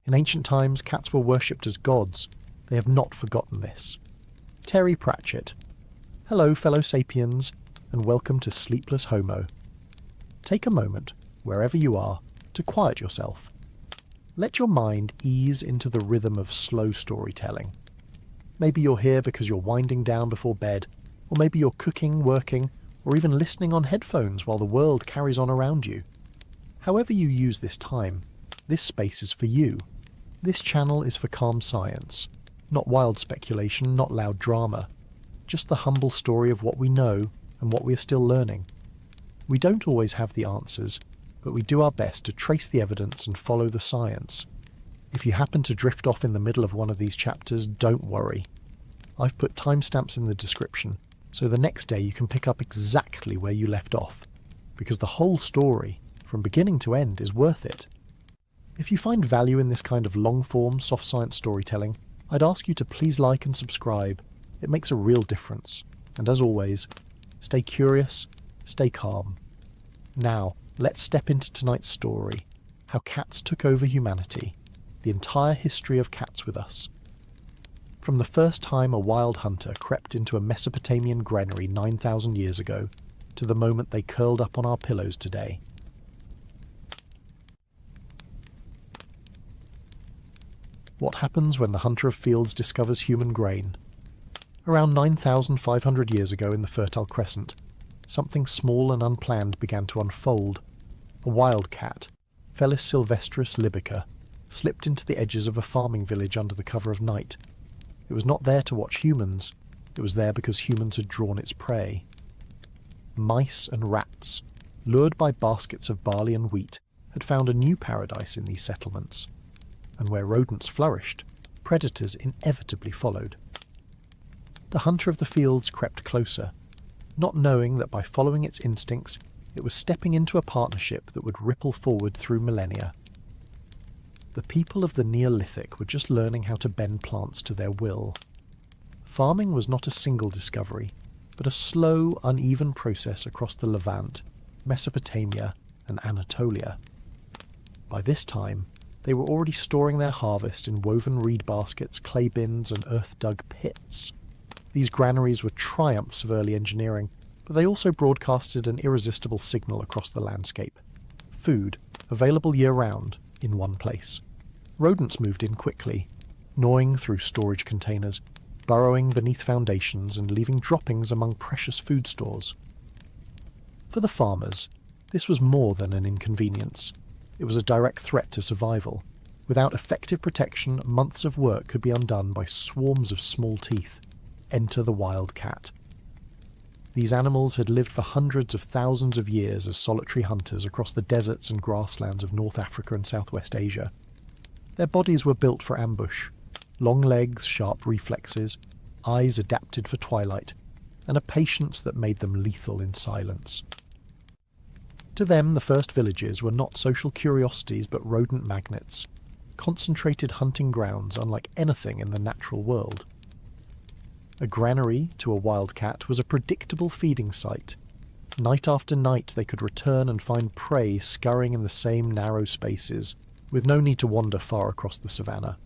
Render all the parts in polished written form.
In ancient times, cats were worshipped as gods. They have not forgotten this. Terry Pratchett. Hello, fellow sapiens, and welcome to Sleepless Homo. Take a moment, wherever you are, to quiet yourself. Let your mind ease into the rhythm of slow storytelling. Maybe you're here because you're winding down before bed, or maybe you're cooking, working, or even listening on headphones while the world carries on around you. However you use this time, this space is for you. This channel is for calm science, not wild speculation, not loud drama, just the humble story of what we know and what we are still learning. We don't always have the answers, but we do our best to trace the evidence and follow the science. If you happen to drift off in the middle of one of these chapters, don't worry. I've put timestamps in the description, so the next day you can pick up exactly where you left off, because the whole story, from beginning to end, is worth it. If you find value in this kind of long-form, soft science storytelling, I'd ask you to please like and subscribe. It makes a real difference. And as always, stay curious, stay calm. Now, let's step into tonight's story, how cats took over humanity, the entire history of cats with us. From the first time a wild hunter crept into a Mesopotamian granary 9,000 years ago, to the moment they curled up on our pillows today. What happens when the hunter of fields discovers human grain? Around 9,500 years ago in the Fertile Crescent, something small and unplanned began to unfold. A wild cat, Felis sylvestris libica, slipped into the edges of a farming village under the cover of night. It was not there to watch humans, it was there because humans had drawn its prey. Mice and rats, lured by baskets of barley and wheat, had found a new paradise in these settlements. And where rodents flourished, predators inevitably followed. The hunter of the fields crept closer, not knowing that by following its instincts, it was stepping into a partnership that would ripple forward through millennia. The people of the Neolithic were just learning how to bend plants to their will. Farming was not a single discovery, but a slow, uneven process across the Levant, Mesopotamia, and Anatolia. By this time, they were already storing their harvest in woven reed baskets, clay bins, and earth-dug pits. These granaries were triumphs of early engineering, but they also broadcasted an irresistible signal across the landscape. Food, available year-round, in one place. Rodents moved in quickly, gnawing through storage containers, burrowing beneath foundations and leaving droppings among precious food stores. For the farmers, this was more than an inconvenience. It was a direct threat to survival. Without effective protection, months of work could be undone by swarms of small teeth. Enter the wild cat. These animals had lived for hundreds of thousands of years as solitary hunters across the deserts and grasslands of North Africa and Southwest Asia. Their bodies were built for ambush. Long legs, sharp reflexes, eyes adapted for twilight, and a patience that made them lethal in silence. To them, the first villages were not social curiosities but rodent magnets, concentrated hunting grounds unlike anything in the natural world. A granary, to a wild cat, was a predictable feeding site. Night after night they could return and find prey scurrying in the same narrow spaces, with no need to wander far across the savannah.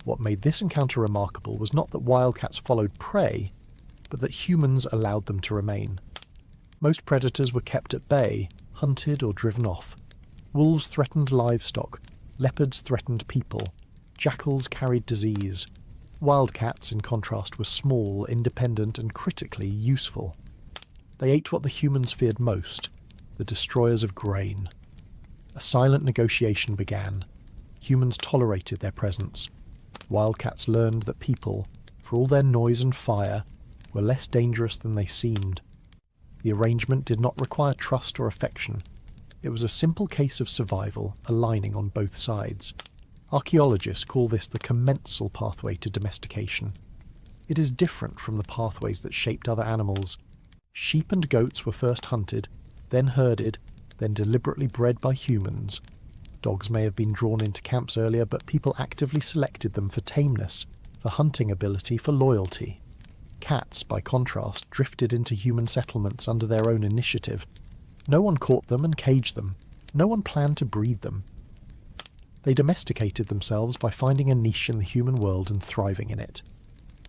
What made this encounter remarkable was not that wildcats followed prey, but that humans allowed them to remain. Most predators were kept at bay, hunted or driven off. Wolves threatened livestock, leopards threatened people, jackals carried disease. Wildcats, in contrast, were small, independent, and critically useful. They ate what the humans feared most, the destroyers of grain. A silent negotiation began. Humans tolerated their presence. Wildcats learned that people, for all their noise and fire, were less dangerous than they seemed. The arrangement did not require trust or affection. It was a simple case of survival, aligning on both sides. Archaeologists call this the commensal pathway to domestication. It is different from the pathways that shaped other animals. Sheep and goats were first hunted, then herded, then deliberately bred by humans. Dogs may have been drawn into camps earlier, but people actively selected them for tameness, for hunting ability, for loyalty. Cats, by contrast, drifted into human settlements under their own initiative. No one caught them and caged them. No one planned to breed them. They domesticated themselves by finding a niche in the human world and thriving in it.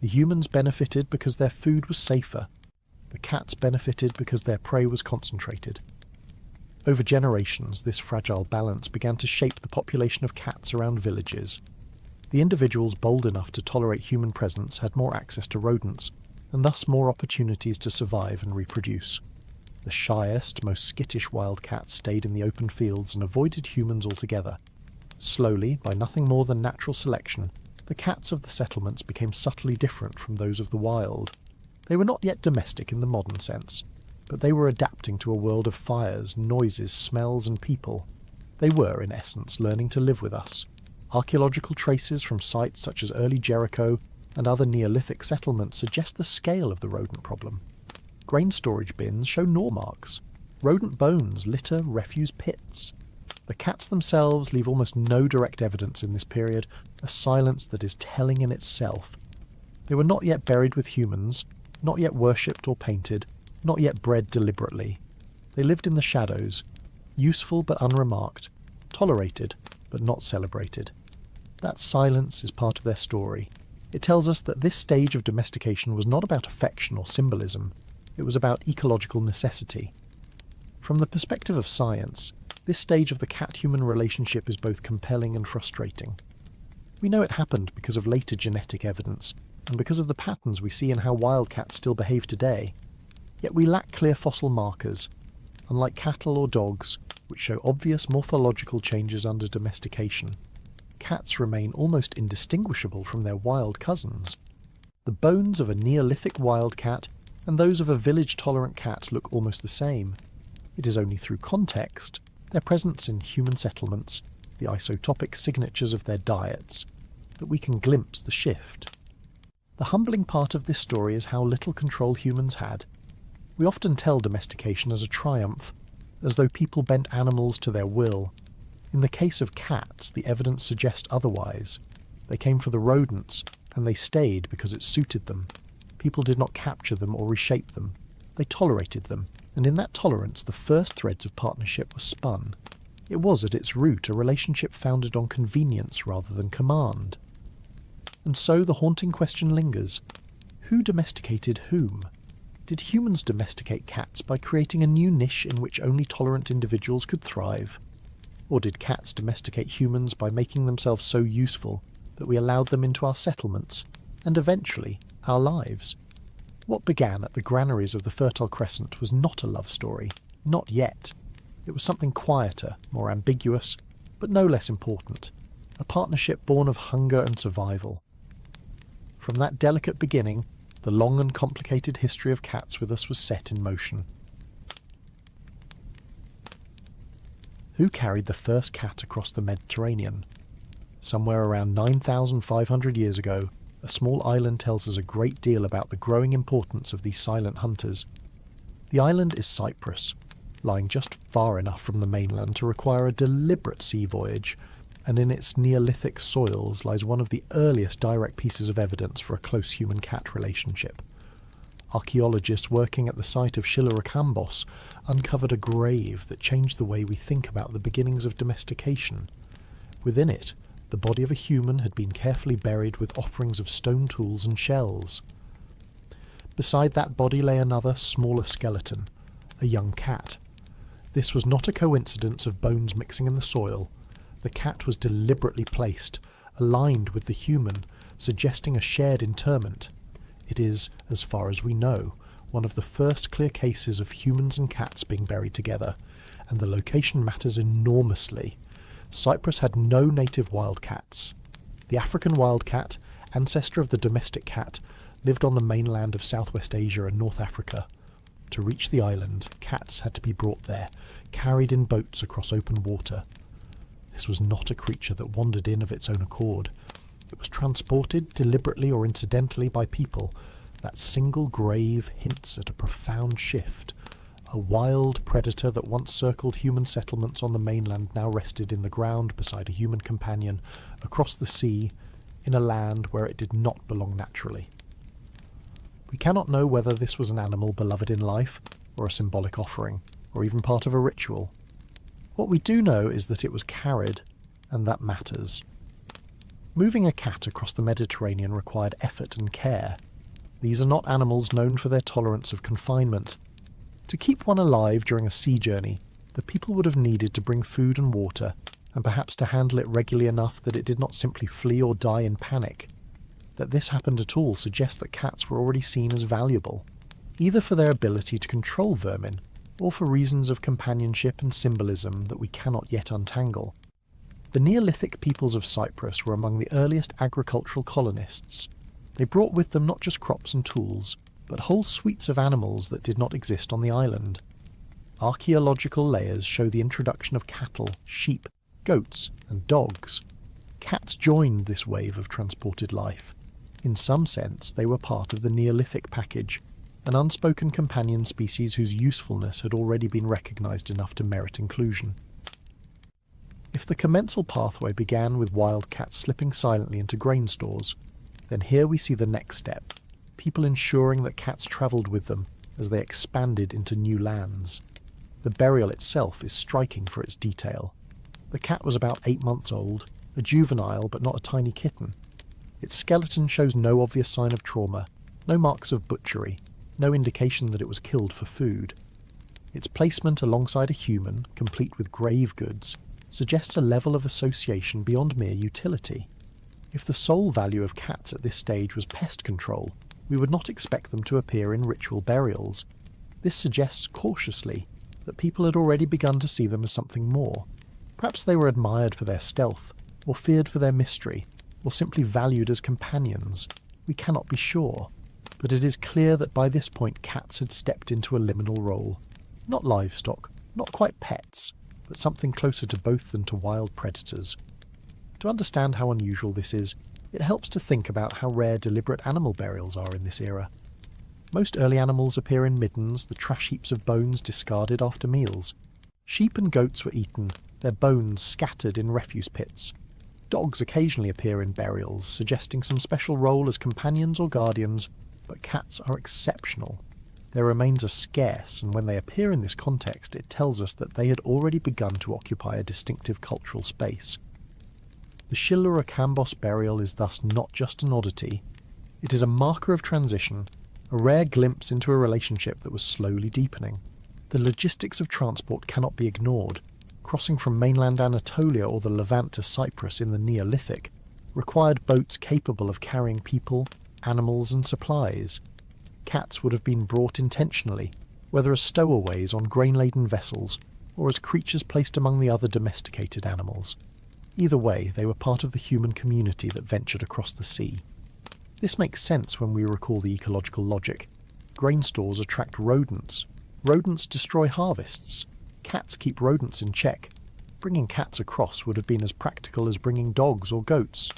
The humans benefited because their food was safer. The cats benefited because their prey was concentrated. Over generations, this fragile balance began to shape the population of cats around villages. The individuals bold enough to tolerate human presence had more access to rodents, and thus more opportunities to survive and reproduce. The shyest, most skittish wild cats stayed in the open fields and avoided humans altogether. Slowly, by nothing more than natural selection, the cats of the settlements became subtly different from those of the wild. They were not yet domestic in the modern sense, but they were adapting to a world of fires, noises, smells, and people. They were, in essence, learning to live with us. Archaeological traces from sites such as early Jericho and other Neolithic settlements suggest the scale of the rodent problem. Grain storage bins show gnaw marks. Rodent bones litter refuse pits. The cats themselves leave almost no direct evidence in this period, a silence that is telling in itself. They were not yet buried with humans, not yet worshipped or painted, not yet bred deliberately. They lived in the shadows, useful but unremarked, tolerated but not celebrated. That silence is part of their story. It tells us that this stage of domestication was not about affection or symbolism. It was about ecological necessity. From the perspective of science, this stage of the cat-human relationship is both compelling and frustrating. We know it happened because of later genetic evidence, and because of the patterns we see in how wild cats still behave today. Yet we lack clear fossil markers, unlike cattle or dogs, which show obvious morphological changes under domestication. Cats remain almost indistinguishable from their wild cousins. The bones of a Neolithic wild cat and those of a village-tolerant cat look almost the same. It is only through context, their presence in human settlements, the isotopic signatures of their diets, that we can glimpse the shift. The humbling part of this story is how little control humans had. We often tell domestication as a triumph, as though people bent animals to their will. In the case of cats, the evidence suggests otherwise. They came for the rodents, and they stayed because it suited them. People did not capture them or reshape them. They tolerated them, and in that tolerance the first threads of partnership were spun. It was at its root a relationship founded on convenience rather than command. And so the haunting question lingers. Who domesticated whom? Did humans domesticate cats by creating a new niche in which only tolerant individuals could thrive? Or did cats domesticate humans by making themselves so useful that we allowed them into our settlements, and eventually our lives? What began at the granaries of the Fertile Crescent was not a love story, not yet. It was something quieter, more ambiguous, but no less important, a partnership born of hunger and survival. From that delicate beginning, the long and complicated history of cats with us was set in motion. Who carried the first cat across the Mediterranean? Somewhere around 9,500 years ago, a small island tells us a great deal about the growing importance of these silent hunters. The island is Cyprus, lying just far enough from the mainland to require a deliberate sea voyage, and in its Neolithic soils lies one of the earliest direct pieces of evidence for a close human-cat relationship. Archaeologists working at the site of Chilorakambos uncovered a grave that changed the way we think about the beginnings of domestication. Within it, the body of a human had been carefully buried with offerings of stone tools and shells. Beside that body lay another, smaller skeleton, a young cat. This was not a coincidence of bones mixing in the soil. The cat was deliberately placed, aligned with the human, suggesting a shared interment. It is, as far as we know, one of the first clear cases of humans and cats being buried together, and the location matters enormously. Cyprus had no native wildcats. The African wildcat, ancestor of the domestic cat, lived on the mainland of Southwest Asia and North Africa. To reach the island, cats had to be brought there, carried in boats across open water. This was not a creature that wandered in of its own accord. It was transported deliberately or incidentally by people. That single grave hints at a profound shift. A wild predator that once circled human settlements on the mainland now rested in the ground beside a human companion, across the sea, in a land where it did not belong naturally. We cannot know whether this was an animal beloved in life, or a symbolic offering, or even part of a ritual. What we do know is that it was carried, and that matters. Moving a cat across the Mediterranean required effort and care. These are not animals known for their tolerance of confinement. To keep one alive during a sea journey, the people would have needed to bring food and water, and perhaps to handle it regularly enough that it did not simply flee or die in panic. That this happened at all suggests that cats were already seen as valuable, either for their ability to control vermin, or for reasons of companionship and symbolism that we cannot yet untangle. The Neolithic peoples of Cyprus were among the earliest agricultural colonists. They brought with them not just crops and tools, but whole suites of animals that did not exist on the island. Archaeological layers show the introduction of cattle, sheep, goats, and dogs. Cats joined this wave of transported life. In some sense, they were part of the Neolithic package, an unspoken companion species whose usefulness had already been recognised enough to merit inclusion. If the commensal pathway began with wild cats slipping silently into grain stores, then here we see the next step, people ensuring that cats travelled with them as they expanded into new lands. The burial itself is striking for its detail. The cat was about 8 months old, a juvenile but not a tiny kitten. Its skeleton shows no obvious sign of trauma, no marks of butchery, no indication that it was killed for food. Its placement alongside a human, complete with grave goods, suggests a level of association beyond mere utility. If the sole value of cats at this stage was pest control, we would not expect them to appear in ritual burials. This suggests cautiously that people had already begun to see them as something more. Perhaps they were admired for their stealth, or feared for their mystery, or simply valued as companions. We cannot be sure, but it is clear that by this point cats had stepped into a liminal role. Not livestock, not quite pets, but something closer to both than to wild predators. To understand how unusual this is, it helps to think about how rare deliberate animal burials are in this era. Most early animals appear in middens, the trash heaps of bones discarded after meals. Sheep and goats were eaten, their bones scattered in refuse pits. Dogs occasionally appear in burials, suggesting some special role as companions or guardians, but cats are exceptional. Their remains are scarce, and when they appear in this context, it tells us that they had already begun to occupy a distinctive cultural space. The Shilarokambos burial is thus not just an oddity. It is a marker of transition, a rare glimpse into a relationship that was slowly deepening. The logistics of transport cannot be ignored. Crossing from mainland Anatolia or the Levant to Cyprus in the Neolithic required boats capable of carrying people, animals and supplies. Cats would have been brought intentionally, whether as stowaways on grain-laden vessels or as creatures placed among the other domesticated animals. Either way, they were part of the human community that ventured across the sea. This makes sense when we recall the ecological logic. Grain stores attract rodents. Rodents destroy harvests. Cats keep rodents in check. Bringing cats across would have been as practical as bringing dogs or goats.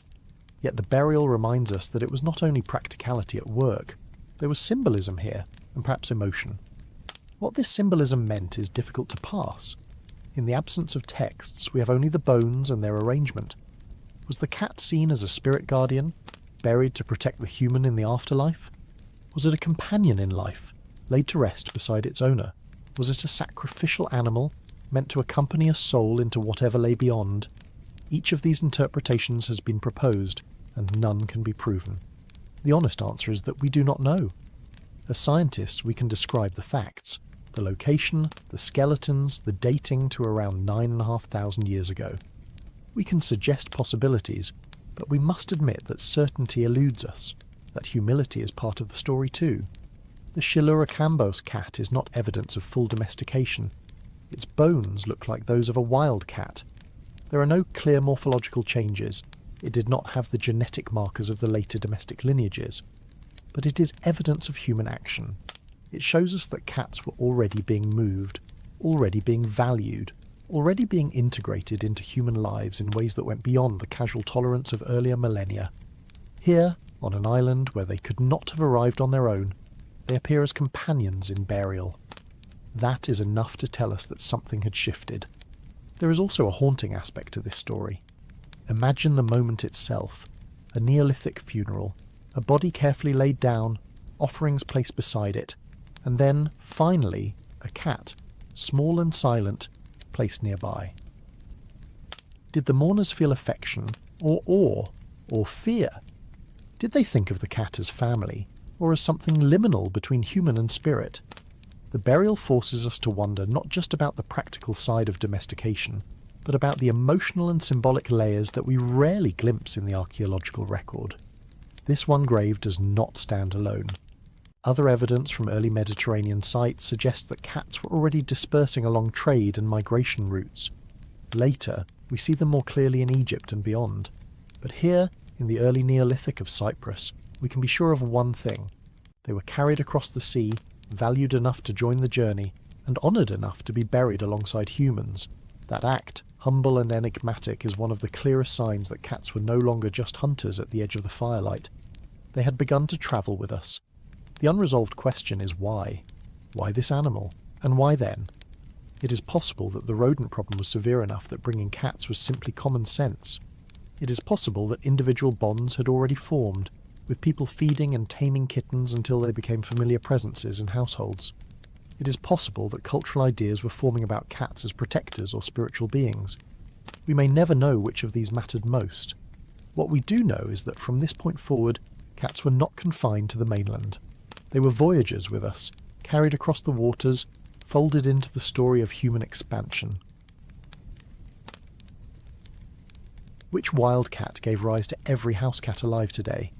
Yet the burial reminds us that it was not only practicality at work. There was symbolism here, and perhaps emotion. What this symbolism meant is difficult to parse. In the absence of texts, we have only the bones and their arrangement. Was the cat seen as a spirit guardian, buried to protect the human in the afterlife? Was it a companion in life, laid to rest beside its owner? Was it a sacrificial animal, meant to accompany a soul into whatever lay beyond? Each of these interpretations has been proposed, and none can be proven. The honest answer is that we do not know. As scientists, we can describe the facts, the location, the skeletons, the dating to around 9,500 years ago. We can suggest possibilities, but we must admit that certainty eludes us, that humility is part of the story too. The Shilarokambos cat is not evidence of full domestication. Its bones look like those of a wild cat. There are no clear morphological changes. It did not have the genetic markers of the later domestic lineages. But it is evidence of human action. It shows us that cats were already being moved, already being valued, already being integrated into human lives in ways that went beyond the casual tolerance of earlier millennia. Here, on an island where they could not have arrived on their own, they appear as companions in burial. That is enough to tell us that something had shifted. There is also a haunting aspect to this story. Imagine the moment itself, a Neolithic funeral, a body carefully laid down, offerings placed beside it, and then, finally, a cat, small and silent, placed nearby. Did the mourners feel affection, or awe, or fear? Did they think of the cat as family, or as something liminal between human and spirit? The burial forces us to wonder not just about the practical side of domestication, but about the emotional and symbolic layers that we rarely glimpse in the archaeological record. This one grave does not stand alone. Other evidence from early Mediterranean sites suggests that cats were already dispersing along trade and migration routes. Later, we see them more clearly in Egypt and beyond. But here, in the early Neolithic of Cyprus, we can be sure of one thing. They were carried across the sea, valued enough to join the journey, and honoured enough to be buried alongside humans. That act, humble and enigmatic, is one of the clearest signs that cats were no longer just hunters at the edge of the firelight. They had begun to travel with us. The unresolved question is why? Why this animal? And why then? It is possible that the rodent problem was severe enough that bringing cats was simply common sense. It is possible that individual bonds had already formed, with people feeding and taming kittens until they became familiar presences in households. It is possible that cultural ideas were forming about cats as protectors or spiritual beings. We may never know which of these mattered most. What we do know is that from this point forward, cats were not confined to the mainland. They were voyagers with us, carried across the waters, folded into the story of human expansion. Which wild cat gave rise to every house cat alive today?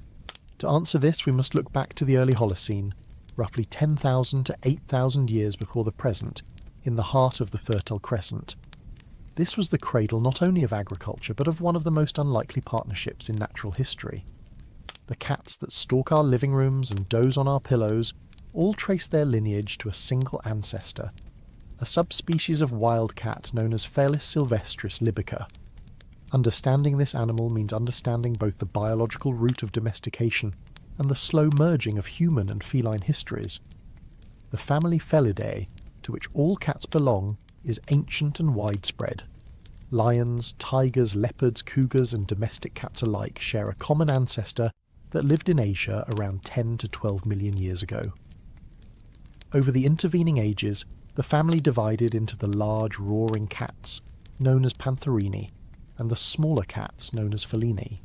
To answer this, we must look back to the early Holocene, roughly 10,000 to 8,000 years before the present, in the heart of the Fertile Crescent. This was the cradle not only of agriculture, but of one of the most unlikely partnerships in natural history. The cats that stalk our living rooms and doze on our pillows all trace their lineage to a single ancestor, a subspecies of wild cat known as Felis sylvestris libica. Understanding this animal means understanding both the biological root of domestication and the slow merging of human and feline histories. The family Felidae, to which all cats belong, is ancient and widespread. Lions, tigers, leopards, cougars and domestic cats alike share a common ancestor that lived in Asia around 10 to 12 million years ago. Over the intervening ages, the family divided into the large roaring cats, known as Pantherini, and the smaller cats known as Felinae.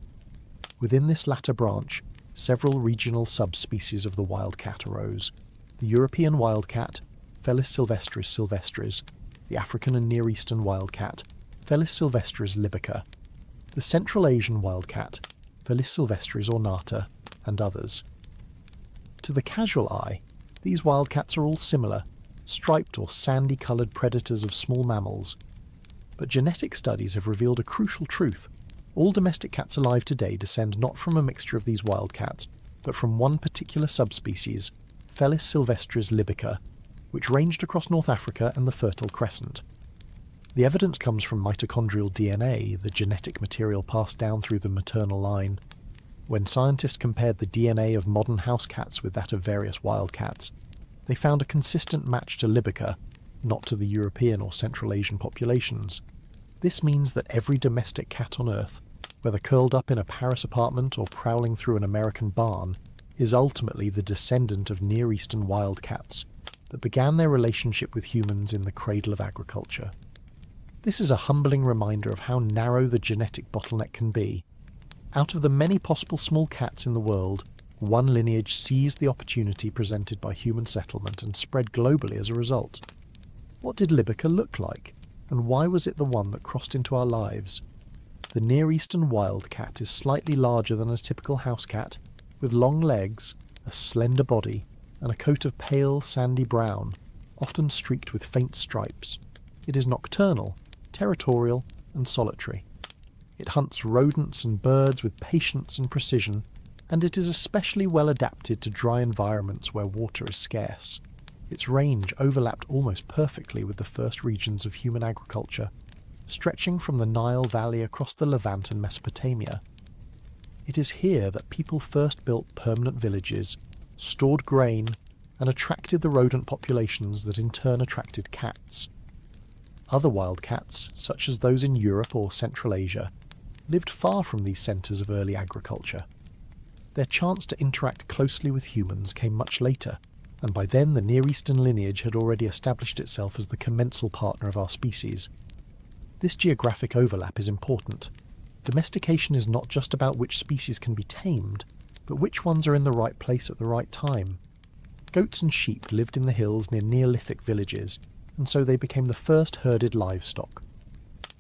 Within this latter branch, several regional subspecies of the wildcat arose: the European wildcat, Felis sylvestris sylvestris, the African and Near Eastern wildcat, Felis sylvestris libica, the Central Asian wildcat, Felis sylvestris ornata, and others. To the casual eye, these wildcats are all similar, striped or sandy-coloured predators of small mammals. But genetic studies have revealed a crucial truth. All domestic cats alive today descend not from a mixture of these wildcats, but from one particular subspecies, Felis sylvestris libica, which ranged across North Africa and the Fertile Crescent. The evidence comes from mitochondrial DNA, the genetic material passed down through the maternal line. When scientists compared the DNA of modern house cats with that of various wildcats, they found a consistent match to libica, not to the European or Central Asian populations. This means that every domestic cat on Earth, whether curled up in a Paris apartment or prowling through an American barn, is ultimately the descendant of Near Eastern wildcats that began their relationship with humans in the cradle of agriculture. This is a humbling reminder of how narrow the genetic bottleneck can be. Out of the many possible small cats in the world, one lineage seized the opportunity presented by human settlement and spread globally as a result. What did libica look like, and why was it the one that crossed into our lives? The Near Eastern wildcat is slightly larger than a typical house cat, with long legs, a slender body, and a coat of pale sandy brown, often streaked with faint stripes. It is nocturnal, territorial, and solitary. It hunts rodents and birds with patience and precision, and it is especially well adapted to dry environments where water is scarce. Its range overlapped almost perfectly with the first regions of human agriculture, stretching from the Nile Valley across the Levant and Mesopotamia. It is here that people first built permanent villages, stored grain, and attracted the rodent populations that in turn attracted cats. Other wildcats, such as those in Europe or Central Asia, lived far from these centres of early agriculture. Their chance to interact closely with humans came much later, and by then the Near Eastern lineage had already established itself as the commensal partner of our species. This geographic overlap is important. Domestication is not just about which species can be tamed, but which ones are in the right place at the right time. Goats and sheep lived in the hills near Neolithic villages, and so they became the first herded livestock.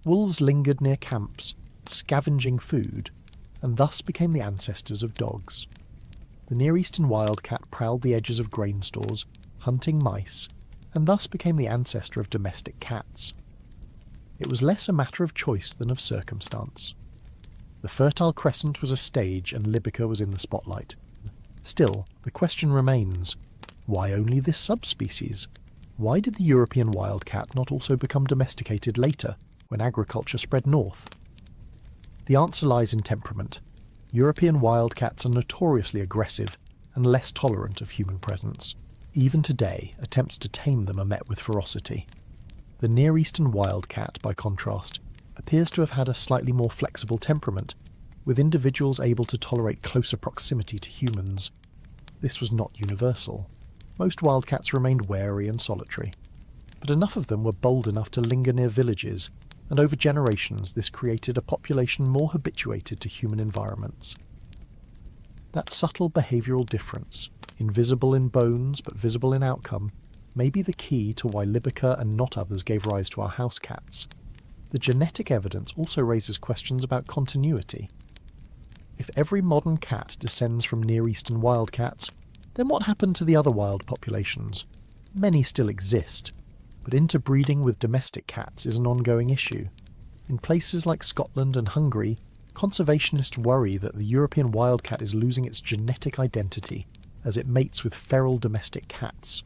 Wolves lingered near camps, scavenging food, and thus became the ancestors of dogs. The Near Eastern wildcat prowled the edges of grain stores, hunting mice, and thus became the ancestor of domestic cats. It was less a matter of choice than of circumstance. The Fertile Crescent was a stage and Libica was in the spotlight. Still, the question remains, why only this subspecies? Why did the European wildcat not also become domesticated later, when agriculture spread north? The answer lies in temperament. European wildcats are notoriously aggressive and less tolerant of human presence. Even today, attempts to tame them are met with ferocity. The Near Eastern wildcat, by contrast, appears to have had a slightly more flexible temperament, with individuals able to tolerate closer proximity to humans. This was not universal. Most wildcats remained wary and solitary, but enough of them were bold enough to linger near villages, and over generations this created a population more habituated to human environments. That subtle behavioural difference, invisible in bones but visible in outcome, may be the key to why Libica and not others gave rise to our house cats. The genetic evidence also raises questions about continuity. If every modern cat descends from Near Eastern wildcats, then what happened to the other wild populations? Many still exist, but interbreeding with domestic cats is an ongoing issue. In places like Scotland and Hungary, conservationists worry that the European wildcat is losing its genetic identity as it mates with feral domestic cats.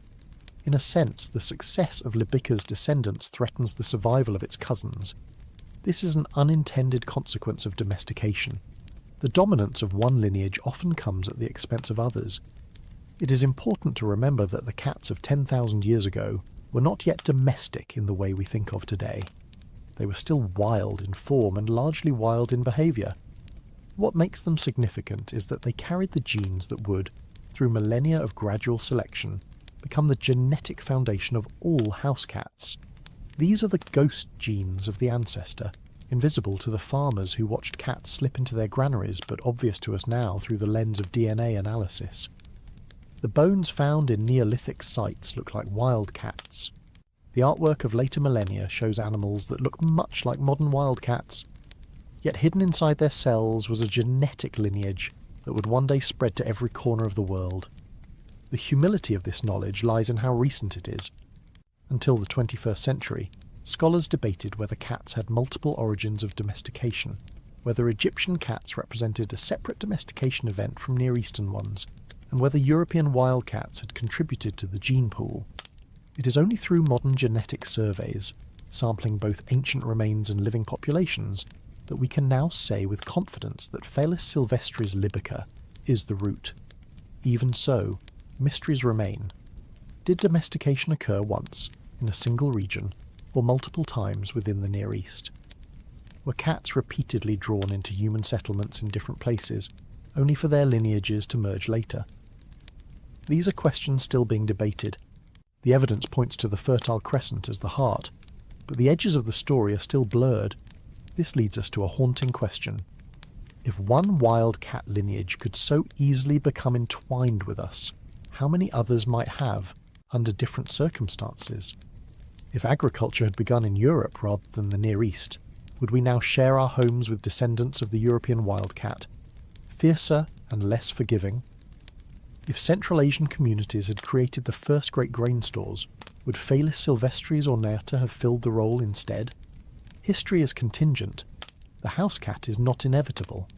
In a sense, the success of Libica's descendants threatens the survival of its cousins. This is an unintended consequence of domestication. The dominance of one lineage often comes at the expense of others. It is important to remember that the cats of 10,000 years ago were not yet domestic in the way we think of today. They were still wild in form and largely wild in behaviour. What makes them significant is that they carried the genes that would, through millennia of gradual selection, become the genetic foundation of all house cats. These are the ghost genes of the ancestor, invisible to the farmers who watched cats slip into their granaries but obvious to us now through the lens of DNA analysis. The bones found in Neolithic sites look like wild cats. The artwork of later millennia shows animals that look much like modern wildcats, yet hidden inside their cells was a genetic lineage that would one day spread to every corner of the world. The humility of this knowledge lies in how recent it is. Until the 21st century, scholars debated whether cats had multiple origins of domestication, whether Egyptian cats represented a separate domestication event from Near Eastern ones, and whether European wildcats had contributed to the gene pool. It is only through modern genetic surveys, sampling both ancient remains and living populations, that we can now say with confidence that Felis sylvestris libica is the root. Even so, mysteries remain. Did domestication occur once, in a single region, or multiple times within the Near East? Were cats repeatedly drawn into human settlements in different places, only for their lineages to merge later? These are questions still being debated. The evidence points to the Fertile Crescent as the heart, but the edges of the story are still blurred. This leads us to a haunting question. If one wild cat lineage could so easily become entwined with us, how many others might have, under different circumstances? If agriculture had begun in Europe rather than the Near East, would we now share our homes with descendants of the European wildcat, fiercer and less forgiving? If Central Asian communities had created the first great grain stores, would Felis sylvestris ornata have filled the role instead? History is contingent. The house cat is not inevitable.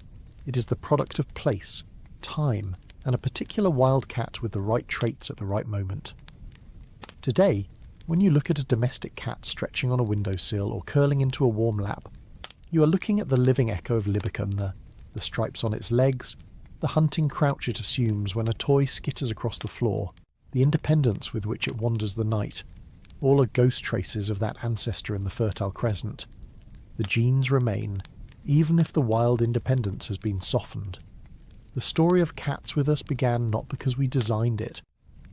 It is the product of place, time, and a particular wild cat with the right traits at the right moment. Today, when you look at a domestic cat stretching on a windowsill or curling into a warm lap, you are looking at the living echo of Libica, the stripes on its legs, the hunting crouch it assumes when a toy skitters across the floor, the independence with which it wanders the night, all are ghost traces of that ancestor in the Fertile Crescent. The genes remain, even if the wild independence has been softened. The story of cats with us began not because we designed it,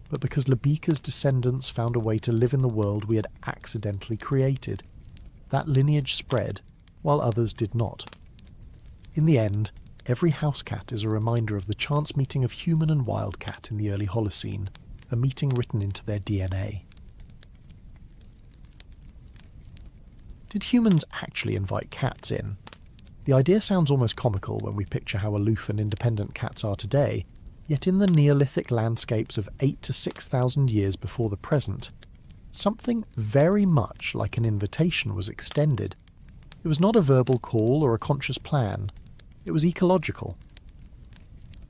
but because Libica's descendants found a way to live in the world we had accidentally created. that lineage spread, while others did not. In the end, every house cat is a reminder of the chance meeting of human and wild cat in the early Holocene, a meeting written into their DNA. Did humans actually invite cats in? The idea sounds almost comical when we picture how aloof and independent cats are today, yet in the Neolithic landscapes of 8,000 to 6,000 years before the present, something very much like an invitation was extended. It was not a verbal call or a conscious plan, it was ecological.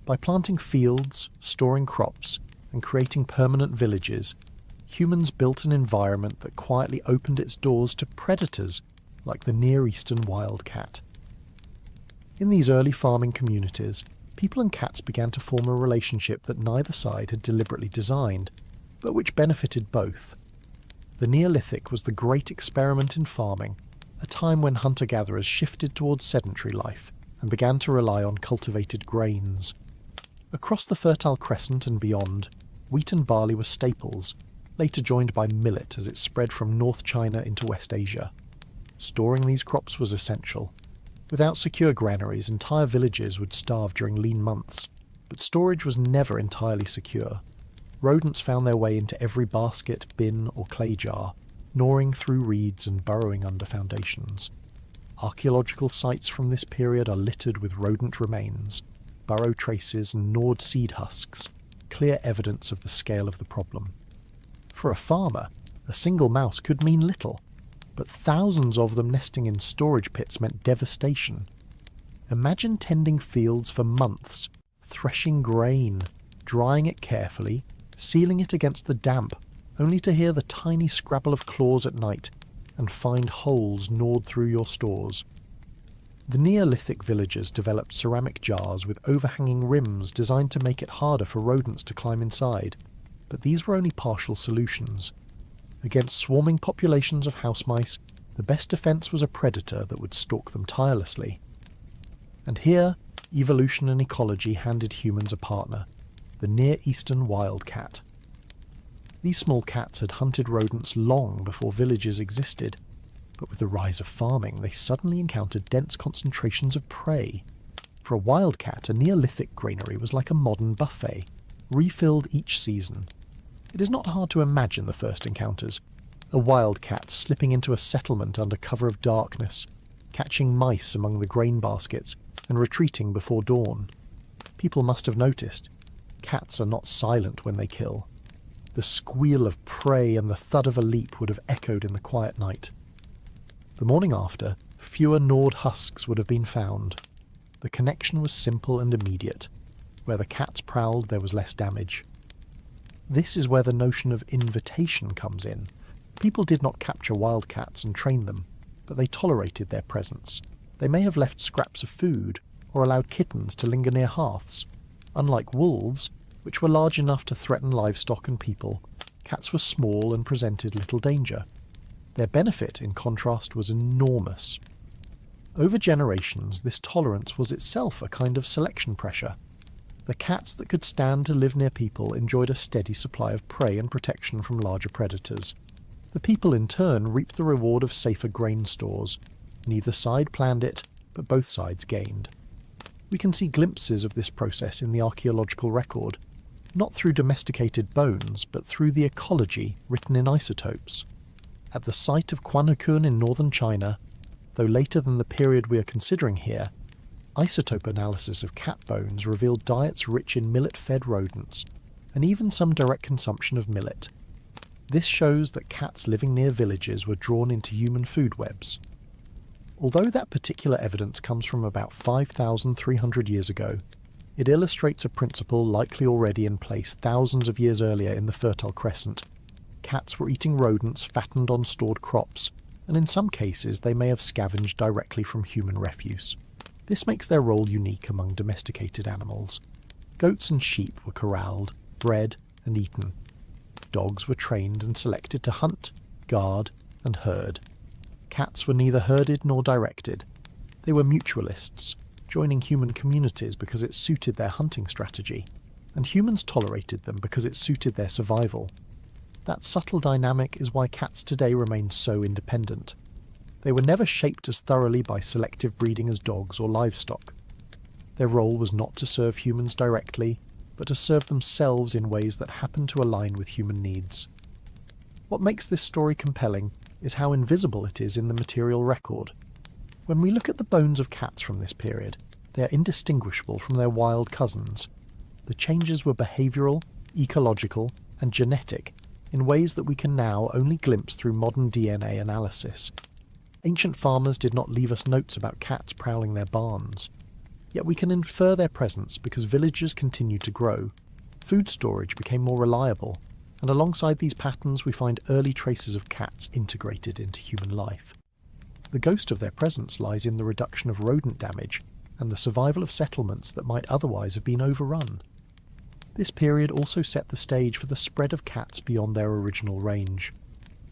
By planting fields, storing crops, and creating permanent villages, humans built an environment that quietly opened its doors to predators like the Near Eastern wildcat. In these early farming communities, people and cats began to form a relationship that neither side had deliberately designed, but which benefited both. The Neolithic was the great experiment in farming, a time when hunter-gatherers shifted towards sedentary life and began to rely on cultivated grains. Across the Fertile Crescent and beyond, wheat and barley were staples, later joined by millet as it spread from North China into West Asia. Storing these crops was essential. Without secure granaries, entire villages would starve during lean months, but storage was never entirely secure. Rodents found their way into every basket, bin or clay jar, gnawing through reeds and burrowing under foundations. Archaeological sites from this period are littered with rodent remains, burrow traces and gnawed seed husks, clear evidence of the scale of the problem. For a farmer, a single mouse could mean little, but thousands of them nesting in storage pits meant devastation. Imagine tending fields for months, threshing grain, drying it carefully, sealing it against the damp, only to hear the tiny scrabble of claws at night and find holes gnawed through your stores. The Neolithic villagers developed ceramic jars with overhanging rims designed to make it harder for rodents to climb inside, but these were only partial solutions. Against swarming populations of house mice, the best defence was a predator that would stalk them tirelessly. And here, evolution and ecology handed humans a partner, the Near Eastern wildcat. These small cats had hunted rodents long before villages existed, but with the rise of farming they suddenly encountered dense concentrations of prey. For a wildcat, a Neolithic granary was like a modern buffet, refilled each season. It is not hard to imagine the first encounters. A wildcat slipping into a settlement under cover of darkness, catching mice among the grain baskets, and retreating before dawn. People must have noticed. Cats are not silent when they kill. The squeal of prey and the thud of a leap would have echoed in the quiet night. The morning after, fewer gnawed husks would have been found. The connection was simple and immediate. Where the cats prowled, there was less damage. This is where the notion of invitation comes in. People did not capture wildcats and train them, but they tolerated their presence. They may have left scraps of food, or allowed kittens to linger near hearths. Unlike wolves, which were large enough to threaten livestock and people, cats were small and presented little danger. Their benefit, in contrast, was enormous. Over generations, this tolerance was itself a kind of selection pressure. The cats that could stand to live near people enjoyed a steady supply of prey and protection from larger predators. The people in turn reaped the reward of safer grain stores. Neither side planned it, but both sides gained. We can see glimpses of this process in the archaeological record, not through domesticated bones, but through the ecology written in isotopes. At the site of Quanhakun in northern China, though later than the period we are considering here, isotope analysis of cat bones revealed diets rich in millet-fed rodents, and even some direct consumption of millet. This shows that cats living near villages were drawn into human food webs. Although that particular evidence comes from about 5,300 years ago, it illustrates a principle likely already in place thousands of years earlier in the Fertile Crescent. Cats were eating rodents fattened on stored crops, and in some cases they may have scavenged directly from human refuse. This makes their role unique among domesticated animals. Goats and sheep were corralled, bred, and eaten. Dogs were trained and selected to hunt, guard, and herd. Cats were neither herded nor directed. They were mutualists, joining human communities because it suited their hunting strategy, and humans tolerated them because it suited their survival. That subtle dynamic is why cats today remain so independent. They were never shaped as thoroughly by selective breeding as dogs or livestock. Their role was not to serve humans directly, but to serve themselves in ways that happened to align with human needs. What makes this story compelling is how invisible it is in the material record. When we look at the bones of cats from this period, they are indistinguishable from their wild cousins. The changes were behavioural, ecological, and genetic in ways that we can now only glimpse through modern DNA analysis. Ancient farmers did not leave us notes about cats prowling their barns. Yet we can infer their presence because villages continued to grow, food storage became more reliable, and alongside these patterns we find early traces of cats integrated into human life. The ghost of their presence lies in the reduction of rodent damage and the survival of settlements that might otherwise have been overrun. This period also set the stage for the spread of cats beyond their original range.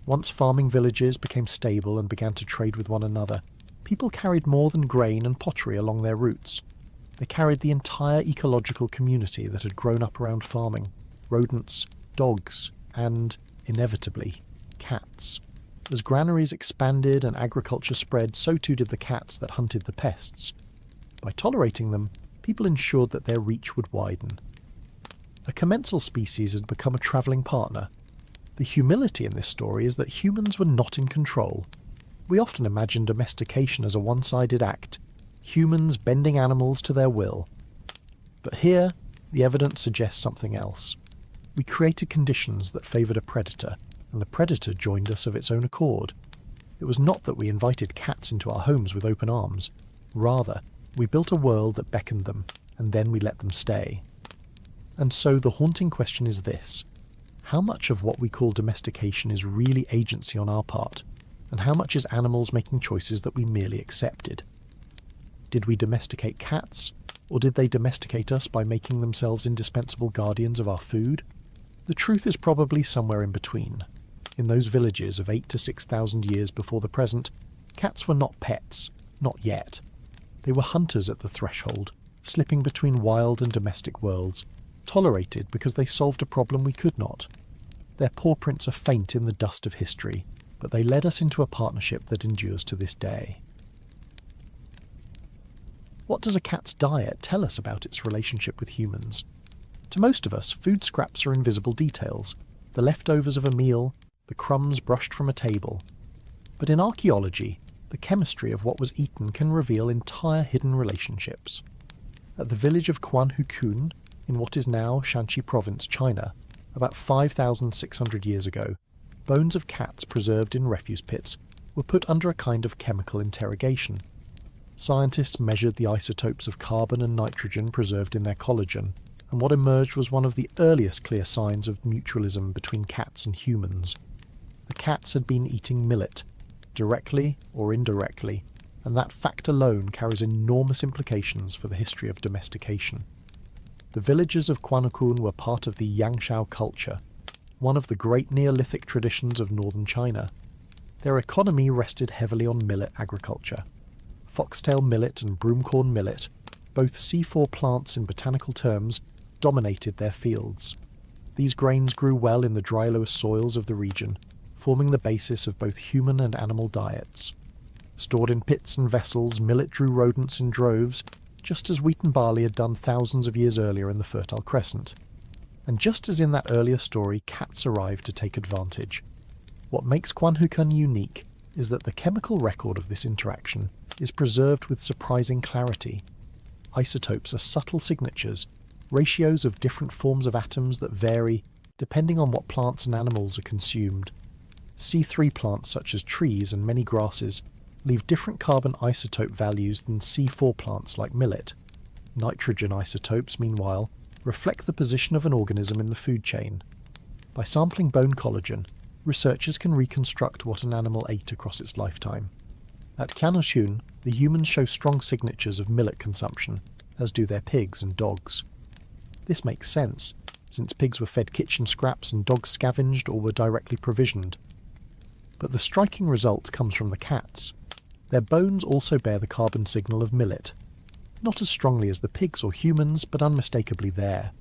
Once farming villages became stable and began to trade with one another, people carried more than grain and pottery along their routes. They carried the entire ecological community that had grown up around farming: rodents, dogs, and, inevitably, cats. As granaries expanded and agriculture spread, so too did the cats that hunted the pests. By tolerating them, people ensured that their reach would widen. A commensal species had become a travelling partner. The humility in this story is that humans were not in control. We often imagine domestication as a one-sided act, humans bending animals to their will. But here, the evidence suggests something else. We created conditions that favoured a predator, and the predator joined us of its own accord. It was not that we invited cats into our homes with open arms. Rather, we built a world that beckoned them, and then we let them stay. And so the haunting question is this: how much of what we call domestication is really agency on our part, and how much is animals making choices that we merely accepted? Did we domesticate cats, or did they domesticate us by making themselves indispensable guardians of our food? The truth is probably somewhere in between. In those villages of 8,000 to 6,000 years before the present, cats were not pets, not yet. They were hunters at the threshold, slipping between wild and domestic worlds, tolerated because they solved a problem we could not. Their paw prints are faint in the dust of history, but they led us into a partnership that endures to this day. What does a cat's diet tell us about its relationship with humans? To most of us, food scraps are invisible details, the leftovers of a meal, the crumbs brushed from a table. But in archaeology, the chemistry of what was eaten can reveal entire hidden relationships. At the village of Quanhukun, in what is now Shanxi Province, China, about 5,600 years ago, bones of cats preserved in refuse pits were put under a kind of chemical interrogation. Scientists measured the isotopes of carbon and nitrogen preserved in their collagen, and what emerged was one of the earliest clear signs of mutualism between cats and humans. The cats had been eating millet, directly or indirectly, and that fact alone carries enormous implications for the history of domestication. The villagers of Quanhukun were part of the Yangshao culture, one of the great Neolithic traditions of northern China. Their economy rested heavily on millet agriculture. Foxtail millet and broomcorn millet, both C4 plants in botanical terms, dominated their fields. These grains grew well in the dry loess soils of the region, forming the basis of both human and animal diets. Stored in pits and vessels, millet drew rodents in droves, just as wheat and barley had done thousands of years earlier in the Fertile Crescent. And just as in that earlier story, cats arrived to take advantage. What makes Quanhukun unique is that the chemical record of this interaction is preserved with surprising clarity. Isotopes are subtle signatures, ratios of different forms of atoms that vary depending on what plants and animals are consumed. C3 plants such as trees and many grasses leave different carbon isotope values than C4 plants like millet. Nitrogen isotopes, meanwhile, reflect the position of an organism in the food chain. By sampling bone collagen, researchers can reconstruct what an animal ate across its lifetime. At Quanhukun, the humans show strong signatures of millet consumption, as do their pigs and dogs. This makes sense, since pigs were fed kitchen scraps and dogs scavenged or were directly provisioned. But the striking result comes from the cats. Their bones also bear the carbon signal of millet. Not as strongly as the pigs or humans, but unmistakably there.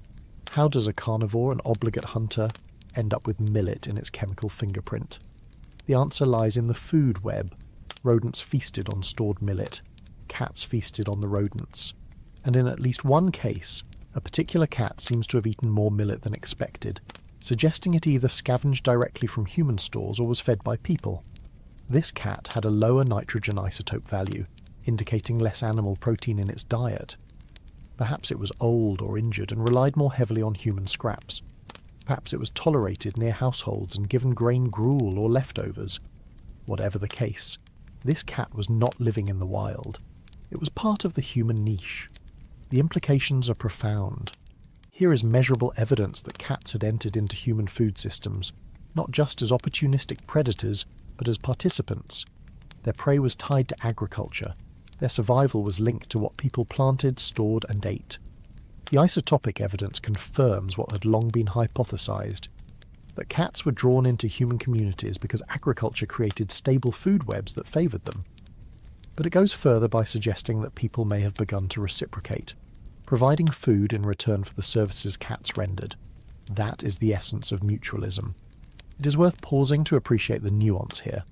How does a carnivore, an obligate hunter, end up with millet in its chemical fingerprint? The answer lies in the food web. Rodents feasted on stored millet. Cats feasted on the rodents. And in at least one case, a particular cat seems to have eaten more millet than expected, suggesting it either scavenged directly from human stores or was fed by people. This cat had a lower nitrogen isotope value, indicating less animal protein in its diet. Perhaps it was old or injured and relied more heavily on human scraps. Perhaps it was tolerated near households and given grain gruel or leftovers. Whatever the case, this cat was not living in the wild. It was part of the human niche. The implications are profound. Here is measurable evidence that cats had entered into human food systems, not just as opportunistic predators, but as participants. Their prey was tied to agriculture. Their survival was linked to what people planted, stored, and ate. The isotopic evidence confirms what had long been hypothesized, that cats were drawn into human communities because agriculture created stable food webs that favored them. But it goes further by suggesting that people may have begun to reciprocate, providing food in return for the services cats rendered. That is the essence of mutualism. It is worth pausing to appreciate the nuance here.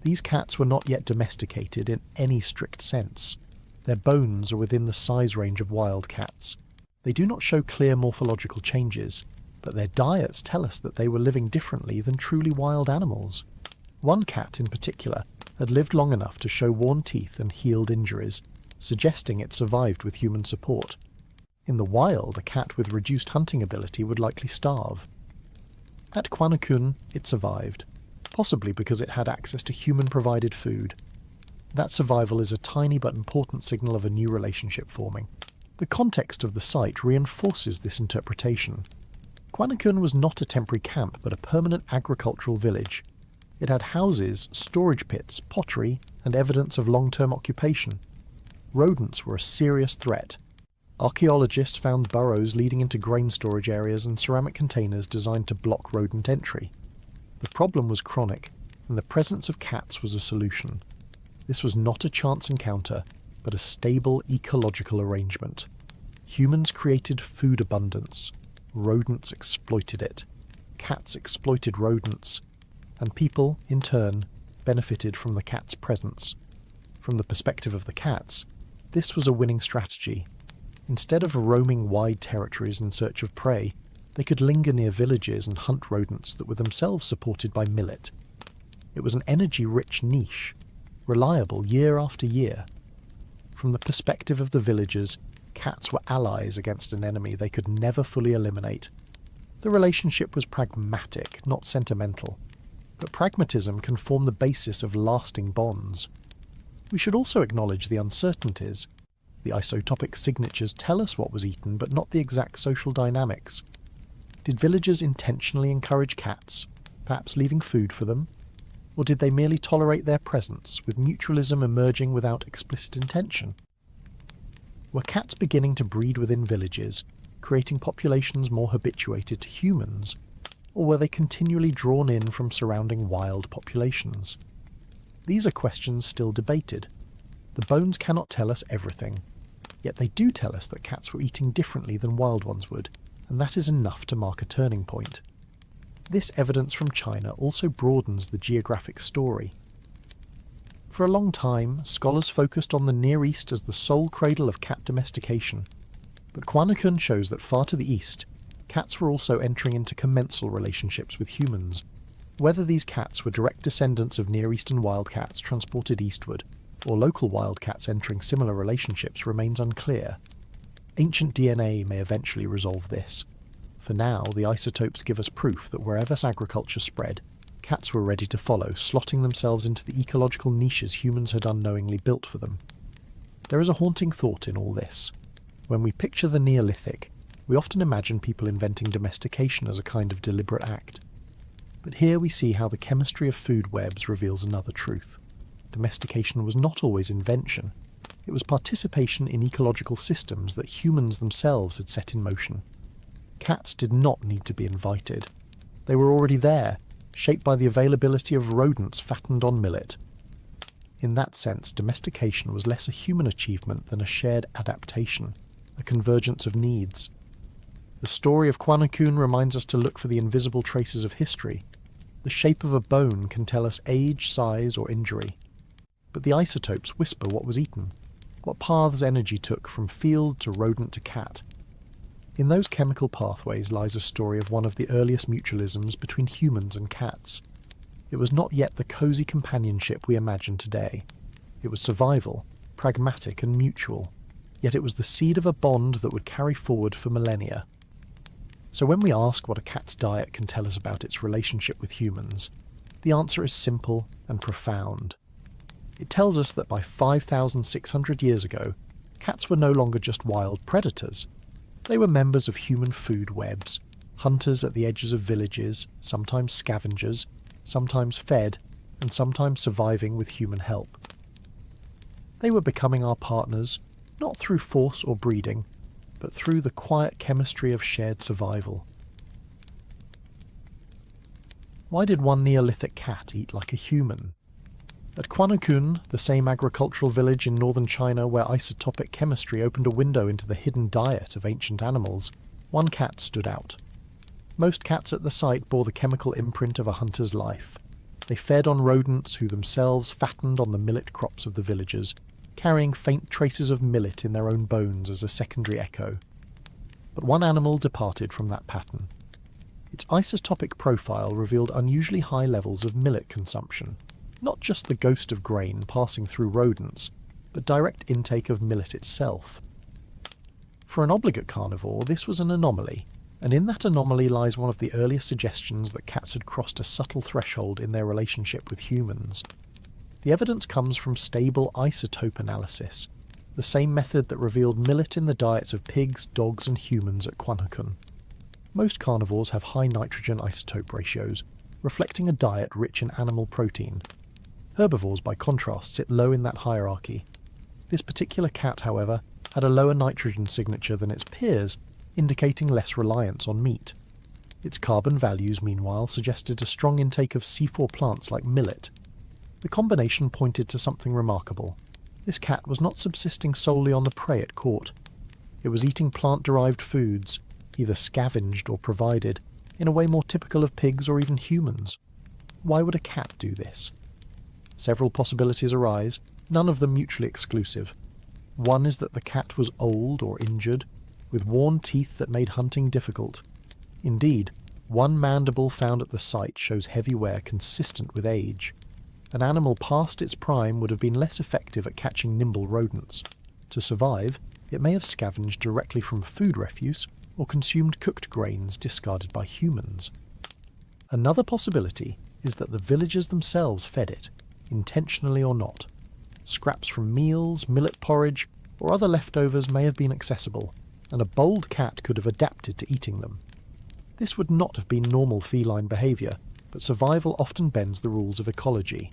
These cats were not yet domesticated in any strict sense. Their bones are within the size range of wild cats. They do not show clear morphological changes, but their diets tell us that they were living differently than truly wild animals. One cat in particular had lived long enough to show worn teeth and healed injuries, suggesting it survived with human support. In the wild, a cat with reduced hunting ability would likely starve. At Quanakun, it survived, possibly because it had access to human-provided food. That survival is a tiny but important signal of a new relationship forming. The context of the site reinforces this interpretation. Quanakun was not a temporary camp, but a permanent agricultural village. It had houses, storage pits, pottery, and evidence of long-term occupation. Rodents were a serious threat. Archaeologists found burrows leading into grain storage areas and ceramic containers designed to block rodent entry. The problem was chronic, and the presence of cats was a solution. This was not a chance encounter, but a stable ecological arrangement. Humans created food abundance. Rodents exploited it. Cats exploited rodents. And people, in turn, benefited from the cat's presence. From the perspective of the cats, this was a winning strategy. Instead of roaming wide territories in search of prey, they could linger near villages and hunt rodents that were themselves supported by millet. It was an energy-rich niche, reliable year after year. From the perspective of the villagers, cats were allies against an enemy they could never fully eliminate. The relationship was pragmatic, not sentimental. But pragmatism can form the basis of lasting bonds. We should also acknowledge the uncertainties. The isotopic signatures tell us what was eaten, but not the exact social dynamics. Did villagers intentionally encourage cats, perhaps leaving food for them? Or did they merely tolerate their presence, with mutualism emerging without explicit intention? Were cats beginning to breed within villages, creating populations more habituated to humans? Or were they continually drawn in from surrounding wild populations? These are questions still debated. The bones cannot tell us everything, yet they do tell us that cats were eating differently than wild ones would, and that is enough to mark a turning point. This evidence from China also broadens the geographic story. For a long time, scholars focused on the Near East as the sole cradle of cat domestication, but Quanakun shows that far to the east, cats were also entering into commensal relationships with humans. Whether these cats were direct descendants of Near Eastern wildcats transported eastward, or local wildcats entering similar relationships remains unclear. Ancient DNA may eventually resolve this. For now, the isotopes give us proof that wherever agriculture spread, cats were ready to follow, slotting themselves into the ecological niches humans had unknowingly built for them. There is a haunting thought in all this. When we picture the Neolithic, we often imagine people inventing domestication as a kind of deliberate act. But here we see how the chemistry of food webs reveals another truth. Domestication was not always invention. It was participation in ecological systems that humans themselves had set in motion. Cats did not need to be invited. They were already there, shaped by the availability of rodents fattened on millet. In that sense, domestication was less a human achievement than a shared adaptation, a convergence of needs. The story of Quanakun reminds us to look for the invisible traces of history. The shape of a bone can tell us age, size, or injury. but the isotopes whisper what was eaten, what paths energy took from field to rodent to cat. In those chemical pathways lies a story of one of the earliest mutualisms between humans and cats. It was not yet the cosy companionship we imagine today. It was survival, pragmatic and mutual, yet it was the seed of a bond that would carry forward for millennia. So when we ask what a cat's diet can tell us about its relationship with humans, the answer is simple and profound. It tells us that by 5,600 years ago, cats were no longer just wild predators. They were members of human food webs, hunters at the edges of villages, sometimes scavengers, sometimes fed, and sometimes surviving with human help. They were becoming our partners, not through force or breeding, but through the quiet chemistry of shared survival. Why did one Neolithic cat eat like a human? At Quanakun, the same agricultural village in northern China where isotopic chemistry opened a window into the hidden diet of ancient animals, one cat stood out. Most cats at the site bore the chemical imprint of a hunter's life. They fed on rodents who themselves fattened on the millet crops of the villagers, carrying faint traces of millet in their own bones as a secondary echo. But one animal departed from that pattern. Its isotopic profile revealed unusually high levels of millet consumption, not just the ghost of grain passing through rodents, but direct intake of millet itself. For an obligate carnivore, this was an anomaly, and in that anomaly lies one of the earliest suggestions that cats had crossed a subtle threshold in their relationship with humans. The evidence comes from stable isotope analysis, the same method that revealed millet in the diets of pigs, dogs and humans at Quanakun. Most carnivores have high nitrogen isotope ratios, reflecting a diet rich in animal protein. Herbivores, by contrast, sit low in that hierarchy. This particular cat, however, had a lower nitrogen signature than its peers, indicating less reliance on meat. Its carbon values, meanwhile, suggested a strong intake of C4 plants like millet. The combination pointed to something remarkable. This cat was not subsisting solely on the prey it caught. It was eating plant-derived foods, either scavenged or provided, in a way more typical of pigs or even humans. Why would a cat do this? Several possibilities arise, none of them mutually exclusive. One is that the cat was old or injured, with worn teeth that made hunting difficult. Indeed, one mandible found at the site shows heavy wear consistent with age. An animal past its prime would have been less effective at catching nimble rodents. To survive, it may have scavenged directly from food refuse or consumed cooked grains discarded by humans. Another possibility is that the villagers themselves fed it, intentionally or not. Scraps from meals, millet porridge, or other leftovers may have been accessible, and a bold cat could have adapted to eating them. This would not have been normal feline behaviour, but survival often bends the rules of ecology.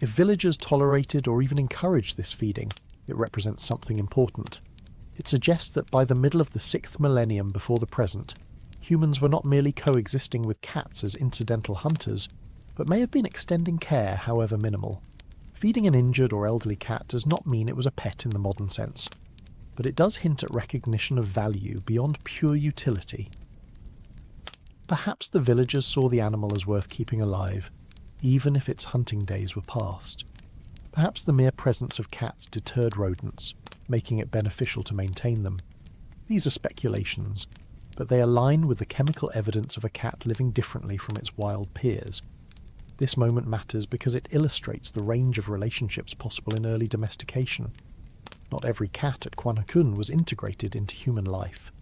If villagers tolerated or even encouraged this feeding, it represents something important. It suggests that by the middle of the 6th millennium before the present, humans were not merely coexisting with cats as incidental hunters, but may have been extending care, however minimal. Feeding an injured or elderly cat does not mean it was a pet in the modern sense, but it does hint at recognition of value beyond pure utility. Perhaps the villagers saw the animal as worth keeping alive, even if its hunting days were past. Perhaps the mere presence of cats deterred rodents, making it beneficial to maintain them. These are speculations, but they align with the chemical evidence of a cat living differently from its wild peers. This moment matters because it illustrates the range of relationships possible in early domestication. Not every cat at Quanakun was integrated into human life.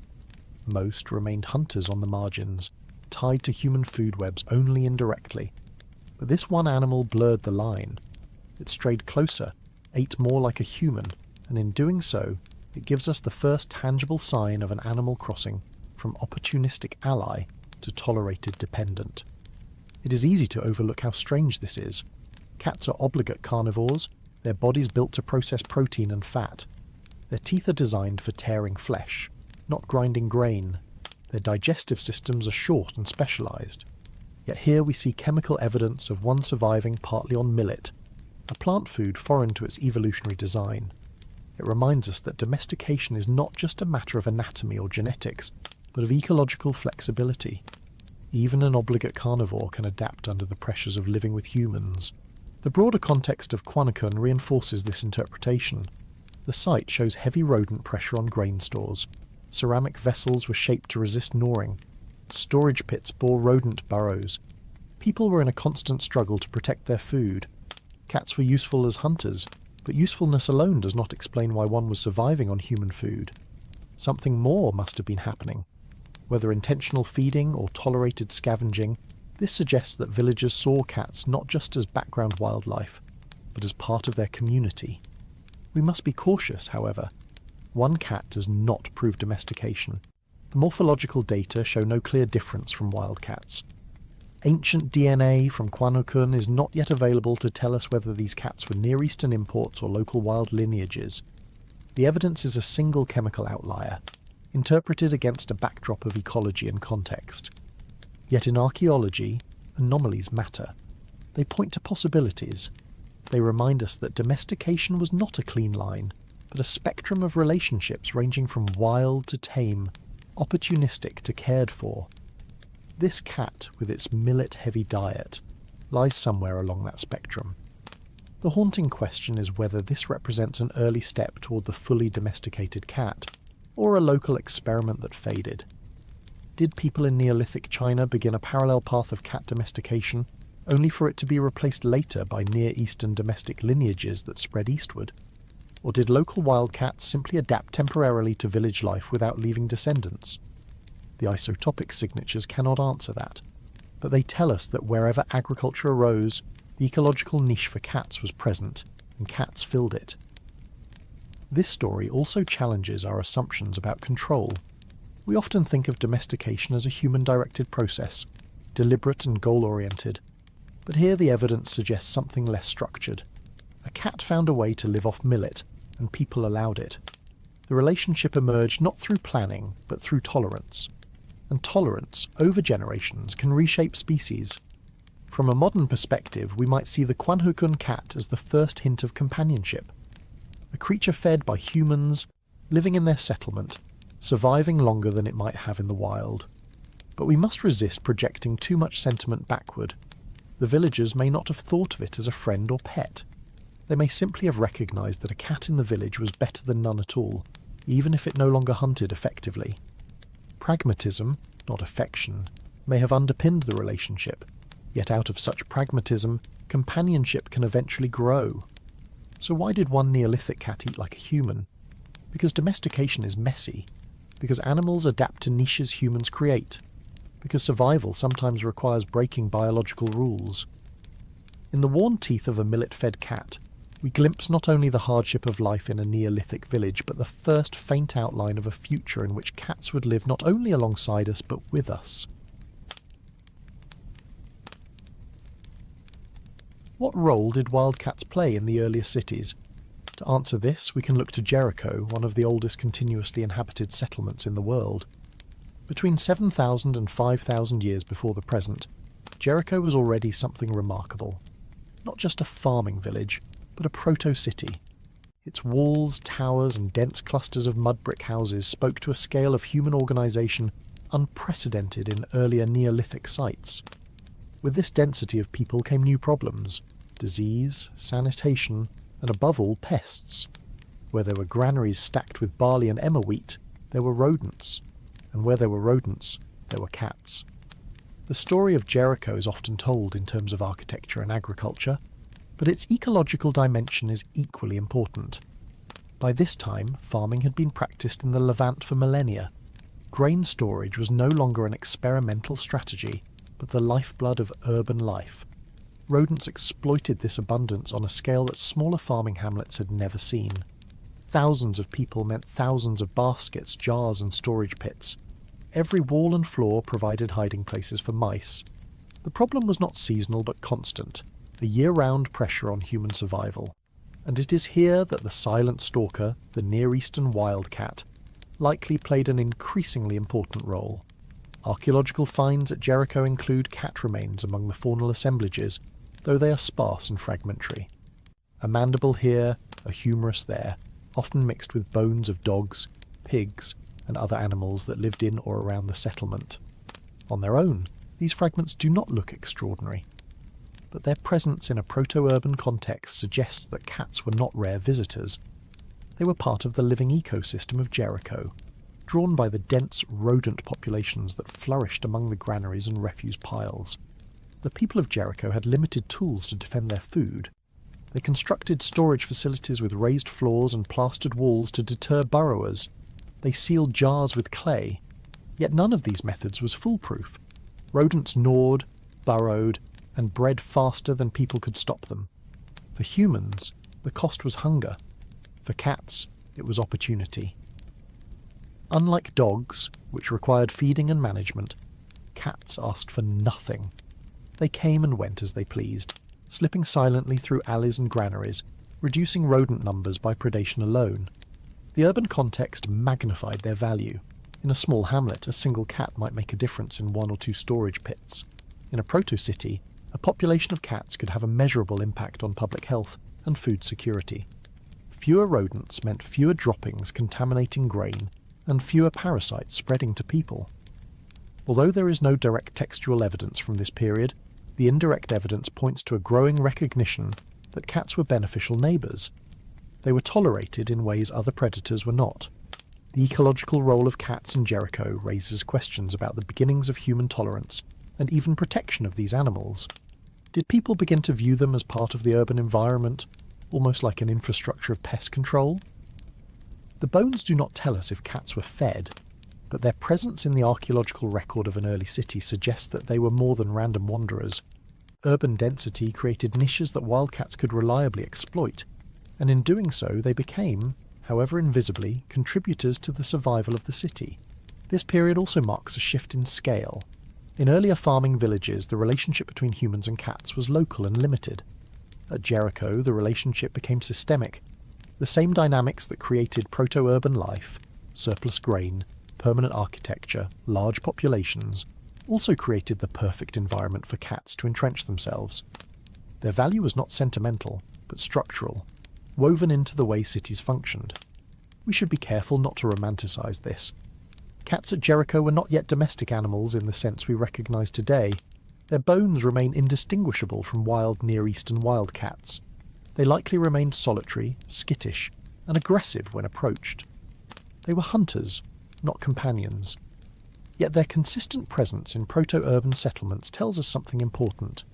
Most remained hunters on the margins, tied to human food webs only indirectly. But this one animal blurred the line. It strayed closer, ate more like a human, and in doing so, it gives us the first tangible sign of an animal crossing from opportunistic ally to tolerated dependent. It is easy to overlook how strange this is. Cats are obligate carnivores, their bodies built to process protein and fat. Their teeth are designed for tearing flesh, not grinding grain. Their digestive systems are short and specialized. Yet here we see chemical evidence of one surviving partly on millet, a plant food foreign to its evolutionary design. It reminds us that domestication is not just a matter of anatomy or genetics, but of ecological flexibility. Even an obligate carnivore can adapt under the pressures of living with humans. The broader context of Quanokun reinforces this interpretation. The site shows heavy rodent pressure on grain stores. Ceramic vessels were shaped to resist gnawing. Storage pits bore rodent burrows. People were in a constant struggle to protect their food. Cats were useful as hunters, but usefulness alone does not explain why one was surviving on human food. Something more must have been happening. Whether intentional feeding or tolerated scavenging, this suggests that villagers saw cats not just as background wildlife, but as part of their community. We must be cautious, however. One cat does not prove domestication. The morphological data show no clear difference from wild cats. Ancient DNA from Quanokun is not yet available to tell us whether these cats were Near Eastern imports or local wild lineages. The evidence is a single chemical outlier, interpreted against a backdrop of ecology and context. Yet in archaeology, anomalies matter. They point to possibilities. They remind us that domestication was not a clean line, but a spectrum of relationships ranging from wild to tame, opportunistic to cared for. This cat, with its millet-heavy diet, lies somewhere along that spectrum. The haunting question is whether this represents an early step toward the fully domesticated cat, or a local experiment that faded. Did people in Neolithic China begin a parallel path of cat domestication, only for it to be replaced later by Near Eastern domestic lineages that spread eastward? Or did local wildcats simply adapt temporarily to village life without leaving descendants? The isotopic signatures cannot answer that, but they tell us that wherever agriculture arose, the ecological niche for cats was present, and cats filled it. This story also challenges our assumptions about control. We often think of domestication as a human-directed process, deliberate and goal-oriented, but here the evidence suggests something less structured. A cat found a way to live off millet, and people allowed it. The relationship emerged not through planning, but through tolerance. And tolerance, over generations, can reshape species. From a modern perspective, we might see the Quanokun cat as the first hint of companionship. A creature fed by humans, living in their settlement, surviving longer than it might have in the wild. But we must resist projecting too much sentiment backward. The villagers may not have thought of it as a friend or pet. They may simply have recognised that a cat in the village was better than none at all, even if it no longer hunted effectively. Pragmatism, not affection, may have underpinned the relationship, yet out of such pragmatism, companionship can eventually grow. So why did one Neolithic cat eat like a human? Because domestication is messy. Because animals adapt to niches humans create. Because survival sometimes requires breaking biological rules. In the worn teeth of a millet-fed cat, we glimpse not only the hardship of life in a Neolithic village, but the first faint outline of a future in which cats would live not only alongside us, but with us. What role did wildcats play in the earlier cities? To answer this, we can look to Jericho, one of the oldest continuously inhabited settlements in the world. Between 7,000 and 5,000 years before the present, Jericho was already something remarkable. Not just a farming village, but a proto-city. Its walls, towers, and dense clusters of mud brick houses spoke to a scale of human organisation unprecedented in earlier Neolithic sites. With this density of people came new problems: disease, sanitation, and above all, pests. Where there were granaries stacked with barley and emmer wheat, there were rodents. And where there were rodents, there were cats. The story of Jericho is often told in terms of architecture and agriculture, but its ecological dimension is equally important. By this time, farming had been practiced in the Levant for millennia. Grain storage was no longer an experimental strategy, but the lifeblood of urban life. Rodents exploited this abundance on a scale that smaller farming hamlets had never seen. Thousands of people meant thousands of baskets, jars, and storage pits. Every wall and floor provided hiding places for mice. The problem was not seasonal but constant, a year-round pressure on human survival. And it is here that the silent stalker, the Near Eastern wildcat, likely played an increasingly important role. Archaeological finds at Jericho include cat remains among the faunal assemblages, though they are sparse and fragmentary. A mandible here, a humerus there, often mixed with bones of dogs, pigs, and other animals that lived in or around the settlement. On their own, these fragments do not look extraordinary. but their presence in a proto-urban context suggests that cats were not rare visitors. They were part of the living ecosystem of Jericho, drawn by the dense rodent populations that flourished among the granaries and refuse piles. The people of Jericho had limited tools to defend their food. They constructed storage facilities with raised floors and plastered walls to deter burrowers. They sealed jars with clay. Yet none of these methods was foolproof. Rodents gnawed, burrowed, and bred faster than people could stop them. For humans, the cost was hunger. For cats, it was opportunity. Unlike dogs, which required feeding and management, cats asked for nothing. They came and went as they pleased, slipping silently through alleys and granaries, reducing rodent numbers by predation alone. The urban context magnified their value. In a small hamlet, a single cat might make a difference in 1 or 2 storage pits. In a proto-city, a population of cats could have a measurable impact on public health and food security. Fewer rodents meant fewer droppings contaminating grain and fewer parasites spreading to people. Although there is no direct textual evidence from this period, the indirect evidence points to a growing recognition that cats were beneficial neighbours. They were tolerated in ways other predators were not. The ecological role of cats in Jericho raises questions about the beginnings of human tolerance and even protection of these animals. Did people begin to view them as part of the urban environment, almost like an infrastructure of pest control? The bones do not tell us if cats were fed, but their presence in the archaeological record of an early city suggests that they were more than random wanderers. Urban density created niches that wildcats could reliably exploit, and in doing so they became, however invisibly, contributors to the survival of the city. This period also marks a shift in scale. In earlier farming villages, the relationship between humans and cats was local and limited. At Jericho, the relationship became systemic. The same dynamics that created proto-urban life, surplus grain, permanent architecture, large populations, also created the perfect environment for cats to entrench themselves. Their value was not sentimental, but structural, woven into the way cities functioned. We should be careful not to romanticize this. Cats at Jericho were not yet domestic animals in the sense we recognize today. Their bones remain indistinguishable from wild Near Eastern wildcats. They likely remained solitary, skittish, and aggressive when approached. They were hunters, not companions. Yet their consistent presence in proto-urban settlements tells us something important.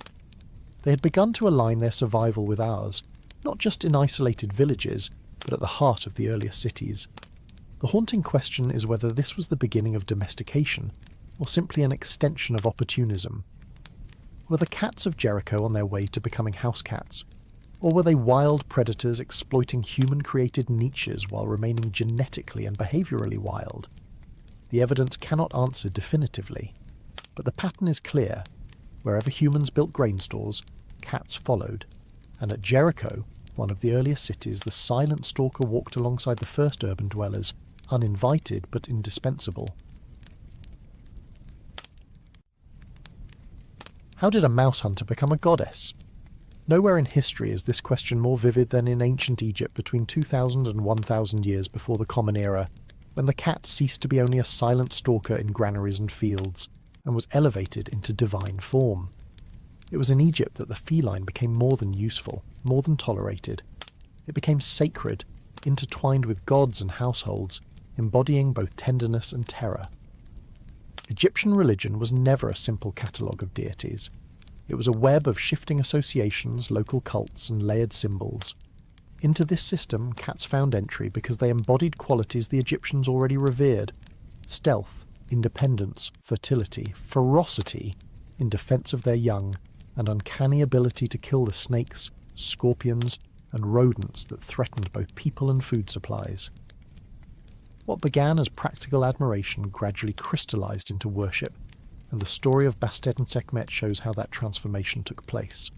They had begun to align their survival with ours, not just in isolated villages, but at the heart of the earlier cities. The haunting question is whether this was the beginning of domestication, or simply an extension of opportunism. Were the cats of Jericho on their way to becoming house cats, or were they wild predators exploiting human-created niches while remaining genetically and behaviourally wild? The evidence cannot answer definitively, but the pattern is clear. Wherever humans built grain stores, cats followed, and at Jericho, one of the earliest cities, the silent stalker walked alongside the first urban dwellers, uninvited but indispensable. How did a mouse hunter become a goddess? Nowhere in history is this question more vivid than in ancient Egypt between 2000 and 1000 years before the Common Era, when the cat ceased to be only a silent stalker in granaries and fields, and was elevated into divine form. It was in Egypt that the feline became more than useful, more than tolerated. It became sacred, intertwined with gods and households, embodying both tenderness and terror. Egyptian religion was never a simple catalogue of deities. It was a web of shifting associations, local cults, and layered symbols. Into this system, cats found entry because they embodied qualities the Egyptians already revered: stealth, independence, fertility, ferocity in defense of their young, and uncanny ability to kill the snakes, scorpions, and rodents that threatened both people and food supplies. What began as practical admiration gradually crystallized into worship, and the story of Bastet and Sekhmet shows how that transformation took place.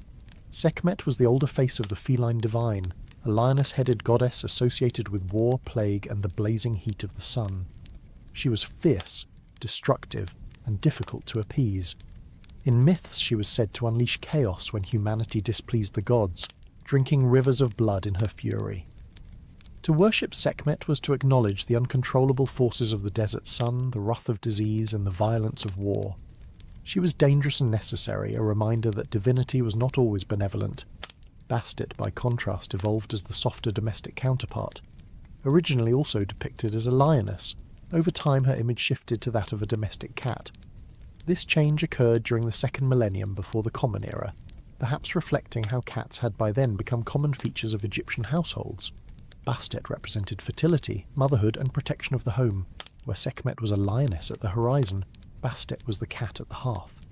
Sekhmet was the older face of the feline divine, a lioness-headed goddess associated with war, plague, and the blazing heat of the sun. She was fierce, destructive, and difficult to appease. In myths, she was said to unleash chaos when humanity displeased the gods, drinking rivers of blood in her fury. To worship Sekhmet was to acknowledge the uncontrollable forces of the desert sun, the wrath of disease, and the violence of war. She was dangerous and necessary, a reminder that divinity was not always benevolent. Bastet, by contrast, evolved as the softer domestic counterpart. Originally also depicted as a lioness, over time her image shifted to that of a domestic cat. This change occurred during the second millennium before the Common Era, perhaps reflecting how cats had by then become common features of Egyptian households. Bastet represented fertility, motherhood, and protection of the home, where Sekhmet was a lioness at the horizon, Bastet was the cat at the hearth.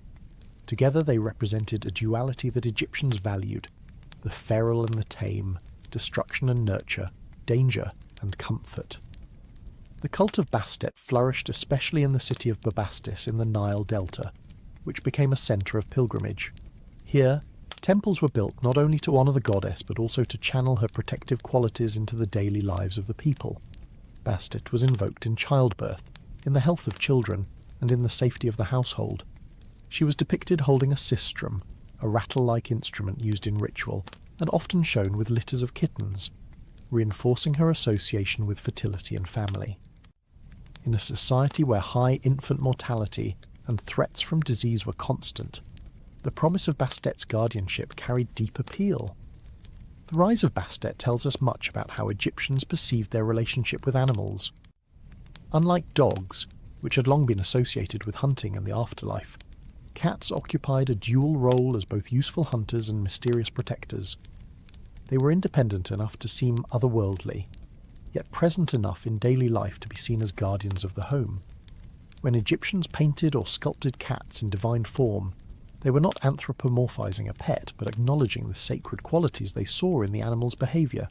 Together they represented a duality that Egyptians valued: the feral and the tame, destruction and nurture, danger and comfort. The cult of Bastet flourished especially in the city of Bubastis in the Nile Delta, which became a centre of pilgrimage. Here, temples were built not only to honour the goddess but also to channel her protective qualities into the daily lives of the people. Bastet was invoked in childbirth, in the health of children, and in the safety of the household. She was depicted holding a sistrum, a rattle-like instrument used in ritual, and often shown with litters of kittens, reinforcing her association with fertility and family. In a society where high infant mortality and threats from disease were constant, the promise of Bastet's guardianship carried deep appeal. The rise of Bastet tells us much about how Egyptians perceived their relationship with animals. Unlike dogs, which had long been associated with hunting and the afterlife, cats occupied a dual role as both useful hunters and mysterious protectors. They were independent enough to seem otherworldly, yet present enough in daily life to be seen as guardians of the home. When Egyptians painted or sculpted cats in divine form, they were not anthropomorphizing a pet, but acknowledging the sacred qualities they saw in the animal's behaviour.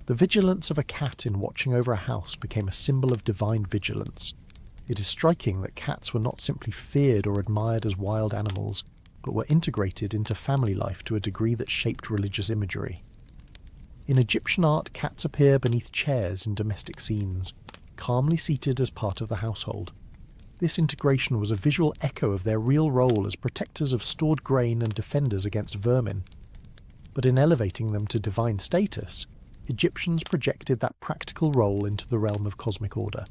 The vigilance of a cat in watching over a house became a symbol of divine vigilance. It is striking that cats were not simply feared or admired as wild animals, but were integrated into family life to a degree that shaped religious imagery. In Egyptian art, cats appear beneath chairs in domestic scenes, calmly seated as part of the household. This integration was a visual echo of their real role as protectors of stored grain and defenders against vermin. But in elevating them to divine status, Egyptians projected that practical role into the realm of cosmic order.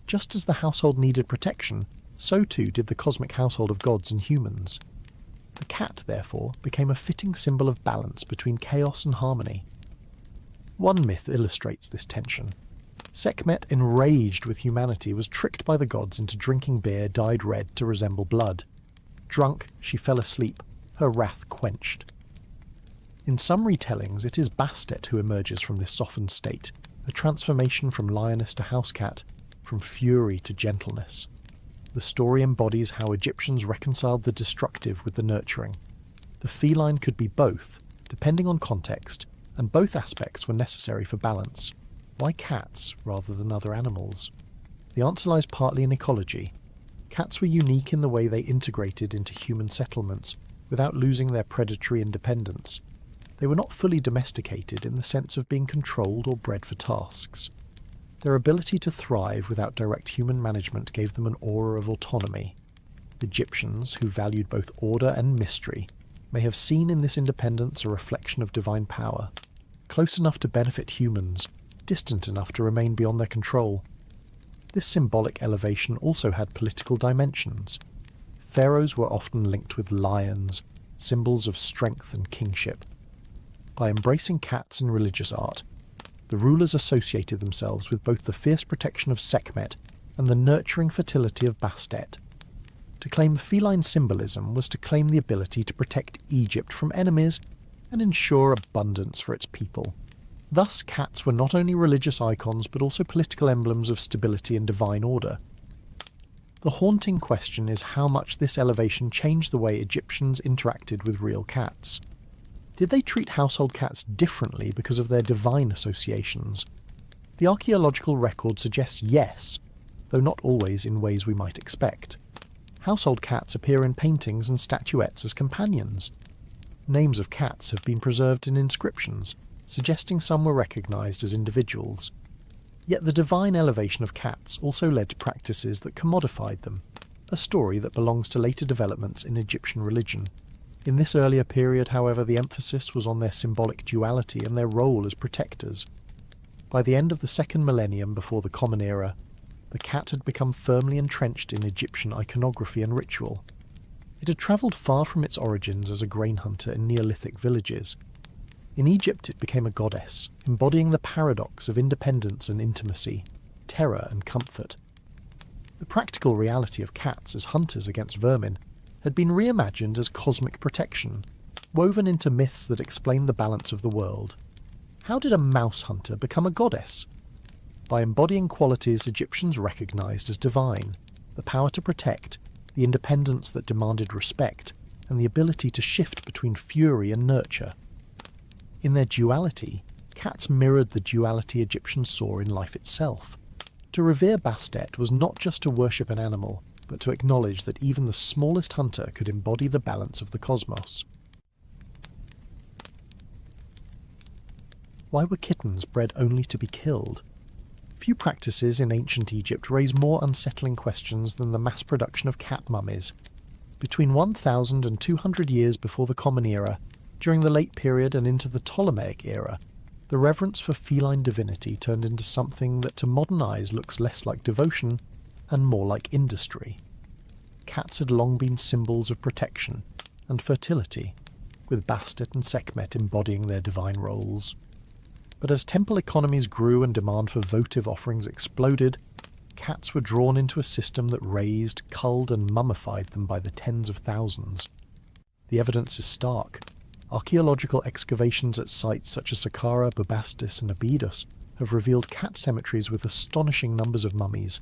Just as the household needed protection, so too did the cosmic household of gods and humans. The cat, therefore, became a fitting symbol of balance between chaos and harmony. One myth illustrates this tension. Sekhmet, enraged with humanity, was tricked by the gods into drinking beer dyed red to resemble blood. Drunk, she fell asleep, her wrath quenched. In some retellings, it is Bastet who emerges from this softened state, a transformation from lioness to house cat, from fury to gentleness. The story embodies how Egyptians reconciled the destructive with the nurturing. The feline could be both, depending on context, and both aspects were necessary for balance. Why cats rather than other animals? The answer lies partly in ecology. Cats were unique in the way they integrated into human settlements without losing their predatory independence. They were not fully domesticated in the sense of being controlled or bred for tasks. Their ability to thrive without direct human management gave them an aura of autonomy. Egyptians, who valued both order and mystery, may have seen in this independence a reflection of divine power, close enough to benefit humans, distant enough to remain beyond their control. This symbolic elevation also had political dimensions. Pharaohs were often linked with lions, symbols of strength and kingship. By embracing cats in religious art, the rulers associated themselves with both the fierce protection of Sekhmet and the nurturing fertility of Bastet. To claim feline symbolism was to claim the ability to protect Egypt from enemies and ensure abundance for its people. Thus, cats were not only religious icons but also political emblems of stability and divine order. The haunting question is how much this elevation changed the way Egyptians interacted with real cats. Did they treat household cats differently because of their divine associations? The archaeological record suggests yes, though not always in ways we might expect. Household cats appear in paintings and statuettes as companions. Names of cats have been preserved in inscriptions, suggesting some were recognised as individuals. Yet the divine elevation of cats also led to practices that commodified them, a story that belongs to later developments in Egyptian religion. In this earlier period, however, the emphasis was on their symbolic duality and their role as protectors. By the end of the second millennium before the Common Era, the cat had become firmly entrenched in Egyptian iconography and ritual. It had travelled far from its origins as a grain hunter in Neolithic villages. In Egypt it became a goddess, embodying the paradox of independence and intimacy, terror and comfort. The practical reality of cats as hunters against vermin had been reimagined as cosmic protection, woven into myths that explained the balance of the world. How did a mouse hunter become a goddess? By embodying qualities Egyptians recognised as divine: the power to protect, the independence that demanded respect, and the ability to shift between fury and nurture. In their duality, cats mirrored the duality Egyptians saw in life itself. To revere Bastet was not just to worship an animal, but to acknowledge that even the smallest hunter could embody the balance of the cosmos. Why were kittens bred only to be killed? Few practices in ancient Egypt raise more unsettling questions than the mass production of cat mummies. Between 1000 and 200 years before the Common Era, during the late period and into the Ptolemaic era, the reverence for feline divinity turned into something that to modern eyes looks less like devotion and more like industry. Cats had long been symbols of protection and fertility, with Bastet and Sekhmet embodying their divine roles. But as temple economies grew and demand for votive offerings exploded, cats were drawn into a system that raised, culled and mummified them by the tens of thousands. The evidence is stark. Archaeological excavations at sites such as Saqqara, Bubastis and Abydos have revealed cat cemeteries with astonishing numbers of mummies.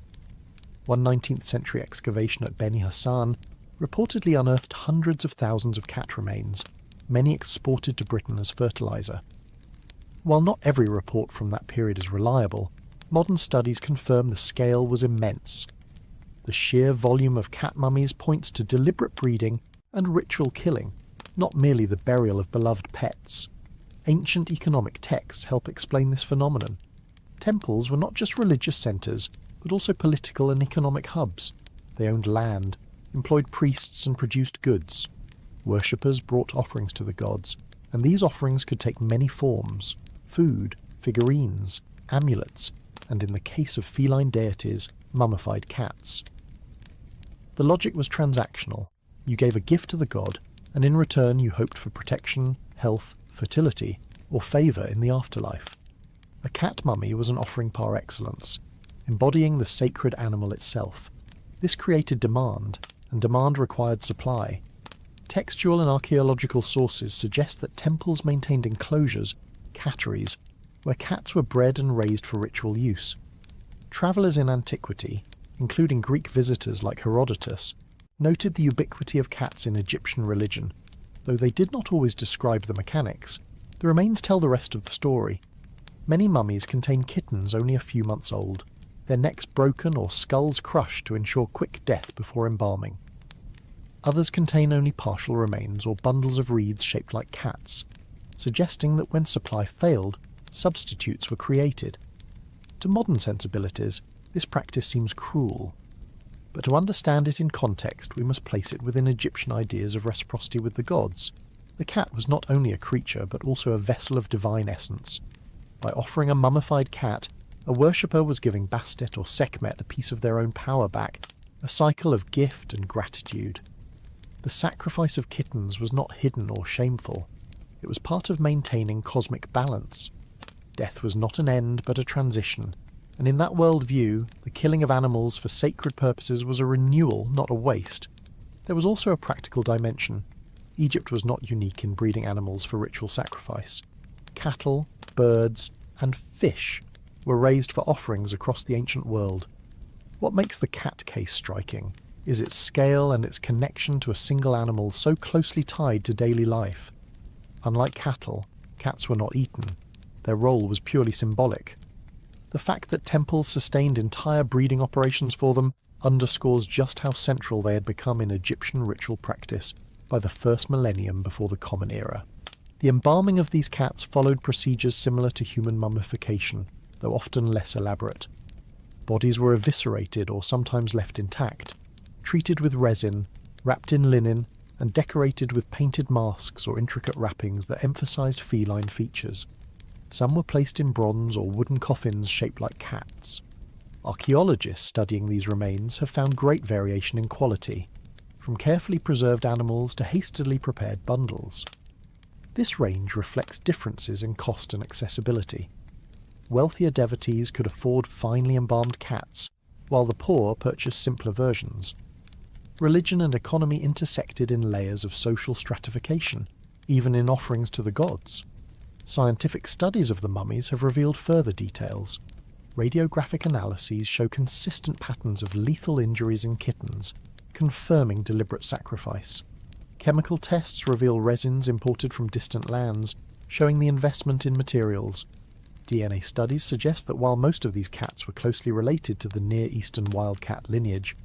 One 19th century excavation at Beni Hassan reportedly unearthed hundreds of thousands of cat remains, many exported to Britain as fertilizer. While not every report from that period is reliable, modern studies confirm the scale was immense. The sheer volume of cat mummies points to deliberate breeding and ritual killing, not merely the burial of beloved pets. Ancient economic texts help explain this phenomenon. Temples were not just religious centres, but also political and economic hubs. They owned land, employed priests and produced goods. Worshippers brought offerings to the gods, and these offerings could take many forms: food, figurines, amulets, and in the case of feline deities, mummified cats. The logic was transactional. You gave a gift to the god, and in return you hoped for protection, health, fertility, or favour in the afterlife. A cat mummy was an offering par excellence, embodying the sacred animal itself. This created demand, and demand required supply. Textual and archaeological sources suggest that temples maintained enclosures, catteries, where cats were bred and raised for ritual use. Travellers in antiquity, including Greek visitors like Herodotus, noted the ubiquity of cats in Egyptian religion. Though they did not always describe the mechanics, the remains tell the rest of the story. Many mummies contain kittens only a few months old, their necks broken or skulls crushed to ensure quick death before embalming. Others contain only partial remains or bundles of reeds shaped like cats, suggesting that when supply failed, substitutes were created. To modern sensibilities, this practice seems cruel. But to understand it in context, we must place it within Egyptian ideas of reciprocity with the gods. The cat was not only a creature, but also a vessel of divine essence. By offering a mummified cat, a worshipper was giving Bastet or Sekhmet a piece of their own power back, a cycle of gift and gratitude. The sacrifice of kittens was not hidden or shameful. It was part of maintaining cosmic balance. Death was not an end, but a transition, and in that worldview, the killing of animals for sacred purposes was a renewal, not a waste. There was also a practical dimension. Egypt was not unique in breeding animals for ritual sacrifice. Cattle, birds, and fish were raised for offerings across the ancient world. What makes the cat case striking is its scale and its connection to a single animal so closely tied to daily life. Unlike cattle, cats were not eaten. Their role was purely symbolic. The fact that temples sustained entire breeding operations for them underscores just how central they had become in Egyptian ritual practice by the first millennium before the Common Era. The embalming of these cats followed procedures similar to human mummification, though often less elaborate. Bodies were eviscerated or sometimes left intact, treated with resin, wrapped in linen, and decorated with painted masks or intricate wrappings that emphasized feline features. Some were placed in bronze or wooden coffins shaped like cats. Archaeologists studying these remains have found great variation in quality. from carefully preserved animals to hastily prepared bundles. This range reflects differences in cost and accessibility. Wealthier devotees could afford finely embalmed cats, while the poor purchased simpler versions. Religion and economy intersected in layers of social stratification, even in offerings to the gods. Scientific studies of the mummies have revealed further details. Radiographic analyses show consistent patterns of lethal injuries in kittens, confirming deliberate sacrifice. Chemical tests reveal resins imported from distant lands, showing the investment in materials. DNA studies suggest that while most of these cats were closely related to the Near Eastern wildcat lineage,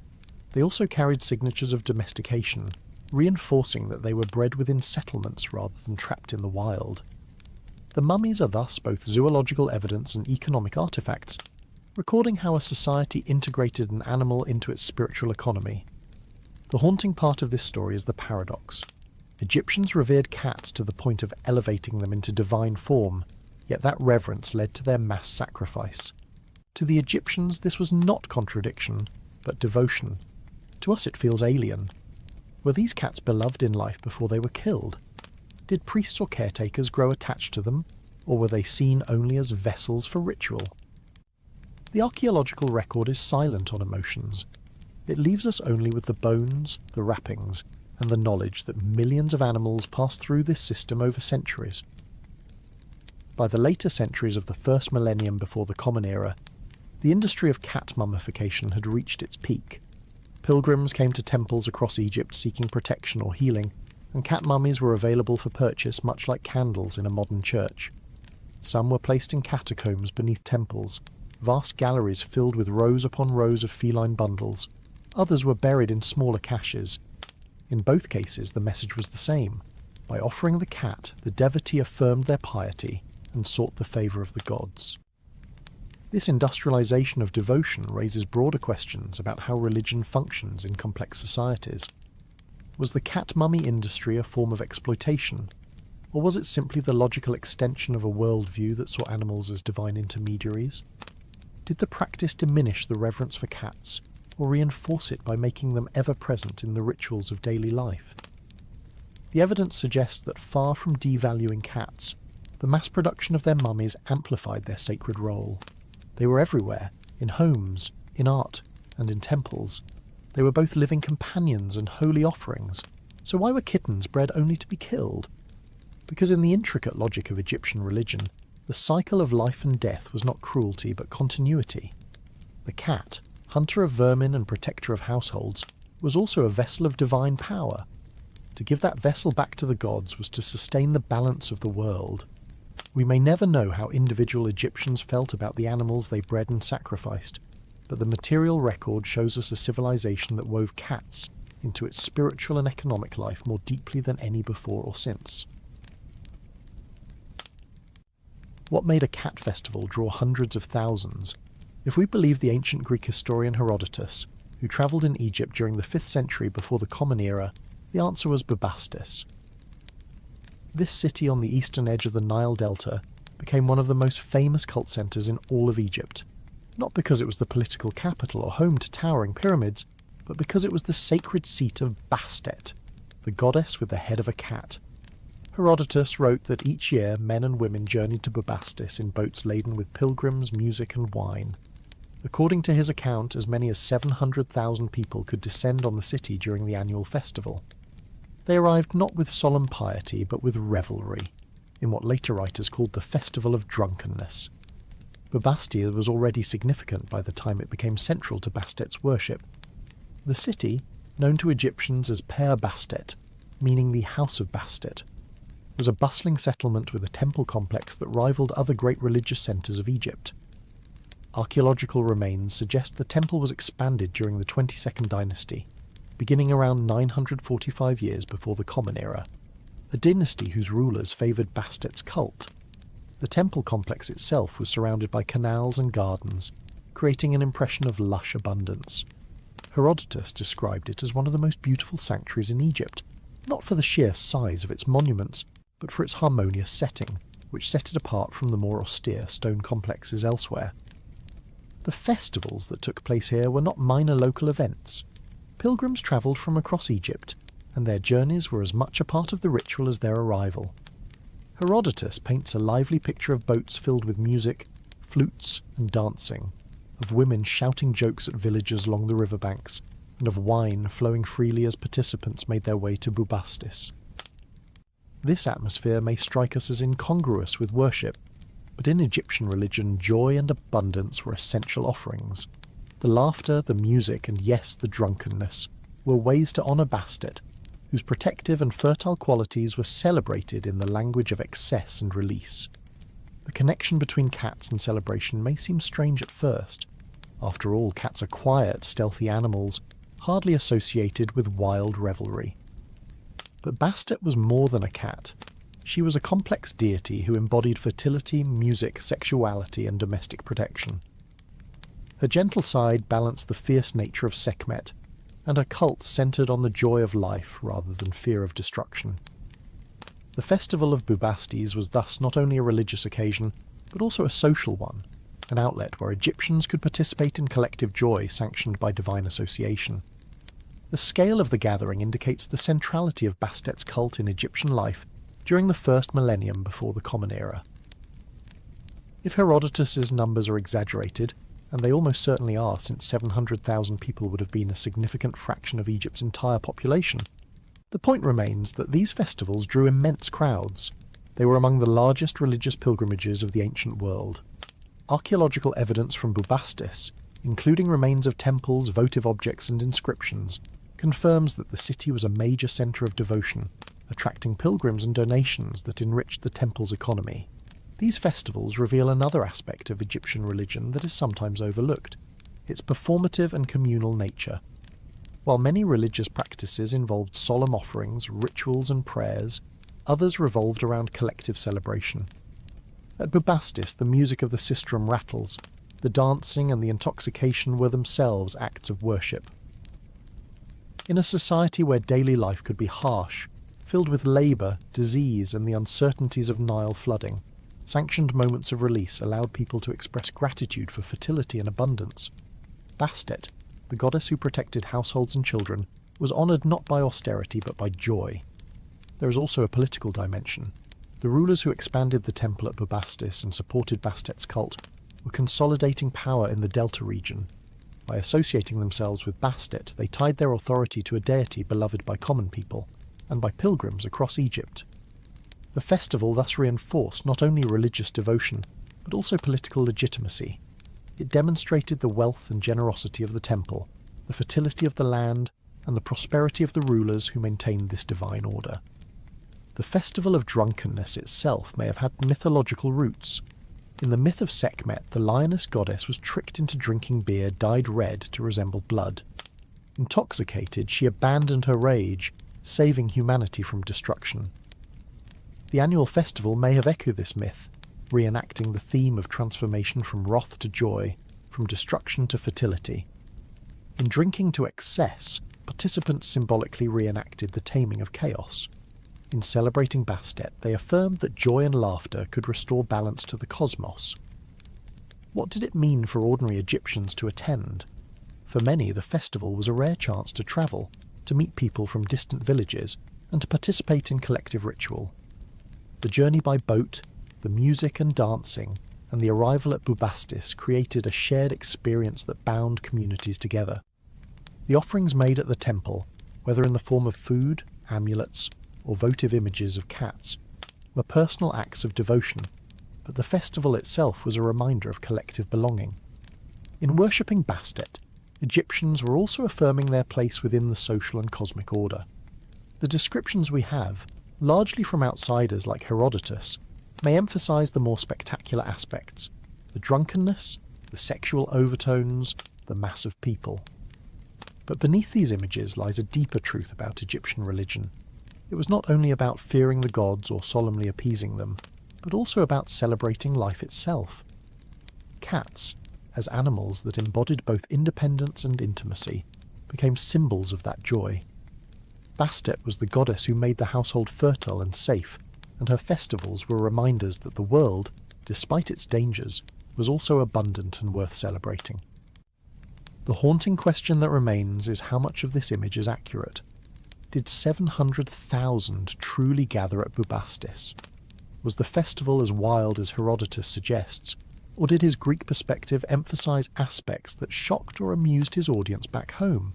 they also carried signatures of domestication, reinforcing that they were bred within settlements rather than trapped in the wild. The mummies are thus both zoological evidence and economic artifacts, recording how a society integrated an animal into its spiritual economy. The haunting part of this story is the paradox. Egyptians revered cats to the point of elevating them into divine form, yet that reverence led to their mass sacrifice. To the Egyptians, this was not contradiction, but devotion. To us it feels alien. Were these cats beloved in life before they were killed? Did priests or caretakers grow attached to them, or were they seen only as vessels for ritual? The archaeological record is silent on emotions. It leaves us only with the bones, the wrappings, and the knowledge that millions of animals passed through this system over centuries. By the later centuries of the first millennium before the Common Era, the industry of cat mummification had reached its peak. Pilgrims came to temples across Egypt seeking protection or healing, and cat mummies were available for purchase much like candles in a modern church. Some were placed in catacombs beneath temples, vast galleries filled with rows upon rows of feline bundles. Others were buried in smaller caches. In both cases the message was the same. By offering the cat, the devotee affirmed their piety and sought the favour of the gods. This industrialization of devotion raises broader questions about how religion functions in complex societies. Was the cat mummy industry a form of exploitation, or was it simply the logical extension of a worldview that saw animals as divine intermediaries? Did the practice diminish the reverence for cats, or reinforce it by making them ever present in the rituals of daily life? The evidence suggests that far from devaluing cats, the mass production of their mummies amplified their sacred role. They were everywhere, in homes, in art, and in temples. They were both living companions and holy offerings. So why were kittens bred only to be killed? Because in the intricate logic of Egyptian religion, the cycle of life and death was not cruelty but continuity. The cat, hunter of vermin and protector of households, was also a vessel of divine power. To give that vessel back to the gods was to sustain the balance of the world. We may never know how individual Egyptians felt about the animals they bred and sacrificed, but the material record shows us a civilization that wove cats into its spiritual and economic life more deeply than any before or since. What made a cat festival draw hundreds of thousands? If we believe the ancient Greek historian Herodotus, who travelled in Egypt during the 5th century before the Common Era, the answer was Bubastis. This city on the eastern edge of the Nile Delta became one of the most famous cult centres in all of Egypt, not because it was the political capital or home to towering pyramids, but because it was the sacred seat of Bastet, the goddess with the head of a cat. Herodotus wrote that each year men and women journeyed to Bubastis in boats laden with pilgrims, music and wine. According to his account, as many as 700,000 people could descend on the city during the annual festival. They arrived not with solemn piety, but with revelry, in what later writers called the Festival of Drunkenness. Bubastia was already significant by the time it became central to Bastet's worship. The city, known to Egyptians as Per Bastet, meaning the House of Bastet, was a bustling settlement with a temple complex that rivaled other great religious centres of Egypt. Archaeological remains suggest the temple was expanded during the 22nd dynasty, beginning around 945 years before the Common Era, a dynasty whose rulers favoured Bastet's cult. The temple complex itself was surrounded by canals and gardens, creating an impression of lush abundance. Herodotus described it as one of the most beautiful sanctuaries in Egypt, not for the sheer size of its monuments, but for its harmonious setting, which set it apart from the more austere stone complexes elsewhere. The festivals that took place here were not minor local events. Pilgrims travelled from across Egypt, and their journeys were as much a part of the ritual as their arrival. Herodotus paints a lively picture of boats filled with music, flutes and dancing, of women shouting jokes at villagers along the riverbanks, and of wine flowing freely as participants made their way to Bubastis. This atmosphere may strike us as incongruous with worship, but in Egyptian religion joy and abundance were essential offerings. The laughter, the music, and yes, the drunkenness were ways to honour Bastet, whose protective and fertile qualities were celebrated in the language of excess and release. The connection between cats and celebration may seem strange at first. After all, cats are quiet, stealthy animals, hardly associated with wild revelry. But Bastet was more than a cat. She was a complex deity who embodied fertility, music, sexuality, and domestic protection. Her gentle side balanced the fierce nature of Sekhmet, and her cult centred on the joy of life rather than fear of destruction. The festival of Bubastes was thus not only a religious occasion, but also a social one, an outlet where Egyptians could participate in collective joy sanctioned by divine association. The scale of the gathering indicates the centrality of Bastet's cult in Egyptian life during the first millennium before the Common Era. If Herodotus's numbers are exaggerated, and they almost certainly are since 700,000 people would have been a significant fraction of Egypt's entire population, the point remains that these festivals drew immense crowds. They were among the largest religious pilgrimages of the ancient world. Archaeological evidence from Bubastis, including remains of temples, votive objects and inscriptions, confirms that the city was a major centre of devotion, attracting pilgrims and donations that enriched the temple's economy. These festivals reveal another aspect of Egyptian religion that is sometimes overlooked, its performative and communal nature. While many religious practices involved solemn offerings, rituals and prayers, others revolved around collective celebration. At Bubastis, the music of the sistrum rattles, the dancing and the intoxication were themselves acts of worship. In a society where daily life could be harsh, filled with labour, disease and the uncertainties of Nile flooding, sanctioned moments of release allowed people to express gratitude for fertility and abundance. Bastet, the goddess who protected households and children, was honoured not by austerity but by joy. There is also a political dimension. The rulers who expanded the temple at Bubastis and supported Bastet's cult were consolidating power in the Delta region. By associating themselves with Bastet, they tied their authority to a deity beloved by common people, and by pilgrims across Egypt. The festival thus reinforced not only religious devotion, but also political legitimacy. It demonstrated the wealth and generosity of the temple, the fertility of the land, and the prosperity of the rulers who maintained this divine order. The festival of drunkenness itself may have had mythological roots. In the myth of Sekhmet, the lioness goddess was tricked into drinking beer dyed red to resemble blood. Intoxicated, she abandoned her rage, saving humanity from destruction. The annual festival may have echoed this myth, reenacting the theme of transformation from wrath to joy, from destruction to fertility. In drinking to excess, participants symbolically reenacted the taming of chaos. In celebrating Bastet, they affirmed that joy and laughter could restore balance to the cosmos. What did it mean for ordinary Egyptians to attend? For many, the festival was a rare chance to travel, to meet people from distant villages, and to participate in collective ritual. The journey by boat, the music and dancing, and the arrival at Bubastis created a shared experience that bound communities together. The offerings made at the temple, whether in the form of food, amulets, or votive images of cats, were personal acts of devotion, but the festival itself was a reminder of collective belonging. In worshipping Bastet, Egyptians were also affirming their place within the social and cosmic order. The descriptions we have, largely from outsiders like Herodotus, may emphasize the more spectacular aspects: the drunkenness, the sexual overtones, the mass of people. But beneath these images lies a deeper truth about Egyptian religion. It was not only about fearing the gods or solemnly appeasing them, but also about celebrating life itself. Cats, as animals that embodied both independence and intimacy, became symbols of that joy. Bastet was the goddess who made the household fertile and safe, and her festivals were reminders that the world, despite its dangers, was also abundant and worth celebrating. The haunting question that remains is how much of this image is accurate. Did 700,000 truly gather at Bubastis? Was the festival as wild as Herodotus suggests, or did his Greek perspective emphasise aspects that shocked or amused his audience back home?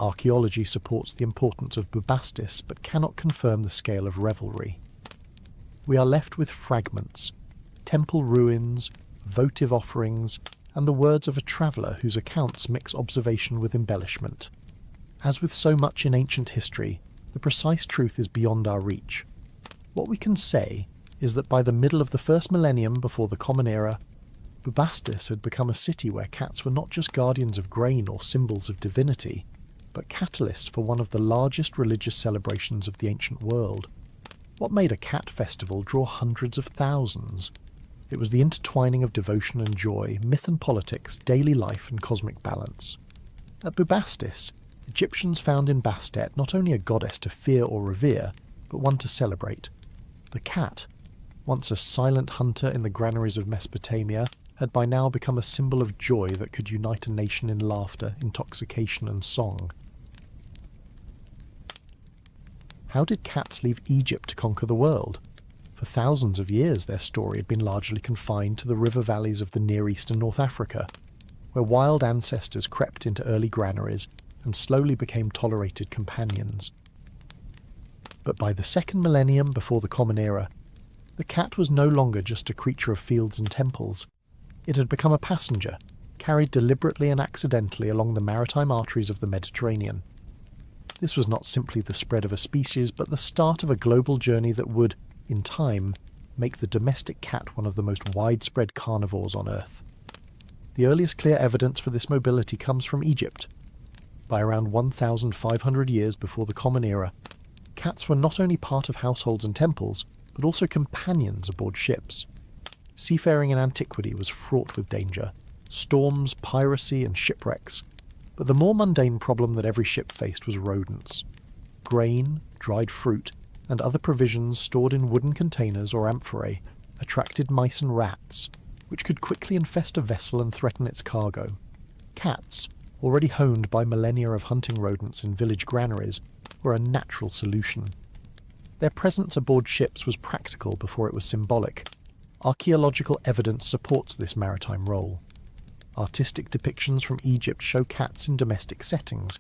Archaeology supports the importance of Bubastis but cannot confirm the scale of revelry. We are left with fragments, temple ruins, votive offerings, and the words of a traveller whose accounts mix observation with embellishment. As with so much in ancient history, the precise truth is beyond our reach. What we can say is that by the middle of the first millennium before the Common Era, Bubastis had become a city where cats were not just guardians of grain or symbols of divinity, but catalysts for one of the largest religious celebrations of the ancient world. What made a cat festival draw hundreds of thousands? It was the intertwining of devotion and joy, myth and politics, daily life and cosmic balance. At Bubastis, Egyptians found in Bastet not only a goddess to fear or revere, but one to celebrate. The cat, once a silent hunter in the granaries of Mesopotamia, had by now become a symbol of joy that could unite a nation in laughter, intoxication and song. How did cats leave Egypt to conquer the world? For thousands of years their story had been largely confined to the river valleys of the Near East and North Africa, where wild ancestors crept into early granaries and slowly became tolerated companions. But by the second millennium before the Common Era, the cat was no longer just a creature of fields and temples. It had become a passenger, carried deliberately and accidentally along the maritime arteries of the Mediterranean. This was not simply the spread of a species, but the start of a global journey that would, in time, make the domestic cat one of the most widespread carnivores on Earth. The earliest clear evidence for this mobility comes from Egypt. By around 1,500 years before the Common Era, cats were not only part of households and temples, but also companions aboard ships. Seafaring in antiquity was fraught with danger, storms, piracy and shipwrecks, but the more mundane problem that every ship faced was rodents. Grain, dried fruit, and other provisions stored in wooden containers or amphorae attracted mice and rats, which could quickly infest a vessel and threaten its cargo. Cats, already honed by millennia of hunting rodents in village granaries, were a natural solution. Their presence aboard ships was practical before it was symbolic. Archaeological evidence supports this maritime role. Artistic depictions from Egypt show cats in domestic settings,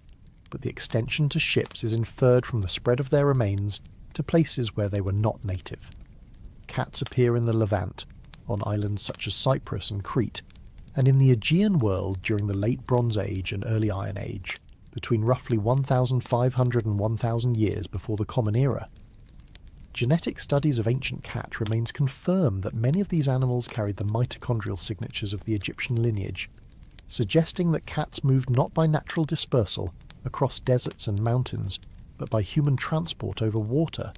but the extension to ships is inferred from the spread of their remains to places where they were not native. Cats appear in the Levant, on islands such as Cyprus and Crete, and in the Aegean world during the Late Bronze Age and Early Iron Age, between roughly 1,500 and 1,000 years before the Common Era. Genetic studies of ancient cat remains confirm that many of these animals carried the mitochondrial signatures of the Egyptian lineage, suggesting that cats moved not by natural dispersal across deserts and mountains, but by human transport over water.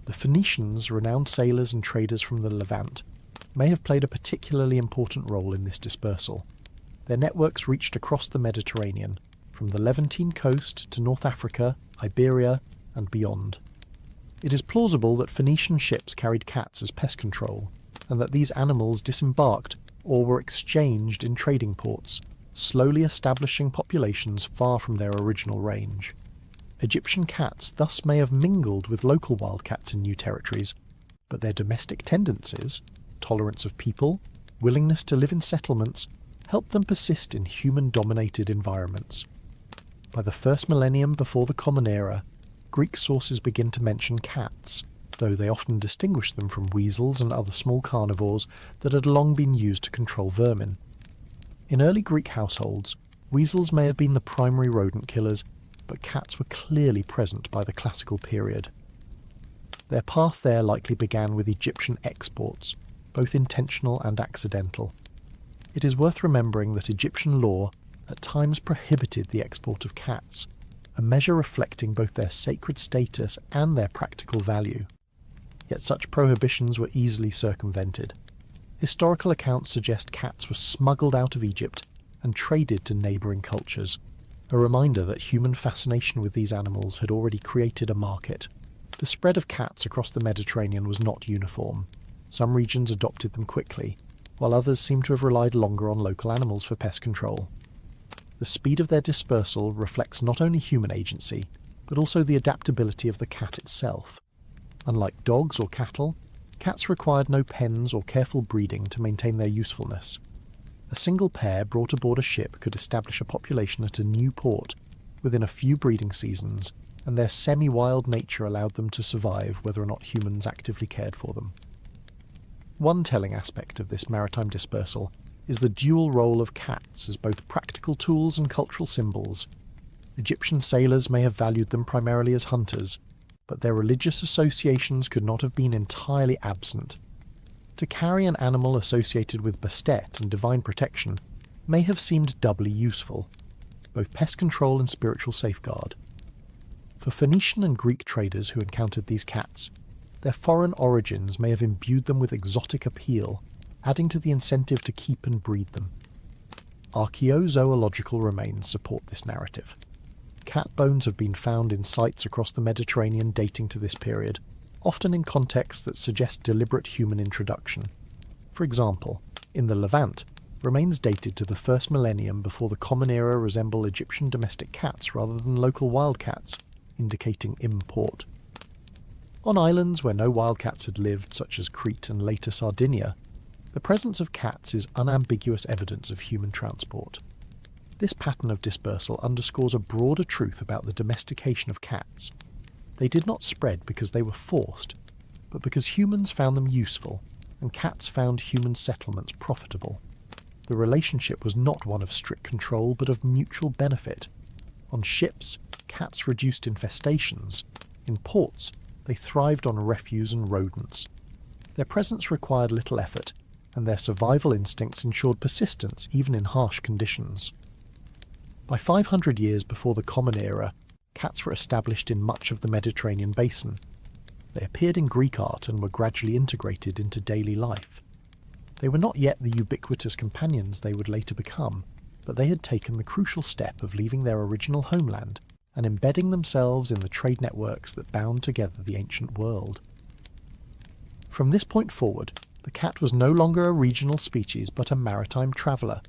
The Phoenicians, renowned sailors and traders from the Levant, may have played a particularly important role in this dispersal. Their networks reached across the Mediterranean, from the Levantine coast to North Africa, Iberia, and beyond. It is plausible that Phoenician ships carried cats as pest control, and that these animals disembarked or were exchanged in trading ports, slowly establishing populations far from their original range. Egyptian cats thus may have mingled with local wildcats in new territories, but their domestic tendencies, tolerance of people, willingness to live in settlements, helped them persist in human-dominated environments. By the first millennium before the Common Era, Greek sources begin to mention cats, though they often distinguish them from weasels and other small carnivores that had long been used to control vermin. In early Greek households, weasels may have been the primary rodent killers, but cats were clearly present by the classical period. Their path there likely began with Egyptian exports, both intentional and accidental. It is worth remembering that Egyptian law at times prohibited the export of cats, a measure reflecting both their sacred status and their practical value. Yet such prohibitions were easily circumvented. Historical accounts suggest cats were smuggled out of Egypt and traded to neighbouring cultures, a reminder that human fascination with these animals had already created a market. The spread of cats across the Mediterranean was not uniform. Some regions adopted them quickly, while others seem to have relied longer on local animals for pest control. the speed of their dispersal reflects not only human agency, but also the adaptability of the cat itself. Unlike dogs or cattle, cats required no pens or careful breeding to maintain their usefulness. A single pair brought aboard a ship could establish a population at a new port within a few breeding seasons, and their semi-wild nature allowed them to survive whether or not humans actively cared for them. One telling aspect of this maritime dispersal is the dual role of cats as both practical tools and cultural symbols. Egyptian sailors may have valued them primarily as hunters, but their religious associations could not have been entirely absent. To carry an animal associated with Bastet and divine protection may have seemed doubly useful, both pest control and spiritual safeguard. For Phoenician and Greek traders who encountered these cats, their foreign origins may have imbued them with exotic appeal, adding to the incentive to keep and breed them. Archaeozoological remains support this narrative. Cat bones have been found in sites across the Mediterranean dating to this period, often in contexts that suggest deliberate human introduction. For example, in the Levant, remains dated to the first millennium before the Common Era resemble Egyptian domestic cats rather than local wildcats, indicating import. On islands where no wildcats had lived, such as Crete and later Sardinia, the presence of cats is unambiguous evidence of human transport. This pattern of dispersal underscores a broader truth about the domestication of cats. They did not spread because they were forced, but because humans found them useful, and cats found human settlements profitable. The relationship was not one of strict control, but of mutual benefit. On ships, cats reduced infestations. In ports, they thrived on refuse and rodents. Their presence required little effort, and their survival instincts ensured persistence even in harsh conditions. By 500 years before the Common Era, cats were established in much of the Mediterranean basin. They appeared in Greek art and were gradually integrated into daily life. They were not yet the ubiquitous companions they would later become, but they had taken the crucial step of leaving their original homeland and embedding themselves in the trade networks that bound together the ancient world. From this point forward, the cat was no longer a regional species but a maritime traveller,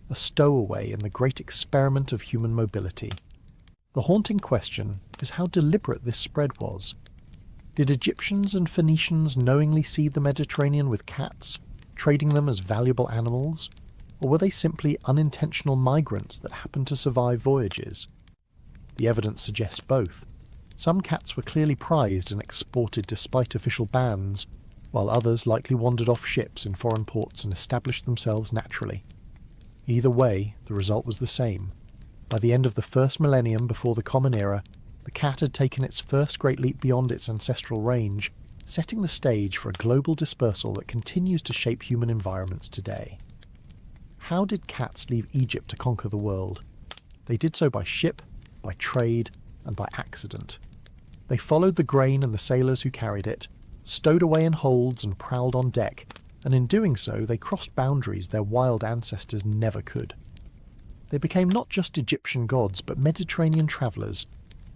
a stowaway in the great experiment of human mobility. The haunting question is how deliberate this spread was. Did Egyptians and Phoenicians knowingly seed the Mediterranean with cats, trading them as valuable animals, or were they simply unintentional migrants that happened to survive voyages? The evidence suggests both. Some cats were clearly prized and exported despite official bans, while others likely wandered off ships in foreign ports and established themselves naturally. Either way, the result was the same. By the end of the first millennium before the Common Era, the cat had taken its first great leap beyond its ancestral range, setting the stage for a global dispersal that continues to shape human environments today. How did cats leave Egypt to conquer the world? They did so by ship, by trade, and by accident. They followed the grain and the sailors who carried it, stowed away in holds and prowled on deck, and in doing so they crossed boundaries their wild ancestors never could. They became not just Egyptian gods but Mediterranean travellers,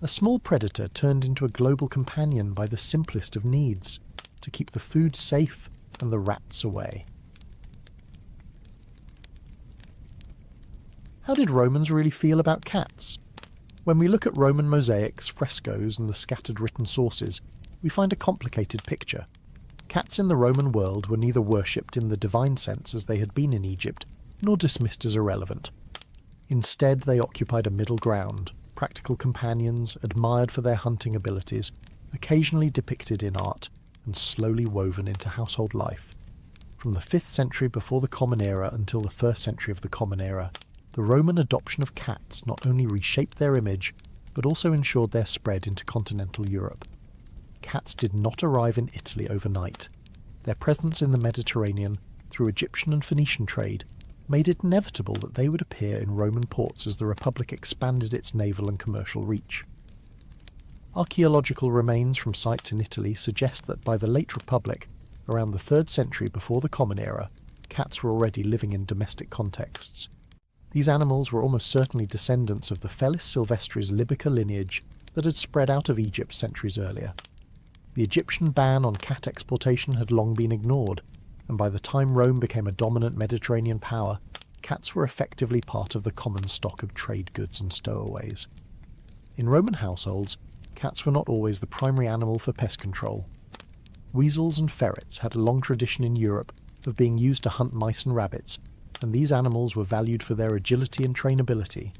a small predator turned into a global companion by the simplest of needs, to keep the food safe and the rats away. How did Romans really feel about cats? When we look at Roman mosaics, frescoes, and the scattered written sources, we find a complicated picture. Cats in the Roman world were neither worshipped in the divine sense as they had been in Egypt, nor dismissed as irrelevant. Instead, they occupied a middle ground, practical companions, admired for their hunting abilities, occasionally depicted in art, and slowly woven into household life. From the 5th century before the Common Era until the 1st century of the Common Era, the Roman adoption of cats not only reshaped their image, but also ensured their spread into continental Europe. Cats did not arrive in Italy overnight. Their presence in the Mediterranean, through Egyptian and Phoenician trade, made it inevitable that they would appear in Roman ports as the Republic expanded its naval and commercial reach. Archaeological remains from sites in Italy suggest that by the late Republic, around the 3rd century before the Common Era, cats were already living in domestic contexts. These animals were almost certainly descendants of the Felis sylvestris libica lineage that had spread out of Egypt centuries earlier. The Egyptian ban on cat exportation had long been ignored, and by the time Rome became a dominant Mediterranean power, cats were effectively part of the common stock of trade goods and stowaways. In Roman households, cats were not always the primary animal for pest control. Weasels and ferrets had a long tradition in Europe of being used to hunt mice and rabbits, and these animals were valued for their agility and trainability.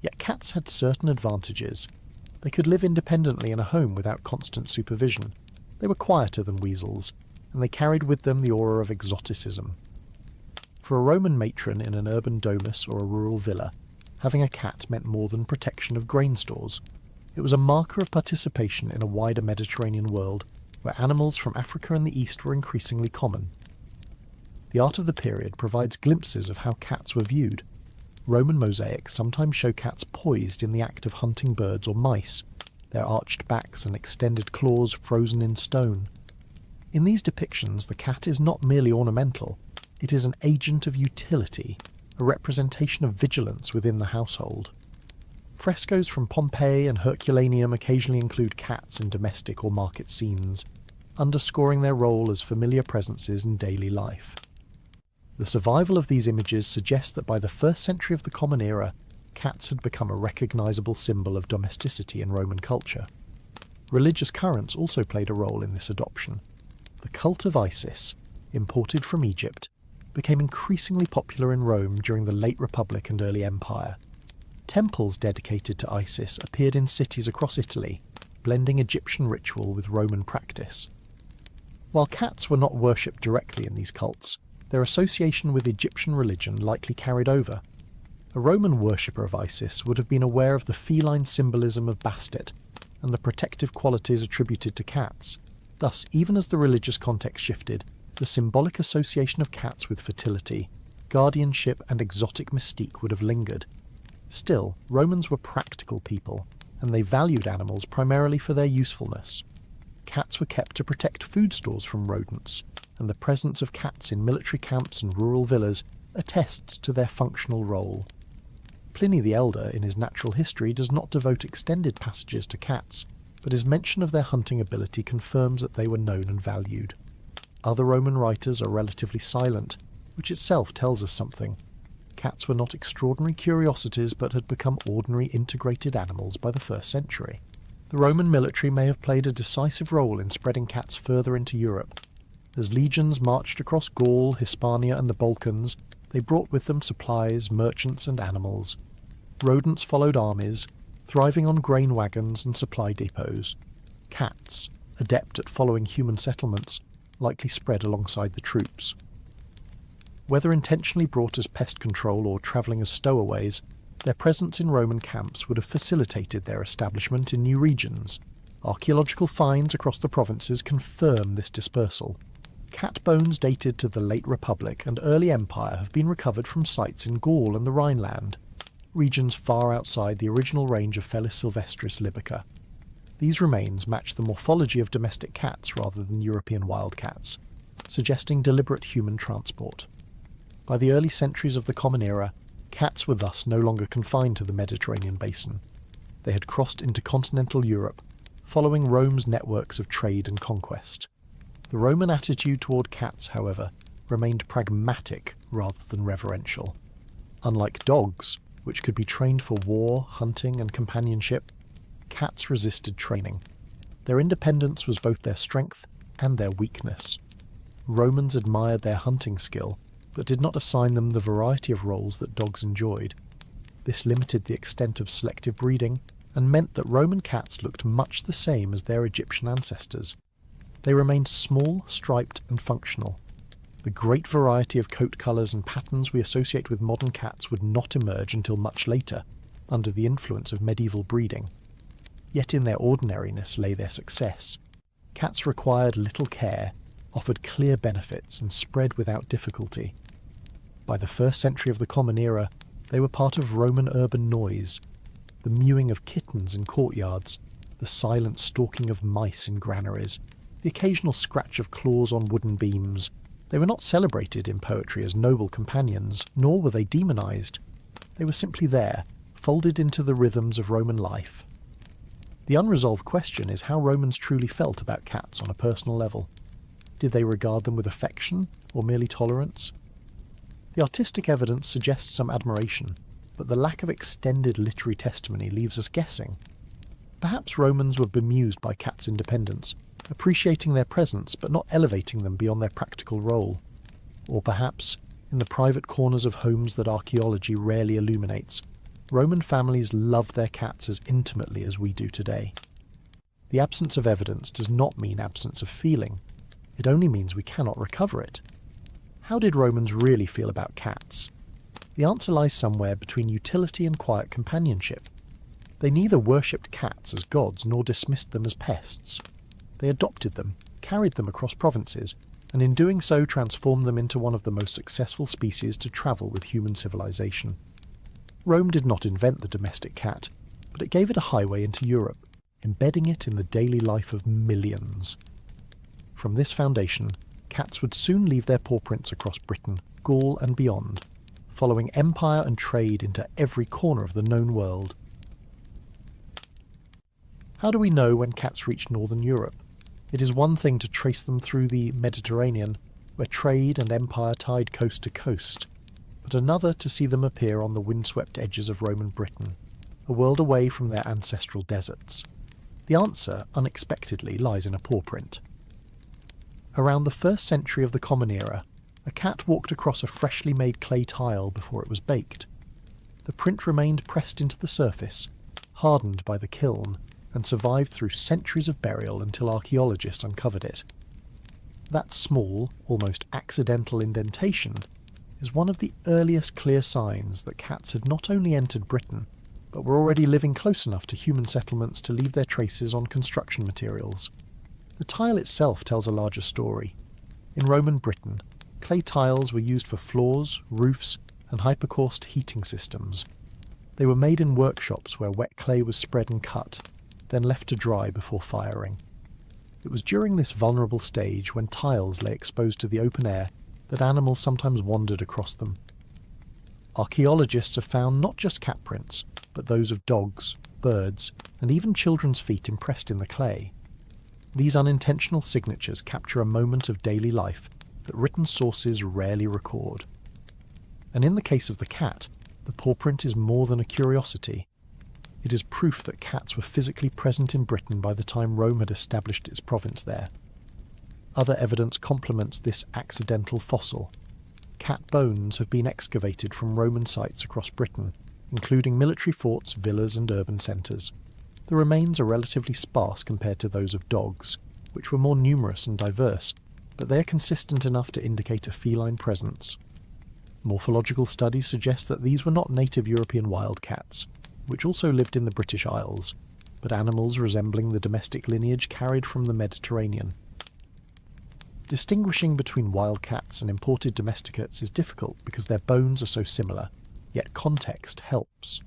Yet cats had certain advantages. They could live independently in a home without constant supervision. They were quieter than weasels, and they carried with them the aura of exoticism. For a Roman matron in an urban domus or a rural villa, having a cat meant more than protection of grain stores. It was a marker of participation in a wider Mediterranean world where animals from Africa and the East were increasingly common. The art of the period provides glimpses of how cats were viewed. Roman mosaics sometimes show cats poised in the act of hunting birds or mice, their arched backs and extended claws frozen in stone. In these depictions, the cat is not merely ornamental, it is an agent of utility, a representation of vigilance within the household. Frescoes from Pompeii and Herculaneum occasionally include cats in domestic or market scenes, underscoring their role as familiar presences in daily life. The survival of these images suggests that by the 1st century of the Common Era, cats had become a recognisable symbol of domesticity in Roman culture. Religious currents also played a role in this adoption. The cult of Isis, imported from Egypt, became increasingly popular in Rome during the late Republic and early Empire. Temples dedicated to Isis appeared in cities across Italy, blending Egyptian ritual with Roman practice. While cats were not worshipped directly in these cults, their association with Egyptian religion likely carried over. A Roman worshipper of Isis would have been aware of the feline symbolism of Bastet and the protective qualities attributed to cats. Thus, even as the religious context shifted, the symbolic association of cats with fertility, guardianship and exotic mystique would have lingered. Still, Romans were practical people, and they valued animals primarily for their usefulness. Cats were kept to protect food stores from rodents, and the presence of cats in military camps and rural villas attests to their functional role. Pliny the Elder, in his Natural History, does not devote extended passages to cats, but his mention of their hunting ability confirms that they were known and valued. Other Roman writers are relatively silent, which itself tells us something. Cats were not extraordinary curiosities, but had become ordinary integrated animals by the 1st century. The Roman military may have played a decisive role in spreading cats further into Europe. As legions marched across Gaul, Hispania and the Balkans, they brought with them supplies, merchants and animals. Rodents followed armies, thriving on grain wagons and supply depots. Cats, adept at following human settlements, likely spread alongside the troops. Whether intentionally brought as pest control or travelling as stowaways, their presence in Roman camps would have facilitated their establishment in new regions. Archaeological finds across the provinces confirm this dispersal. Cat bones dated to the late Republic and early Empire have been recovered from sites in Gaul and the Rhineland, regions far outside the original range of Felis sylvestris libica. These remains match the morphology of domestic cats rather than European wildcats, suggesting deliberate human transport. By the early centuries of the Common Era, cats were thus no longer confined to the Mediterranean basin. They had crossed into continental Europe, following Rome's networks of trade and conquest. The Roman attitude toward cats, however, remained pragmatic rather than reverential. Unlike dogs, which could be trained for war, hunting and companionship, cats resisted training. Their independence was both their strength and their weakness. Romans admired their hunting skill, but did not assign them the variety of roles that dogs enjoyed. This limited the extent of selective breeding and meant that Roman cats looked much the same as their Egyptian ancestors. They remained small, striped and functional. The great variety of coat colours and patterns we associate with modern cats would not emerge until much later, under the influence of medieval breeding. Yet in their ordinariness lay their success. Cats required little care, offered clear benefits and spread without difficulty. By the 1st century of the Common Era, they were part of Roman urban noise. The mewing of kittens in courtyards, the silent stalking of mice in granaries, the occasional scratch of claws on wooden beams. They were not celebrated in poetry as noble companions, nor were they demonized. They were simply there, folded into the rhythms of Roman life. The unresolved question is how Romans truly felt about cats on a personal level. Did they regard them with affection, or merely tolerance? The artistic evidence suggests some admiration, but the lack of extended literary testimony leaves us guessing. Perhaps Romans were bemused by cats' independence, appreciating their presence but not elevating them beyond their practical role. Or perhaps, in the private corners of homes that archaeology rarely illuminates, Roman families loved their cats as intimately as we do today. The absence of evidence does not mean absence of feeling. It only means we cannot recover it. How did Romans really feel about cats? The answer lies somewhere between utility and quiet companionship. They neither worshipped cats as gods nor dismissed them as pests. They adopted them, carried them across provinces, and in doing so transformed them into one of the most successful species to travel with human civilization. Rome did not invent the domestic cat, but it gave it a highway into Europe, embedding it in the daily life of millions. From this foundation, cats would soon leave their pawprints across Britain, Gaul and beyond, following empire and trade into every corner of the known world. How do we know when cats reached northern Europe? It is one thing to trace them through the Mediterranean, where trade and empire tied coast to coast, but another to see them appear on the windswept edges of Roman Britain, a world away from their ancestral deserts. The answer, unexpectedly, lies in a pawprint. Around the 1st century of the Common Era, a cat walked across a freshly made clay tile before it was baked. The print remained pressed into the surface, hardened by the kiln, and survived through centuries of burial until archaeologists uncovered it. That small, almost accidental indentation is one of the earliest clear signs that cats had not only entered Britain, but were already living close enough to human settlements to leave their traces on construction materials. The tile itself tells a larger story. In Roman Britain, clay tiles were used for floors, roofs, and hypercaust heating systems. They were made in workshops where wet clay was spread and cut, then left to dry before firing. It was during this vulnerable stage, when tiles lay exposed to the open air, that animals sometimes wandered across them. Archaeologists have found not just cat prints, but those of dogs, birds, and even children's feet impressed in the clay. These unintentional signatures capture a moment of daily life that written sources rarely record. And in the case of the cat, the pawprint is more than a curiosity. It is proof that cats were physically present in Britain by the time Rome had established its province there. Other evidence complements this accidental fossil. Cat bones have been excavated from Roman sites across Britain, including military forts, villas and urban centres. The remains are relatively sparse compared to those of dogs, which were more numerous and diverse, but they are consistent enough to indicate a feline presence. Morphological studies suggest that these were not native European wildcats, which also lived in the British Isles, but animals resembling the domestic lineage carried from the Mediterranean. Distinguishing between wildcats and imported domesticates is difficult because their bones are so similar, yet context helps.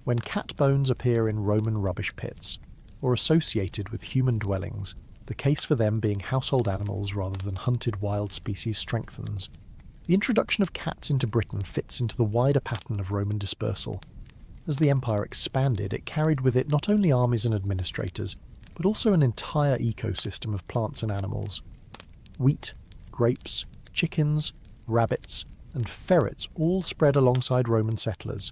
When cat bones appear in Roman rubbish pits, or associated with human dwellings, the case for them being household animals rather than hunted wild species strengthens. The introduction of cats into Britain fits into the wider pattern of Roman dispersal. As the empire expanded, it carried with it not only armies and administrators, but also an entire ecosystem of plants and animals. Wheat, grapes, chickens, rabbits, and ferrets all spread alongside Roman settlers.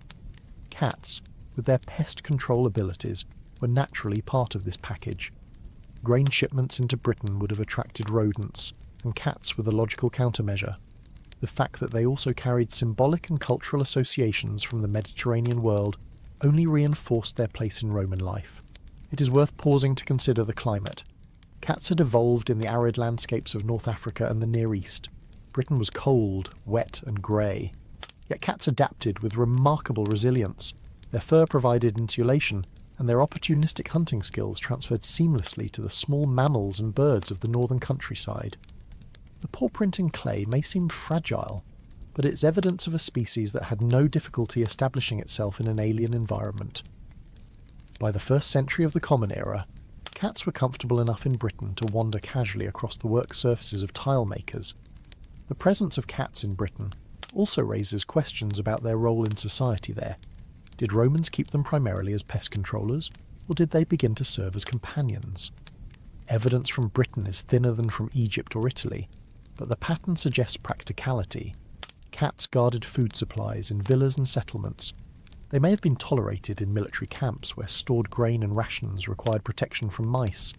Cats, with their pest control abilities, were naturally part of this package. Grain shipments into Britain would have attracted rodents, and cats were the logical countermeasure. The fact that they also carried symbolic and cultural associations from the Mediterranean world only reinforced their place in Roman life. It is worth pausing to consider the climate. Cats had evolved in the arid landscapes of North Africa and the Near East. Britain was cold, wet and grey. Yet cats adapted with remarkable resilience. Their fur provided insulation, and their opportunistic hunting skills transferred seamlessly to the small mammals and birds of the northern countryside. The pawprint in clay may seem fragile, but it's evidence of a species that had no difficulty establishing itself in an alien environment. By the 1st century of the Common Era, cats were comfortable enough in Britain to wander casually across the work surfaces of tile makers. The presence of cats in Britain also raises questions about their role in society there. Did Romans keep them primarily as pest controllers, or did they begin to serve as companions? Evidence from Britain is thinner than from Egypt or Italy, but the pattern suggests practicality. Cats guarded food supplies in villas and settlements. They may have been tolerated in military camps where stored grain and rations required protection from mice.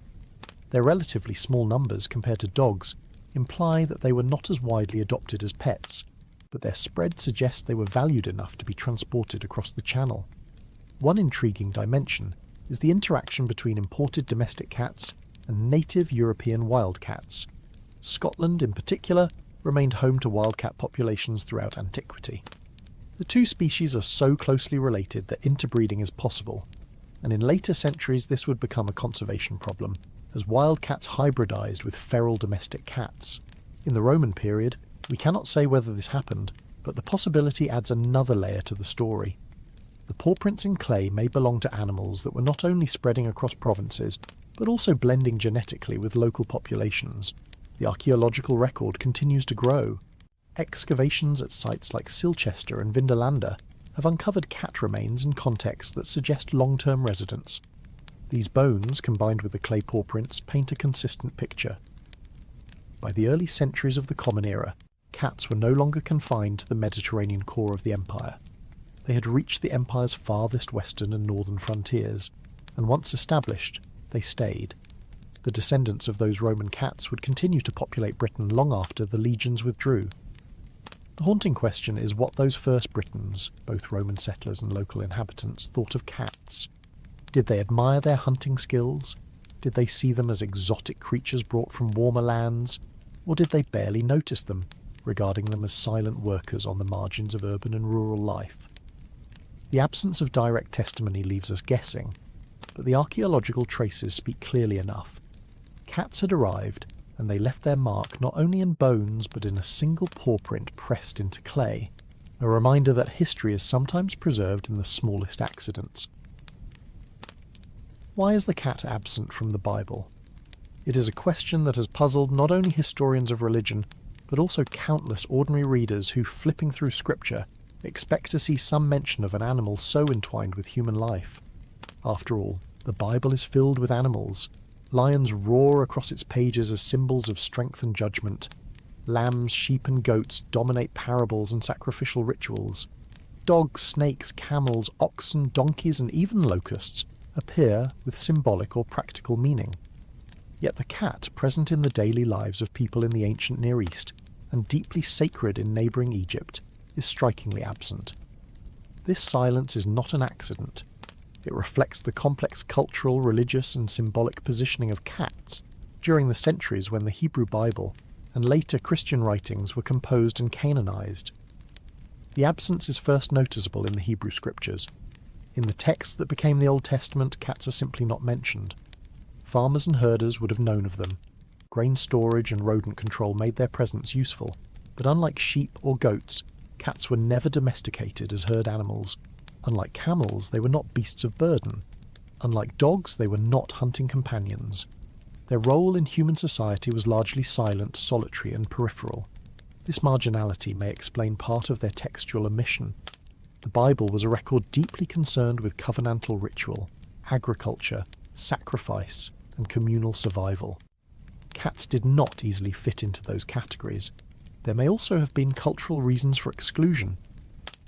Their relatively small numbers compared to dogs imply that they were not as widely adopted as pets, but their spread suggests they were valued enough to be transported across the Channel. One intriguing dimension is the interaction between imported domestic cats and native European wildcats. Scotland, in particular, remained home to wildcat populations throughout antiquity. The two species are so closely related that interbreeding is possible, and in later centuries this would become a conservation problem, as wildcats hybridized with feral domestic cats. In the Roman period, we cannot say whether this happened, but the possibility adds another layer to the story. The paw prints in clay may belong to animals that were not only spreading across provinces, but also blending genetically with local populations. The archaeological record continues to grow. Excavations at sites like Silchester and Vindolanda have uncovered cat remains in contexts that suggest long-term residence. These bones, combined with the clay paw prints, paint a consistent picture. By the early centuries of the Common Era, cats were no longer confined to the Mediterranean core of the empire. They had reached the empire's farthest western and northern frontiers, and once established, they stayed. The descendants of those Roman cats would continue to populate Britain long after the legions withdrew. The haunting question is what those first Britons, both Roman settlers and local inhabitants, thought of cats. Did they admire their hunting skills? Did they see them as exotic creatures brought from warmer lands? Or did they barely notice them, regarding them as silent workers on the margins of urban and rural life? The absence of direct testimony leaves us guessing, but the archaeological traces speak clearly enough. Cats had arrived, and they left their mark not only in bones but in a single paw print pressed into clay, a reminder that history is sometimes preserved in the smallest accidents. Why is the cat absent from the Bible? It is a question that has puzzled not only historians of religion, but also countless ordinary readers who, flipping through scripture, expect to see some mention of an animal so entwined with human life. After all, the Bible is filled with animals. Lions roar across its pages as symbols of strength and judgment. Lambs, sheep and goats dominate parables and sacrificial rituals. Dogs, snakes, camels, oxen, donkeys and even locusts appear with symbolic or practical meaning. Yet the cat, present in the daily lives of people in the ancient Near East, and deeply sacred in neighbouring Egypt, is strikingly absent. This silence is not an accident. It reflects the complex cultural, religious and symbolic positioning of cats during the centuries when the Hebrew Bible and later Christian writings were composed and canonized. The absence is first noticeable in the Hebrew scriptures. In the texts that became the Old Testament, cats are simply not mentioned. Farmers and herders would have known of them. Grain storage and rodent control made their presence useful, but unlike sheep or goats, cats were never domesticated as herd animals. Unlike camels, they were not beasts of burden. Unlike dogs, they were not hunting companions. Their role in human society was largely silent, solitary and peripheral. This marginality may explain part of their textual omission. The Bible was a record deeply concerned with covenantal ritual, agriculture, sacrifice and communal survival. Cats did not easily fit into those categories. There may also have been cultural reasons for exclusion.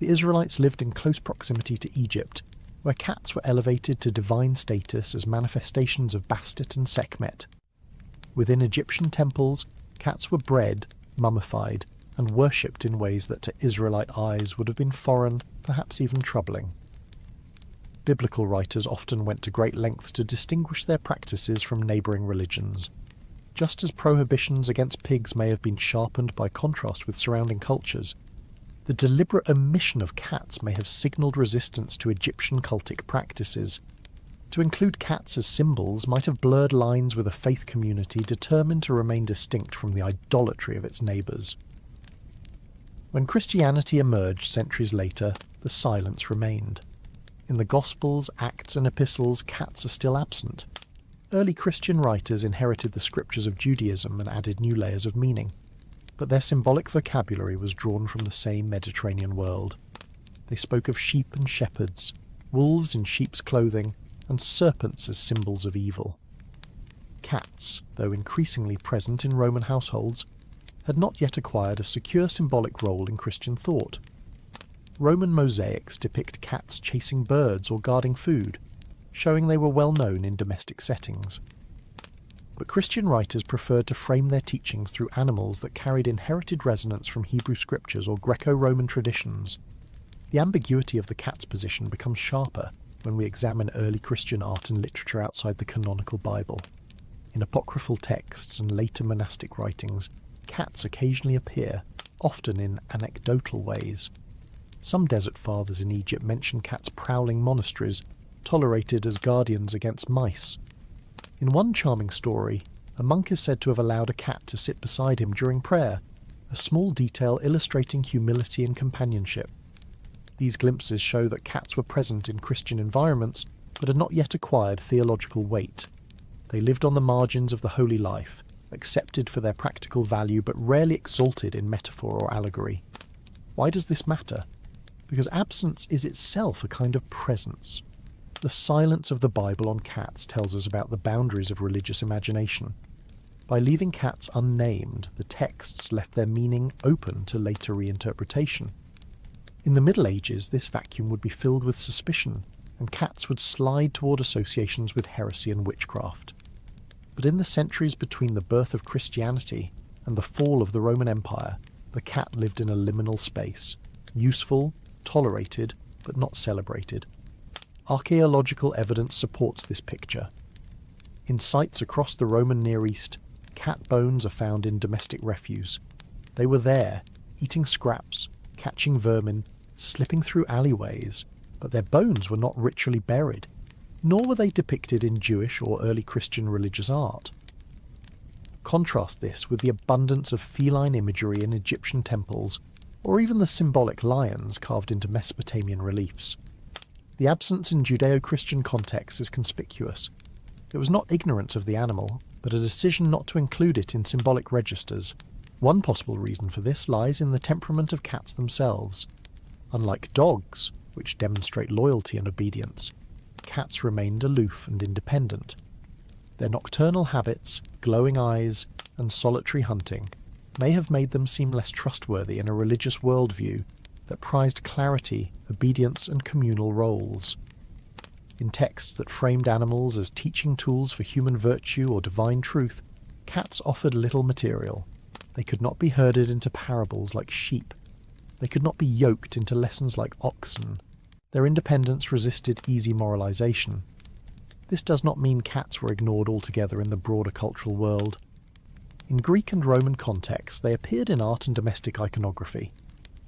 The Israelites lived in close proximity to Egypt, where cats were elevated to divine status as manifestations of Bastet and Sekhmet. Within Egyptian temples, cats were bred, mummified, and worshipped in ways that to Israelite eyes would have been foreign, perhaps even troubling. Biblical writers often went to great lengths to distinguish their practices from neighbouring religions. Just as prohibitions against pigs may have been sharpened by contrast with surrounding cultures, the deliberate omission of cats may have signalled resistance to Egyptian cultic practices. To include cats as symbols might have blurred lines with a faith community determined to remain distinct from the idolatry of its neighbours. When Christianity emerged centuries later, the silence remained. In the Gospels, Acts and Epistles, cats are still absent. Early Christian writers inherited the scriptures of Judaism and added new layers of meaning, but their symbolic vocabulary was drawn from the same Mediterranean world. They spoke of sheep and shepherds, wolves in sheep's clothing, and serpents as symbols of evil. Cats, though increasingly present in Roman households, had not yet acquired a secure symbolic role in Christian thought. Roman mosaics depict cats chasing birds or guarding food, showing they were well known in domestic settings. But Christian writers preferred to frame their teachings through animals that carried inherited resonance from Hebrew scriptures or Greco-Roman traditions. The ambiguity of the cat's position becomes sharper when we examine early Christian art and literature outside the canonical Bible. In apocryphal texts and later monastic writings, cats occasionally appear, often in anecdotal ways. Some desert fathers in Egypt mention cats prowling monasteries, tolerated as guardians against mice. In one charming story, a monk is said to have allowed a cat to sit beside him during prayer, a small detail illustrating humility and companionship. These glimpses show that cats were present in Christian environments, but had not yet acquired theological weight. They lived on the margins of the holy life, accepted for their practical value but rarely exalted in metaphor or allegory. Why does this matter? Because absence is itself a kind of presence. The silence of the Bible on cats tells us about the boundaries of religious imagination. By leaving cats unnamed, the texts left their meaning open to later reinterpretation. In the Middle Ages, this vacuum would be filled with suspicion, and cats would slide toward associations with heresy and witchcraft. But in the centuries between the birth of Christianity and the fall of the Roman Empire, the cat lived in a liminal space, useful, tolerated, but not celebrated. Archaeological evidence supports this picture. In sites across the Roman Near East, cat bones are found in domestic refuse. They were there, eating scraps, catching vermin, slipping through alleyways, but their bones were not ritually buried, nor were they depicted in Jewish or early Christian religious art. Contrast this with the abundance of feline imagery in Egyptian temples, or even the symbolic lions carved into Mesopotamian reliefs. The absence in Judeo-Christian contexts is conspicuous. It was not ignorance of the animal, but a decision not to include it in symbolic registers. One possible reason for this lies in the temperament of cats themselves. Unlike dogs, which demonstrate loyalty and obedience, cats remained aloof and independent. Their nocturnal habits, glowing eyes, and solitary hunting may have made them seem less trustworthy in a religious worldview that prized clarity, obedience, and communal roles. In texts that framed animals as teaching tools for human virtue or divine truth, cats offered little material. They could not be herded into parables like sheep. They could not be yoked into lessons like oxen. Their independence resisted easy moralization. This does not mean cats were ignored altogether in the broader cultural world. In Greek and Roman contexts, they appeared in art and domestic iconography.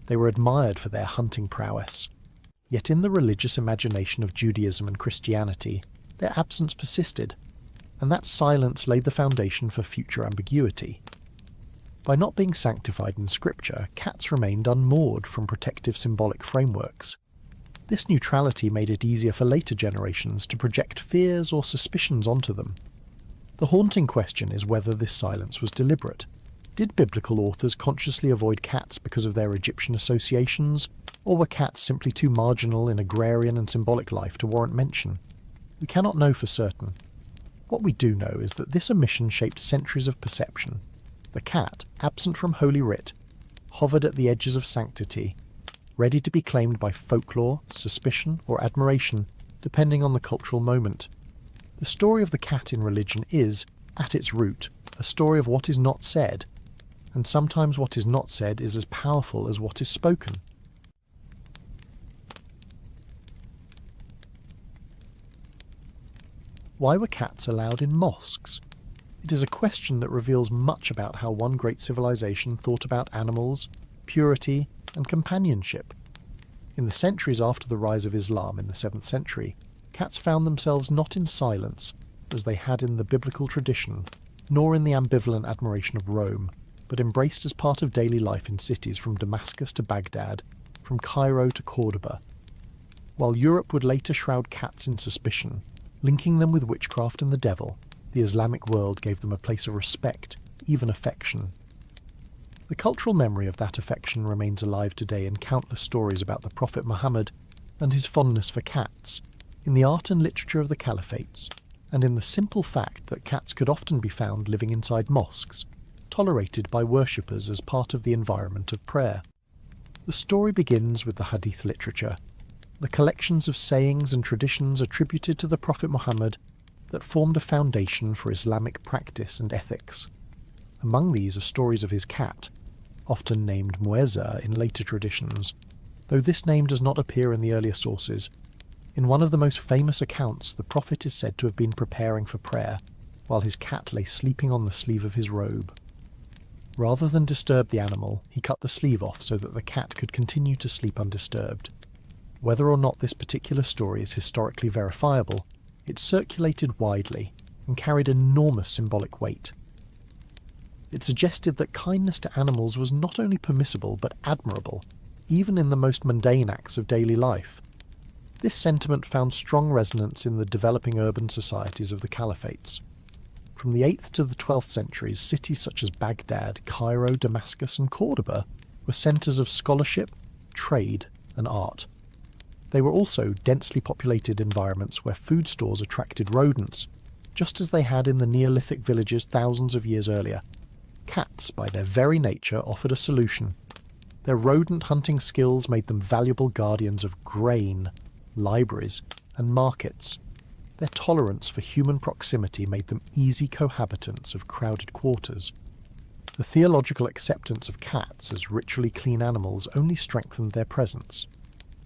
They were admired for their hunting prowess. Yet in the religious imagination of Judaism and Christianity, their absence persisted, and that silence laid the foundation for future ambiguity. By not being sanctified in Scripture, cats remained unmoored from protective symbolic frameworks. This neutrality made it easier for later generations to project fears or suspicions onto them. The haunting question is whether this silence was deliberate. Did biblical authors consciously avoid cats because of their Egyptian associations, or were cats simply too marginal in agrarian and symbolic life to warrant mention? We cannot know for certain. What we do know is that this omission shaped centuries of perception. The cat, absent from Holy Writ, hovered at the edges of sanctity, ready to be claimed by folklore, suspicion, or admiration, depending on the cultural moment. The story of the cat in religion is, at its root, a story of what is not said, and sometimes what is not said is as powerful as what is spoken. Why were cats allowed in mosques? It is a question that reveals much about how one great civilization thought about animals, purity, and companionship. In the centuries after the rise of Islam in the 7th century, cats found themselves not in silence, as they had in the biblical tradition, nor in the ambivalent admiration of Rome, but embraced as part of daily life in cities from Damascus to Baghdad, from Cairo to Cordoba. While Europe would later shroud cats in suspicion, linking them with witchcraft and the devil, the Islamic world gave them a place of respect, even affection. The cultural memory of that affection remains alive today in countless stories about the Prophet Muhammad and his fondness for cats, in the art and literature of the caliphates, and in the simple fact that cats could often be found living inside mosques, tolerated by worshippers as part of the environment of prayer. The story begins with the Hadith literature, the collections of sayings and traditions attributed to the Prophet Muhammad that formed a foundation for Islamic practice and ethics. Among these are stories of his cat, often named Muezza in later traditions, though this name does not appear in the earlier sources. In one of the most famous accounts, the Prophet is said to have been preparing for prayer, while his cat lay sleeping on the sleeve of his robe. Rather than disturb the animal, he cut the sleeve off so that the cat could continue to sleep undisturbed. Whether or not this particular story is historically verifiable, it circulated widely and carried enormous symbolic weight. It suggested that kindness to animals was not only permissible but admirable, even in the most mundane acts of daily life. This sentiment found strong resonance in the developing urban societies of the caliphates. From the 8th to the 12th centuries, cities such as Baghdad, Cairo, Damascus and Cordoba were centres of scholarship, trade and art. They were also densely populated environments where food stores attracted rodents, just as they had in the Neolithic villages thousands of years earlier. Cats, by their very nature, offered a solution. Their rodent hunting skills made them valuable guardians of grain, libraries and markets. Their tolerance for human proximity made them easy cohabitants of crowded quarters. The theological acceptance of cats as ritually clean animals only strengthened their presence.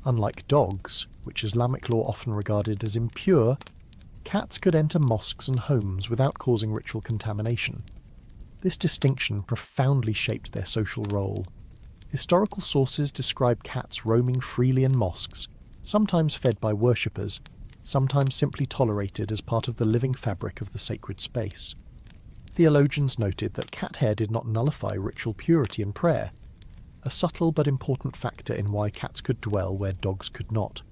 Unlike dogs, which Islamic law often regarded as impure, cats could enter mosques and homes without causing ritual contamination. This distinction profoundly shaped their social role. Historical sources describe cats roaming freely in mosques, sometimes fed by worshippers, sometimes simply tolerated as part of the living fabric of the sacred space. Theologians noted that cat hair did not nullify ritual purity in prayer, a subtle but important factor in why cats could dwell where dogs could not.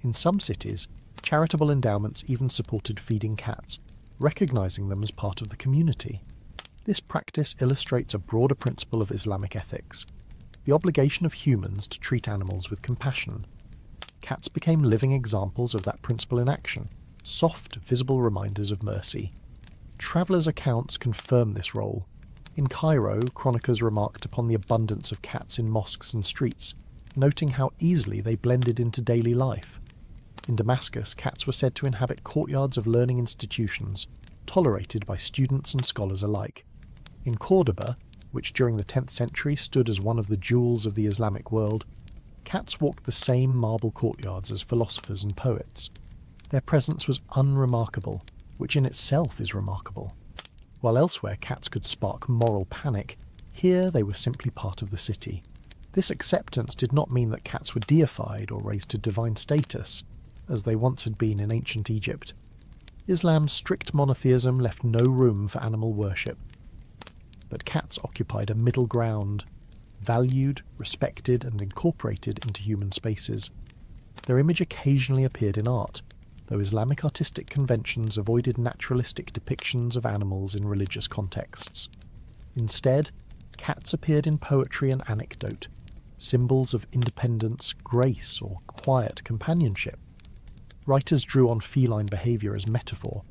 In some cities, charitable endowments even supported feeding cats, recognizing them as part of the community. This practice illustrates a broader principle of Islamic ethics, the obligation of humans to treat animals with compassion. Cats became living examples of that principle in action, soft, visible reminders of mercy. Travellers' accounts confirm this role. In Cairo, chroniclers remarked upon the abundance of cats in mosques and streets, noting how easily they blended into daily life. In Damascus, cats were said to inhabit courtyards of learning institutions, tolerated by students and scholars alike. In Cordoba, which during the 10th century stood as one of the jewels of the Islamic world, cats walked the same marble courtyards as philosophers and poets. Their presence was unremarkable, which in itself is remarkable. While elsewhere cats could spark moral panic, here they were simply part of the city. This acceptance did not mean that cats were deified or raised to divine status, as they once had been in ancient Egypt. Islam's strict monotheism left no room for animal worship. But cats occupied a middle ground, valued, respected and incorporated into human spaces. Their image occasionally appeared in art, though Islamic artistic conventions avoided naturalistic depictions of animals in religious contexts. Instead, cats appeared in poetry and anecdote, symbols of independence, grace, or quiet companionship. Writers drew on feline behaviour as metaphor,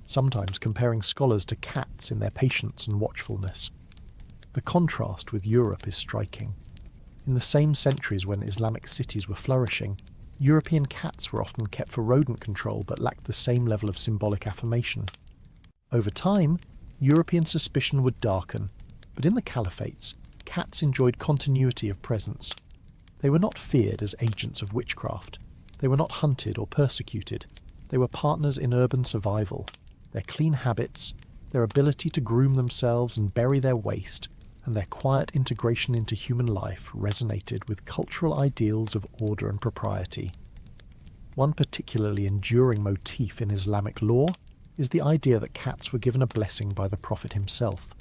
sometimes comparing scholars to cats in their patience and watchfulness. The contrast with Europe is striking. In the same centuries when Islamic cities were flourishing, European cats were often kept for rodent control but lacked the same level of symbolic affirmation. Over time, European suspicion would darken, but in the caliphates, cats enjoyed continuity of presence. They were not feared as agents of witchcraft. They were not hunted or persecuted. They were partners in urban survival. Their clean habits, their ability to groom themselves and bury their waste, and their quiet integration into human life resonated with cultural ideals of order and propriety. One particularly enduring motif in Islamic law is the idea that cats were given a blessing by the Prophet himself.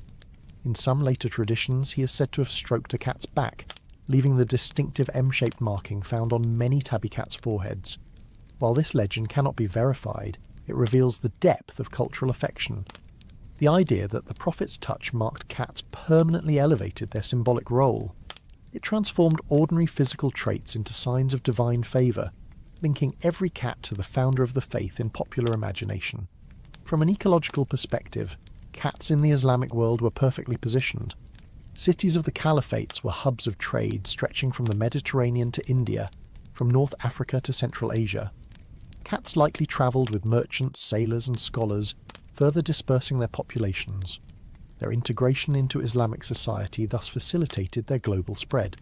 In some later traditions, he is said to have stroked a cat's back, leaving the distinctive M-shaped marking found on many tabby cats' foreheads. While this legend cannot be verified, it reveals the depth of cultural affection. The idea that the Prophet's touch marked cats permanently elevated their symbolic role. It transformed ordinary physical traits into signs of divine favour, linking every cat to the founder of the faith in popular imagination. From an ecological perspective, cats in the Islamic world were perfectly positioned. Cities of the caliphates were hubs of trade stretching from the Mediterranean to India, from North Africa to Central Asia. Cats likely travelled with merchants, sailors and scholars, further dispersing their populations. Their integration into Islamic society thus facilitated their global spread.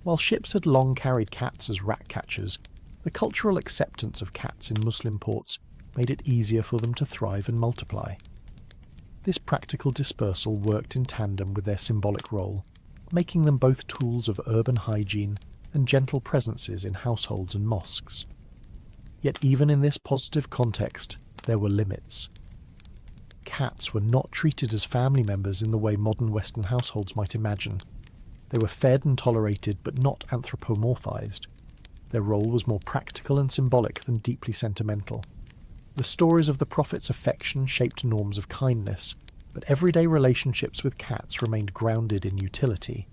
While ships had long carried cats as rat catchers, the cultural acceptance of cats in Muslim ports made it easier for them to thrive and multiply. This practical dispersal worked in tandem with their symbolic role, making them both tools of urban hygiene and gentle presences in households and mosques. Yet even in this positive context, there were limits. Cats were not treated as family members in the way modern Western households might imagine. They were fed and tolerated, but not anthropomorphized. Their role was more practical and symbolic than deeply sentimental. The stories of the Prophet's affection shaped norms of kindness, but everyday relationships with cats remained grounded in utility.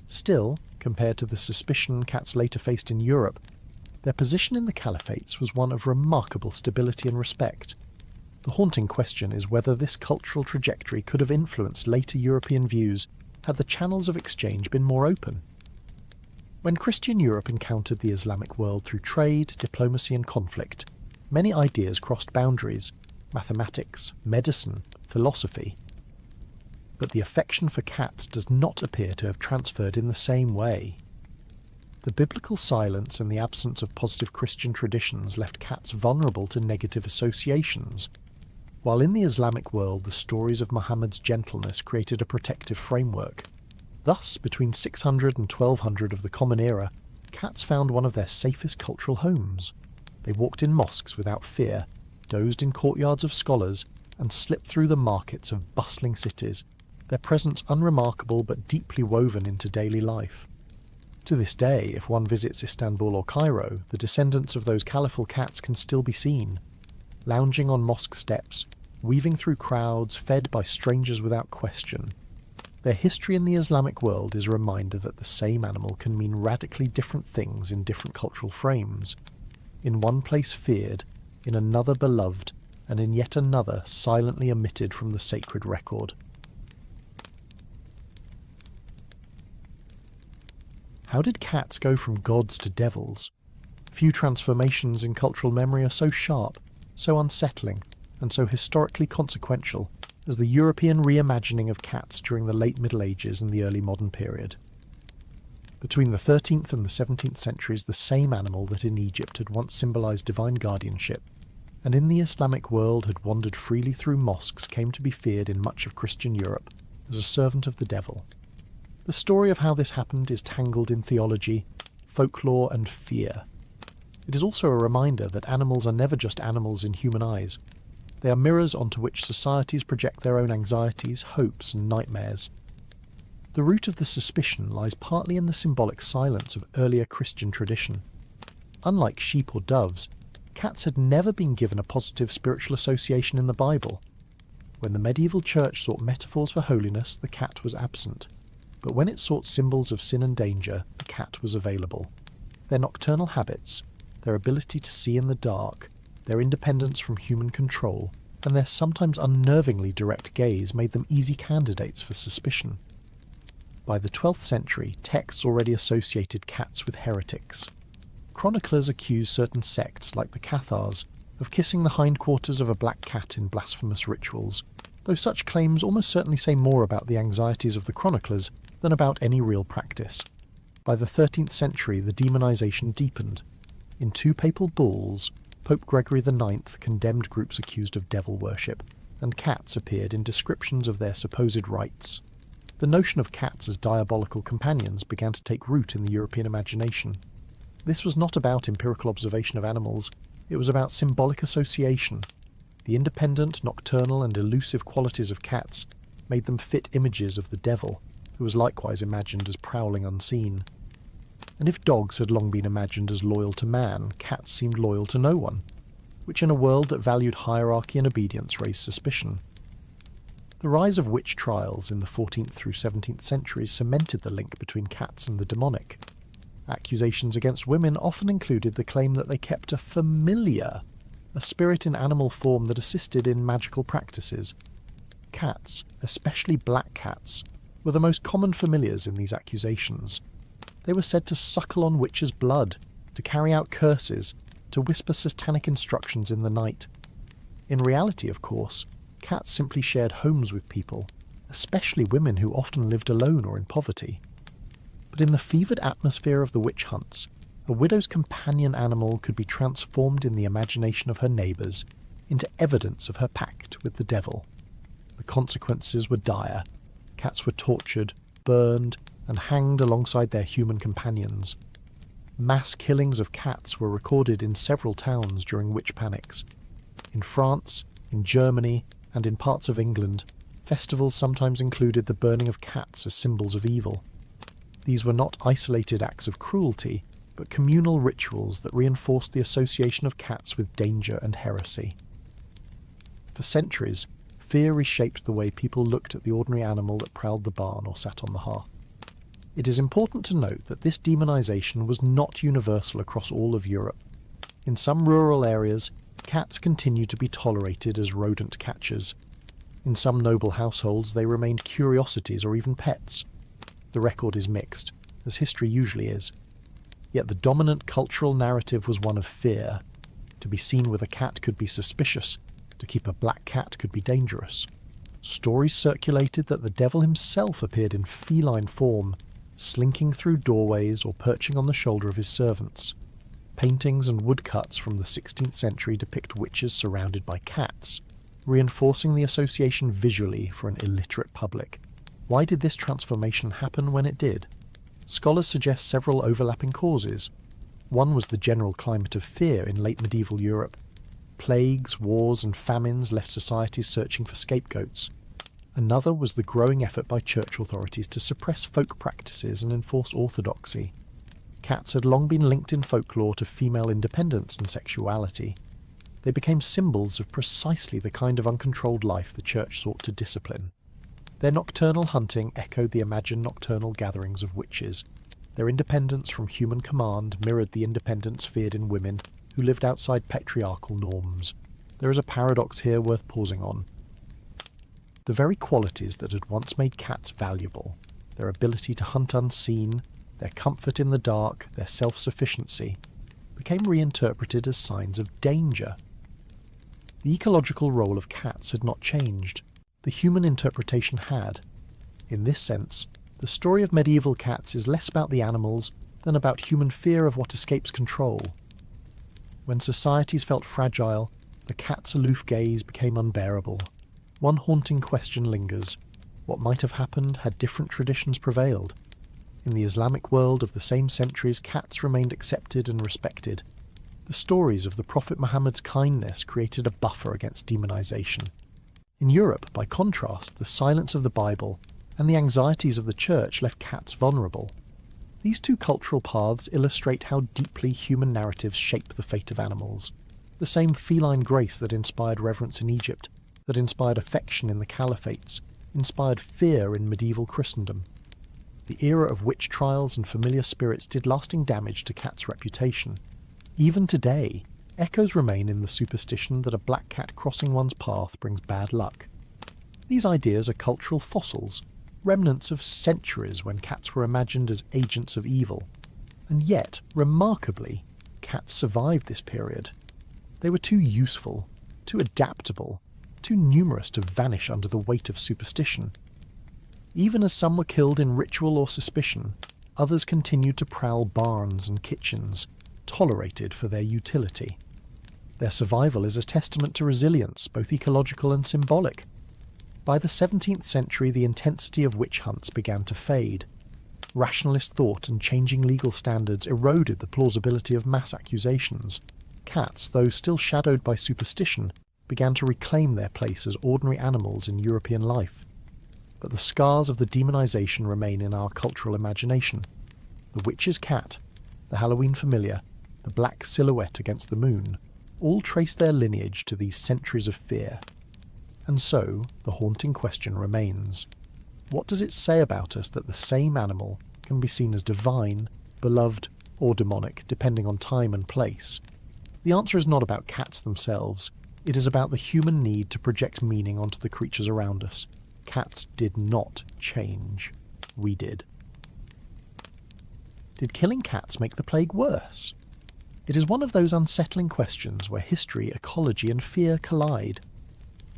Still, compared to the suspicion cats later faced in Europe, their position in the caliphates was one of remarkable stability and respect. The haunting question is whether this cultural trajectory could have influenced later European views had the channels of exchange been more open. When Christian Europe encountered the Islamic world through trade, diplomacy and conflict, many ideas crossed boundaries: mathematics, medicine, philosophy. But the affection for cats does not appear to have transferred in the same way. The biblical silence and the absence of positive Christian traditions left cats vulnerable to negative associations, while in the Islamic world the stories of Muhammad's gentleness created a protective framework. Thus, between 600 and 1200 of the Common Era, cats found one of their safest cultural homes. They walked in mosques without fear, dozed in courtyards of scholars, and slipped through the markets of bustling cities, their presence unremarkable but deeply woven into daily life. To this day, if one visits Istanbul or Cairo, the descendants of those caliphal cats can still be seen, lounging on mosque steps, weaving through crowds, fed by strangers without question. Their history in the Islamic world is a reminder that the same animal can mean radically different things in different cultural frames. In one place feared, in another beloved, and in yet another silently omitted from the sacred record. How did cats go from gods to devils? Few transformations in cultural memory are so sharp, so unsettling, and so historically consequential as the European reimagining of cats during the late Middle Ages and the early modern period. Between the 13th and the 17th centuries, the same animal that in Egypt had once symbolized divine guardianship, and in the Islamic world had wandered freely through mosques, came to be feared in much of Christian Europe as a servant of the devil. The story of how this happened is tangled in theology, folklore, and fear. It is also a reminder that animals are never just animals in human eyes. They are mirrors onto which societies project their own anxieties, hopes, and nightmares. The root of the suspicion lies partly in the symbolic silence of earlier Christian tradition. Unlike sheep or doves, cats had never been given a positive spiritual association in the Bible. When the medieval church sought metaphors for holiness, the cat was absent. But when it sought symbols of sin and danger, the cat was available. Their nocturnal habits, their ability to see in the dark, their independence from human control, and their sometimes unnervingly direct gaze made them easy candidates for suspicion. By the 12th century, texts already associated cats with heretics. Chroniclers accused certain sects, like the Cathars, of kissing the hindquarters of a black cat in blasphemous rituals, though such claims almost certainly say more about the anxieties of the chroniclers than about any real practice. By the 13th century, the demonization deepened. In 2 papal bulls, Pope Gregory IX condemned groups accused of devil worship, and cats appeared in descriptions of their supposed rites. The notion of cats as diabolical companions began to take root in the European imagination. This was not about empirical observation of animals, it was about symbolic association. The independent, nocturnal, and elusive qualities of cats made them fit images of the devil, who was likewise imagined as prowling unseen. And if dogs had long been imagined as loyal to man, cats seemed loyal to no one, which in a world that valued hierarchy and obedience raised suspicion. The rise of witch trials in the 14th through 17th centuries cemented the link between cats and the demonic. Accusations against women often included the claim that they kept a familiar, a spirit in animal form that assisted in magical practices. cats, especially black cats, were the most common familiars in these accusations. They were said to suckle on witches' blood, to carry out curses, to whisper satanic instructions in the night. In reality, of course, cats simply shared homes with people, especially women who often lived alone or in poverty. But in the fevered atmosphere of the witch hunts, a widow's companion animal could be transformed in the imagination of her neighbours into evidence of her pact with the devil. The consequences were dire. Cats were tortured, burned, and hanged alongside their human companions. Mass killings of cats were recorded in several towns during witch panics. In France, in Germany, and in parts of England, festivals sometimes included the burning of cats as symbols of evil. These were not isolated acts of cruelty, but communal rituals that reinforced the association of cats with danger and heresy. For centuries, fear reshaped the way people looked at the ordinary animal that prowled the barn or sat on the hearth. It is important to note that this demonization was not universal across all of Europe. In some rural areas, cats continued to be tolerated as rodent catchers. In some noble households, they remained curiosities or even pets. The record is mixed, as history usually is. Yet the dominant cultural narrative was one of fear. To be seen with a cat could be suspicious. To keep a black cat could be dangerous. Stories circulated that the devil himself appeared in feline form, slinking through doorways or perching on the shoulder of his servants. Paintings and woodcuts from the 16th century depict witches surrounded by cats, reinforcing the association visually for an illiterate public. Why did this transformation happen when it did? Scholars suggest several overlapping causes. One was the general climate of fear in late medieval Europe. Plagues, wars, and famines left societies searching for scapegoats. Another was the growing effort by church authorities to suppress folk practices and enforce orthodoxy. Cats had long been linked in folklore to female independence and sexuality. They became symbols of precisely the kind of uncontrolled life the church sought to discipline. Their nocturnal hunting echoed the imagined nocturnal gatherings of witches. Their independence from human command mirrored the independence feared in women who lived outside patriarchal norms. There is a paradox here worth pausing on. The very qualities that had once made cats valuable, their ability to hunt unseen, their comfort in the dark, their self-sufficiency, became reinterpreted as signs of danger. The ecological role of cats had not changed. The human interpretation had. In this sense, the story of medieval cats is less about the animals than about human fear of what escapes control. When societies felt fragile, the cat's aloof gaze became unbearable. One haunting question lingers. What might have happened had different traditions prevailed? In the Islamic world of the same centuries, cats remained accepted and respected. The stories of the Prophet Muhammad's kindness created a buffer against demonization. In Europe, by contrast, the silence of the Bible and the anxieties of the church left cats vulnerable. These two cultural paths illustrate how deeply human narratives shape the fate of animals. The same feline grace that inspired reverence in Egypt, that inspired affection in the caliphates, inspired fear in medieval Christendom. The era of witch trials and familiar spirits did lasting damage to cats' reputation. Even today, echoes remain in the superstition that a black cat crossing one's path brings bad luck. These ideas are cultural fossils, remnants of centuries when cats were imagined as agents of evil. And yet, remarkably, cats survived this period. They were too useful, too adaptable, too numerous to vanish under the weight of superstition. Even as some were killed in ritual or suspicion, others continued to prowl barns and kitchens, tolerated for their utility. Their survival is a testament to resilience, both ecological and symbolic. By the 17th century, the intensity of witch hunts began to fade. Rationalist thought and changing legal standards eroded the plausibility of mass accusations. Cats, though still shadowed by superstition, began to reclaim their place as ordinary animals in European life. But the scars of the demonization remain in our cultural imagination. The witch's cat, the Halloween familiar, the black silhouette against the moon, all trace their lineage to these centuries of fear. And so, the haunting question remains. What does it say about us that the same animal can be seen as divine, beloved, or demonic, depending on time and place? The answer is not about cats themselves. It is about the human need to project meaning onto the creatures around us. Cats did not change. We did. Did killing cats make the plague worse? It is one of those unsettling questions where history, ecology, and fear collide.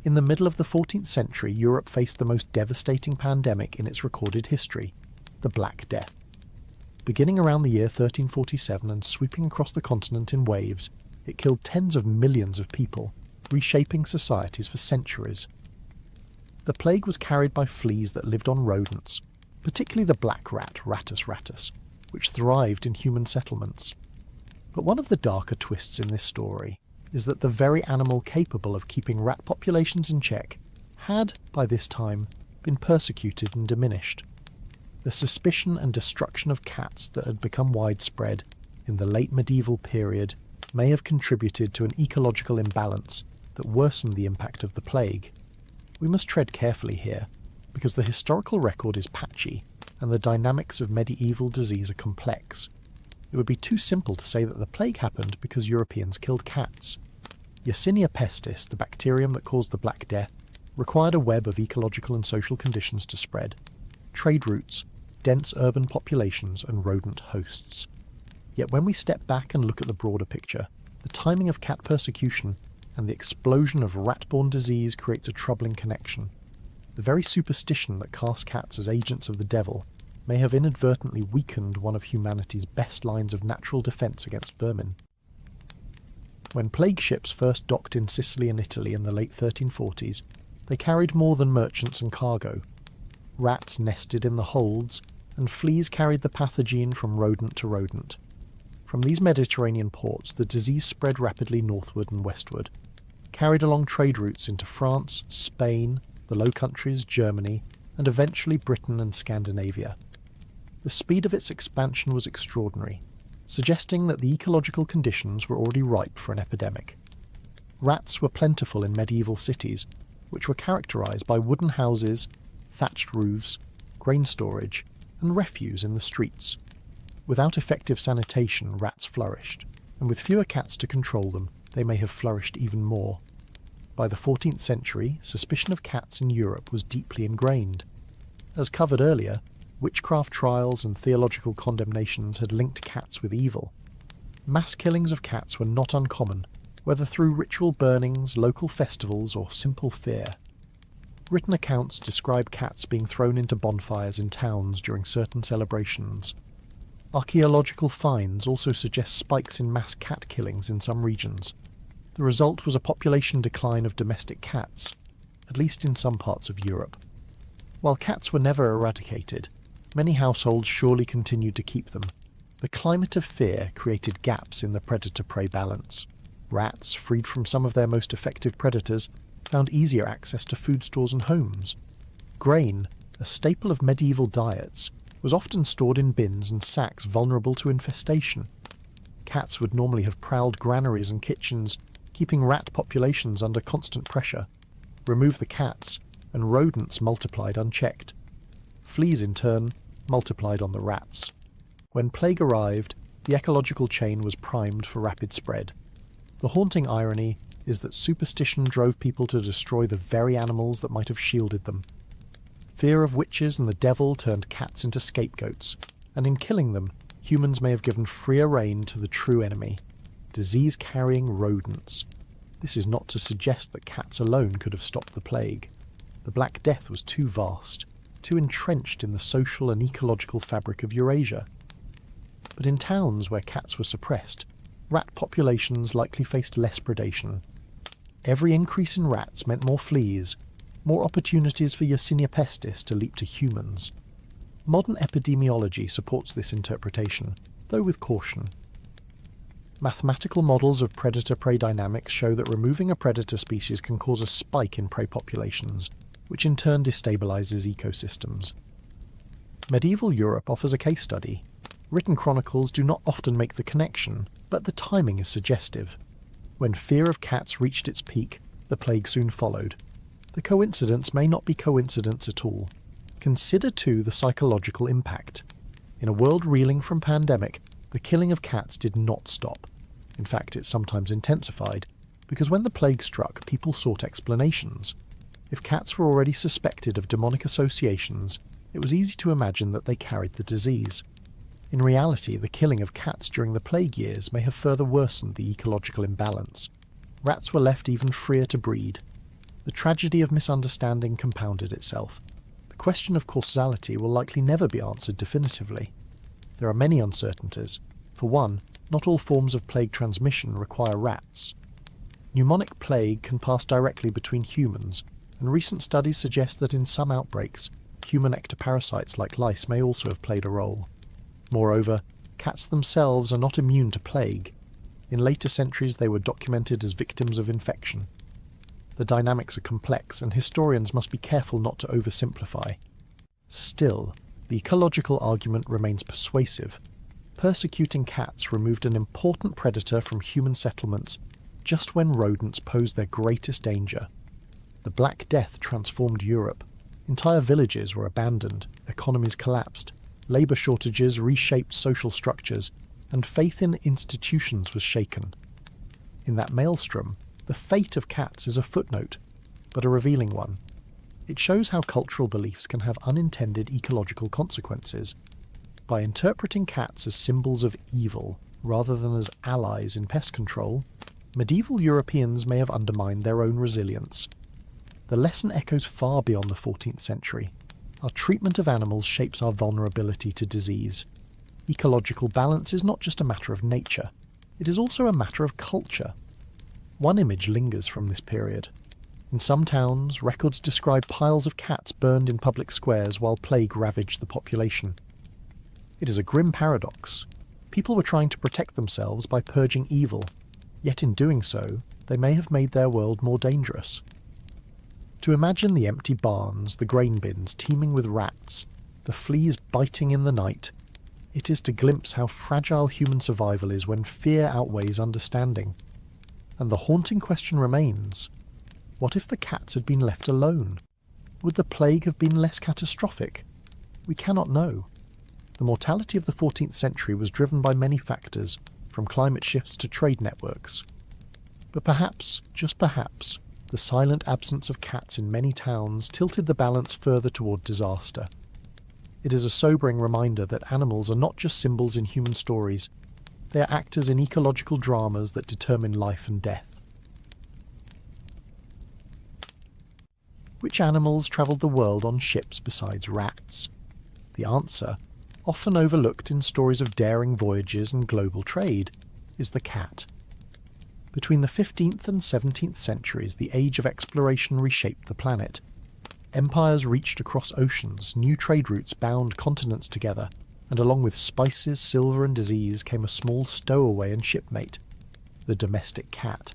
In the middle of the 14th century, Europe faced the most devastating pandemic in its recorded history, the Black Death. Beginning around the year 1347 and sweeping across the continent in waves, it killed tens of millions of people, reshaping societies for centuries. The plague was carried by fleas that lived on rodents, particularly the black rat, Rattus rattus, which thrived in human settlements. But one of the darker twists in this story is that the very animal capable of keeping rat populations in check had, by this time, been persecuted and diminished. The suspicion and destruction of cats that had become widespread in the late medieval period may have contributed to an ecological imbalance that worsened the impact of the plague. We must tread carefully here, because the historical record is patchy and the dynamics of medieval disease are complex. It would be too simple to say that the plague happened because Europeans killed cats. Yersinia pestis, the bacterium that caused the Black Death, required a web of ecological and social conditions to spread: trade routes, dense urban populations, and rodent hosts. Yet when we step back and look at the broader picture, the timing of cat persecution and the explosion of rat-borne disease creates a troubling connection. The very superstition that casts cats as agents of the devil may have inadvertently weakened one of humanity's best lines of natural defence against vermin. When plague ships first docked in Sicily and Italy in the late 1340s, they carried more than merchants and cargo. Rats nested in the holds, and fleas carried the pathogene from rodent to rodent. From these Mediterranean ports, the disease spread rapidly northward and westward, carried along trade routes into France, Spain, the Low Countries, Germany, and eventually Britain and Scandinavia. The speed of its expansion was extraordinary, suggesting that the ecological conditions were already ripe for an epidemic. Rats were plentiful in medieval cities, which were characterised by wooden houses, thatched roofs, grain storage, and refuse in the streets. Without effective sanitation, rats flourished, and with fewer cats to control them, they may have flourished even more. By the 14th century, suspicion of cats in Europe was deeply ingrained. As covered earlier, witchcraft trials and theological condemnations had linked cats with evil. Mass killings of cats were not uncommon, whether through ritual burnings, local festivals, or simple fear. Written accounts describe cats being thrown into bonfires in towns during certain celebrations. Archaeological finds also suggest spikes in mass cat killings in some regions. The result was a population decline of domestic cats, at least in some parts of Europe. While cats were never eradicated, many households surely continued to keep them. The climate of fear created gaps in the predator-prey balance. Rats, freed from some of their most effective predators, found easier access to food stores and homes. Grain, a staple of medieval diets, was often stored in bins and sacks vulnerable to infestation. Cats would normally have prowled granaries and kitchens, keeping rat populations under constant pressure. Remove the cats, and rodents multiplied unchecked. Fleas, in turn, multiplied on the rats. When plague arrived, the ecological chain was primed for rapid spread. The haunting irony is that superstition drove people to destroy the very animals that might have shielded them. Fear of witches and the devil turned cats into scapegoats, and in killing them, humans may have given freer rein to the true enemy, disease-carrying rodents. This is not to suggest that cats alone could have stopped the plague. The Black Death was too vast, too entrenched in the social and ecological fabric of Eurasia. But in towns where cats were suppressed, rat populations likely faced less predation. Every increase in rats meant more fleas, more opportunities for Yersinia pestis to leap to humans. Modern epidemiology supports this interpretation, though with caution. Mathematical models of predator-prey dynamics show that removing a predator species can cause a spike in prey populations, which in turn destabilizes ecosystems. Medieval Europe offers a case study. Written chronicles do not often make the connection, but the timing is suggestive. When fear of cats reached its peak, the plague soon followed. The coincidence may not be coincidence at all. Consider too the psychological impact. In a world reeling from pandemic, the killing of cats did not stop. In fact, it sometimes intensified, because when the plague struck, people sought explanations. If cats were already suspected of demonic associations, it was easy to imagine that they carried the disease. In reality, the killing of cats during the plague years may have further worsened the ecological imbalance. Rats were left even freer to breed. The tragedy of misunderstanding compounded itself. The question of causality will likely never be answered definitively. There are many uncertainties. For one, not all forms of plague transmission require rats. Pneumonic plague can pass directly between humans, and recent studies suggest that in some outbreaks, human ectoparasites like lice may also have played a role. Moreover, cats themselves are not immune to plague. In later centuries they were documented as victims of infection. The dynamics are complex, and historians must be careful not to oversimplify. Still, the ecological argument remains persuasive. Persecuting cats removed an important predator from human settlements just when rodents posed their greatest danger. The Black Death transformed Europe. Entire villages were abandoned, economies collapsed, labour shortages reshaped social structures, and faith in institutions was shaken. In that maelstrom, the fate of cats is a footnote, but a revealing one. It shows how cultural beliefs can have unintended ecological consequences. By interpreting cats as symbols of evil rather than as allies in pest control, medieval Europeans may have undermined their own resilience. The lesson echoes far beyond the 14th century. Our treatment of animals shapes our vulnerability to disease. Ecological balance is not just a matter of nature, it is also a matter of culture. One image lingers from this period. In some towns, records describe piles of cats burned in public squares while plague ravaged the population. It is a grim paradox. People were trying to protect themselves by purging evil, yet in doing so, they may have made their world more dangerous. To imagine the empty barns, the grain bins teeming with rats, the fleas biting in the night, it is to glimpse how fragile human survival is when fear outweighs understanding. And the haunting question remains, what if the cats had been left alone? Would the plague have been less catastrophic? We cannot know. The mortality of the 14th century was driven by many factors, from climate shifts to trade networks. But perhaps, just perhaps, the silent absence of cats in many towns tilted the balance further toward disaster. It is a sobering reminder that animals are not just symbols in human stories, they are actors in ecological dramas that determine life and death. Which animals travelled the world on ships besides rats? The answer, often overlooked in stories of daring voyages and global trade, is the cat. Between the 15th and 17th centuries, the age of exploration reshaped the planet. Empires reached across oceans, new trade routes bound continents together, and along with spices, silver and disease came a small stowaway and shipmate, the domestic cat.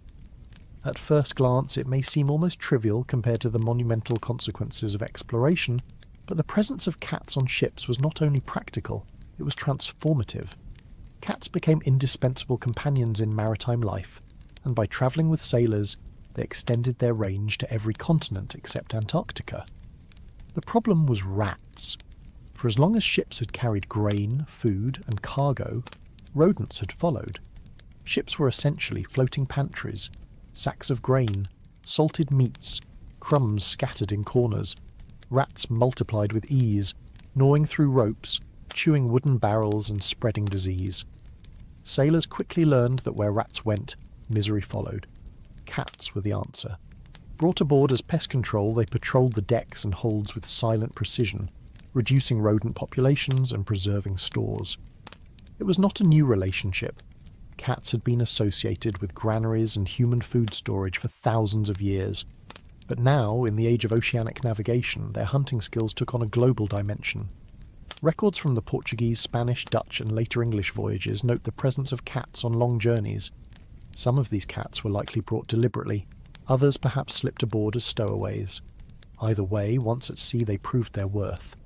At first glance it may seem almost trivial compared to the monumental consequences of exploration, but the presence of cats on ships was not only practical, it was transformative. Cats became indispensable companions in maritime life, and by travelling with sailors, they extended their range to every continent except Antarctica. The problem was rats. For as long as ships had carried grain, food, and cargo, rodents had followed. Ships were essentially floating pantries, sacks of grain, salted meats, crumbs scattered in corners. Rats multiplied with ease, gnawing through ropes, chewing wooden barrels and spreading disease. Sailors quickly learned that where rats went, misery followed. Cats were the answer. Brought aboard as pest control, they patrolled the decks and holds with silent precision, reducing rodent populations and preserving stores. It was not a new relationship. Cats had been associated with granaries and human food storage for thousands of years. But now, in the age of oceanic navigation, their hunting skills took on a global dimension. Records from the Portuguese, Spanish, Dutch and later English voyages note the presence of cats on long journeys. Some of these cats were likely brought deliberately, others perhaps slipped aboard as stowaways. Either way, once at sea they proved their worth.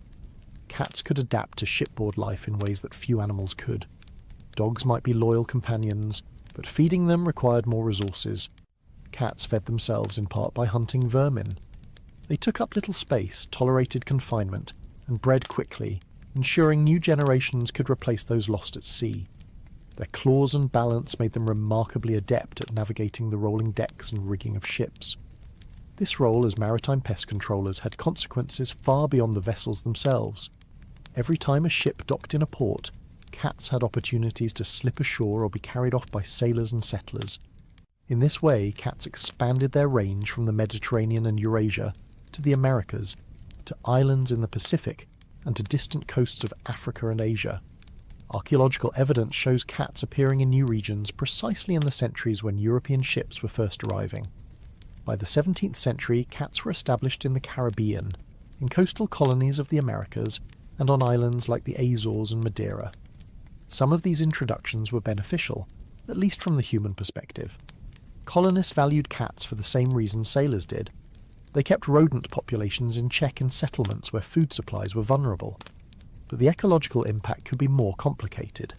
Cats could adapt to shipboard life in ways that few animals could. Dogs might be loyal companions, but feeding them required more resources. Cats fed themselves in part by hunting vermin. They took up little space, tolerated confinement, and bred quickly, ensuring new generations could replace those lost at sea. Their claws and balance made them remarkably adept at navigating the rolling decks and rigging of ships. This role as maritime pest controllers had consequences far beyond the vessels themselves. Every time a ship docked in a port, cats had opportunities to slip ashore or be carried off by sailors and settlers. In this way, cats expanded their range from the Mediterranean and Eurasia to the Americas, to islands in the Pacific, and to distant coasts of Africa and Asia. Archaeological evidence shows cats appearing in new regions precisely in the centuries when European ships were first arriving. By the 17th century, cats were established in the Caribbean, in coastal colonies of the Americas, and on islands like the Azores and Madeira. Some of these introductions were beneficial, at least from the human perspective. Colonists valued cats for the same reason sailors did. They kept rodent populations in check in settlements where food supplies were vulnerable. But the ecological impact could be more complicated.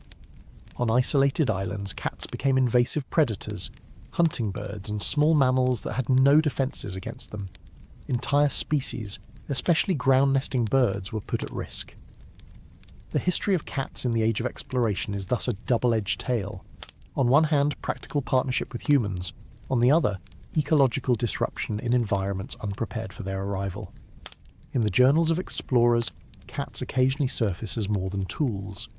On isolated islands, cats became invasive predators, hunting birds and small mammals that had no defences against them. Entire species, especially ground-nesting birds, were put at risk. The history of cats in the Age of Exploration is thus a double-edged tale. On one hand, practical partnership with humans. On the other, ecological disruption in environments unprepared for their arrival. In the journals of explorers, cats occasionally surface as more than tools.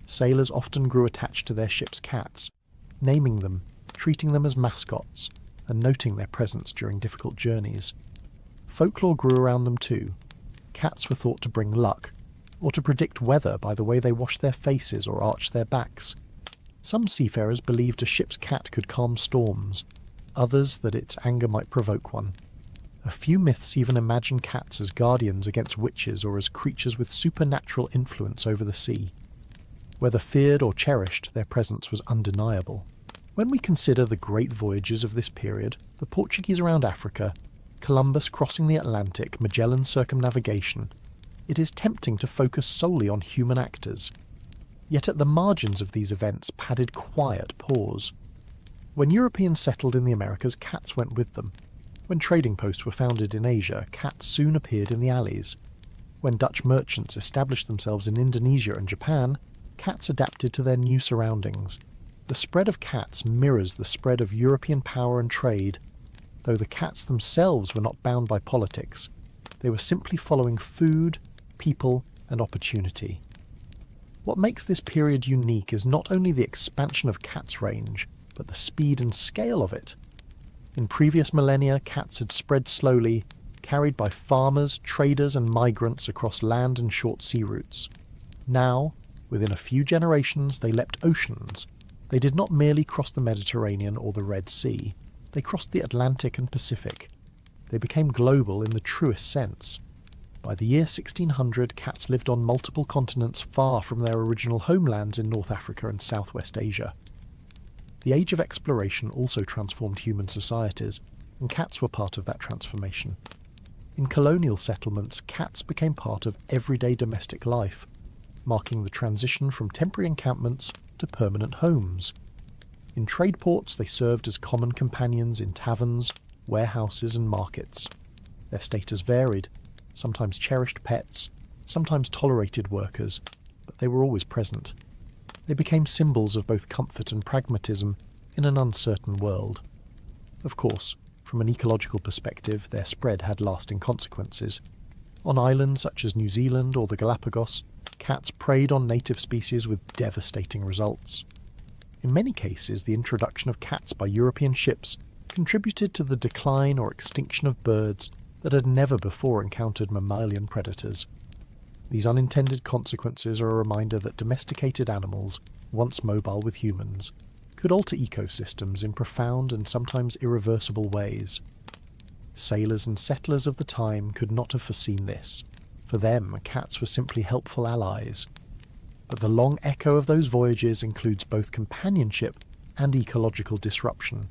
Sailors often grew attached to their ship's cats, naming them, treating them as mascots, and noting their presence during difficult journeys. Folklore grew around them too. Cats were thought to bring luck, or to predict weather by the way they washed their faces or arched their backs. Some seafarers believed a ship's cat could calm storms, others that its anger might provoke one. A few myths even imagine cats as guardians against witches or as creatures with supernatural influence over the sea. Whether feared or cherished, their presence was undeniable. When we consider the great voyages of this period, the Portuguese around Africa, Columbus crossing the Atlantic, Magellan's circumnavigation, it is tempting to focus solely on human actors. Yet at the margins of these events padded quiet paws. When Europeans settled in the Americas, cats went with them. When trading posts were founded in Asia, cats soon appeared in the alleys. When Dutch merchants established themselves in Indonesia and Japan, cats adapted to their new surroundings. The spread of cats mirrors the spread of European power and trade. Though the cats themselves were not bound by politics, they were simply following food, people, and opportunity. What makes this period unique is not only the expansion of cats' range, but the speed and scale of it. In previous millennia, cats had spread slowly, carried by farmers, traders, and migrants across land and short sea routes. Now, within a few generations, they leapt oceans. They did not merely cross the Mediterranean or the Red Sea. They crossed the Atlantic and Pacific. They became global in the truest sense. By the year 1600, cats lived on multiple continents far from their original homelands in North Africa and Southwest Asia. The Age of Exploration also transformed human societies, and cats were part of that transformation. In colonial settlements, cats became part of everyday domestic life, marking the transition from temporary encampments to permanent homes. In trade ports, they served as common companions in taverns, warehouses, and markets. Their status varied, sometimes cherished pets, sometimes tolerated workers, but they were always present. They became symbols of both comfort and pragmatism in an uncertain world. Of course, from an ecological perspective, their spread had lasting consequences. On islands such as New Zealand or the Galapagos, cats preyed on native species with devastating results. In many cases, the introduction of cats by European ships contributed to the decline or extinction of birds that had never before encountered mammalian predators. These unintended consequences are a reminder that domesticated animals, once mobile with humans, could alter ecosystems in profound and sometimes irreversible ways. Sailors and settlers of the time could not have foreseen this. For them, cats were simply helpful allies. But the long echo of those voyages includes both companionship and ecological disruption.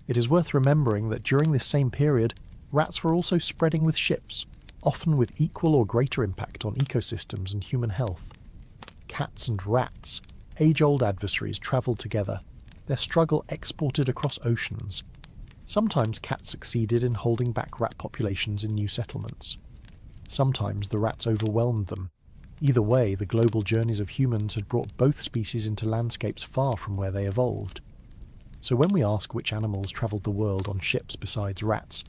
It is worth remembering that during this same period, rats were also spreading with ships, often with equal or greater impact on ecosystems and human health. Cats and rats, age-old adversaries, travelled together, their struggle exported across oceans. Sometimes cats succeeded in holding back rat populations in new settlements. Sometimes the rats overwhelmed them. Either way, the global journeys of humans had brought both species into landscapes far from where they evolved. So when we ask which animals travelled the world on ships besides rats,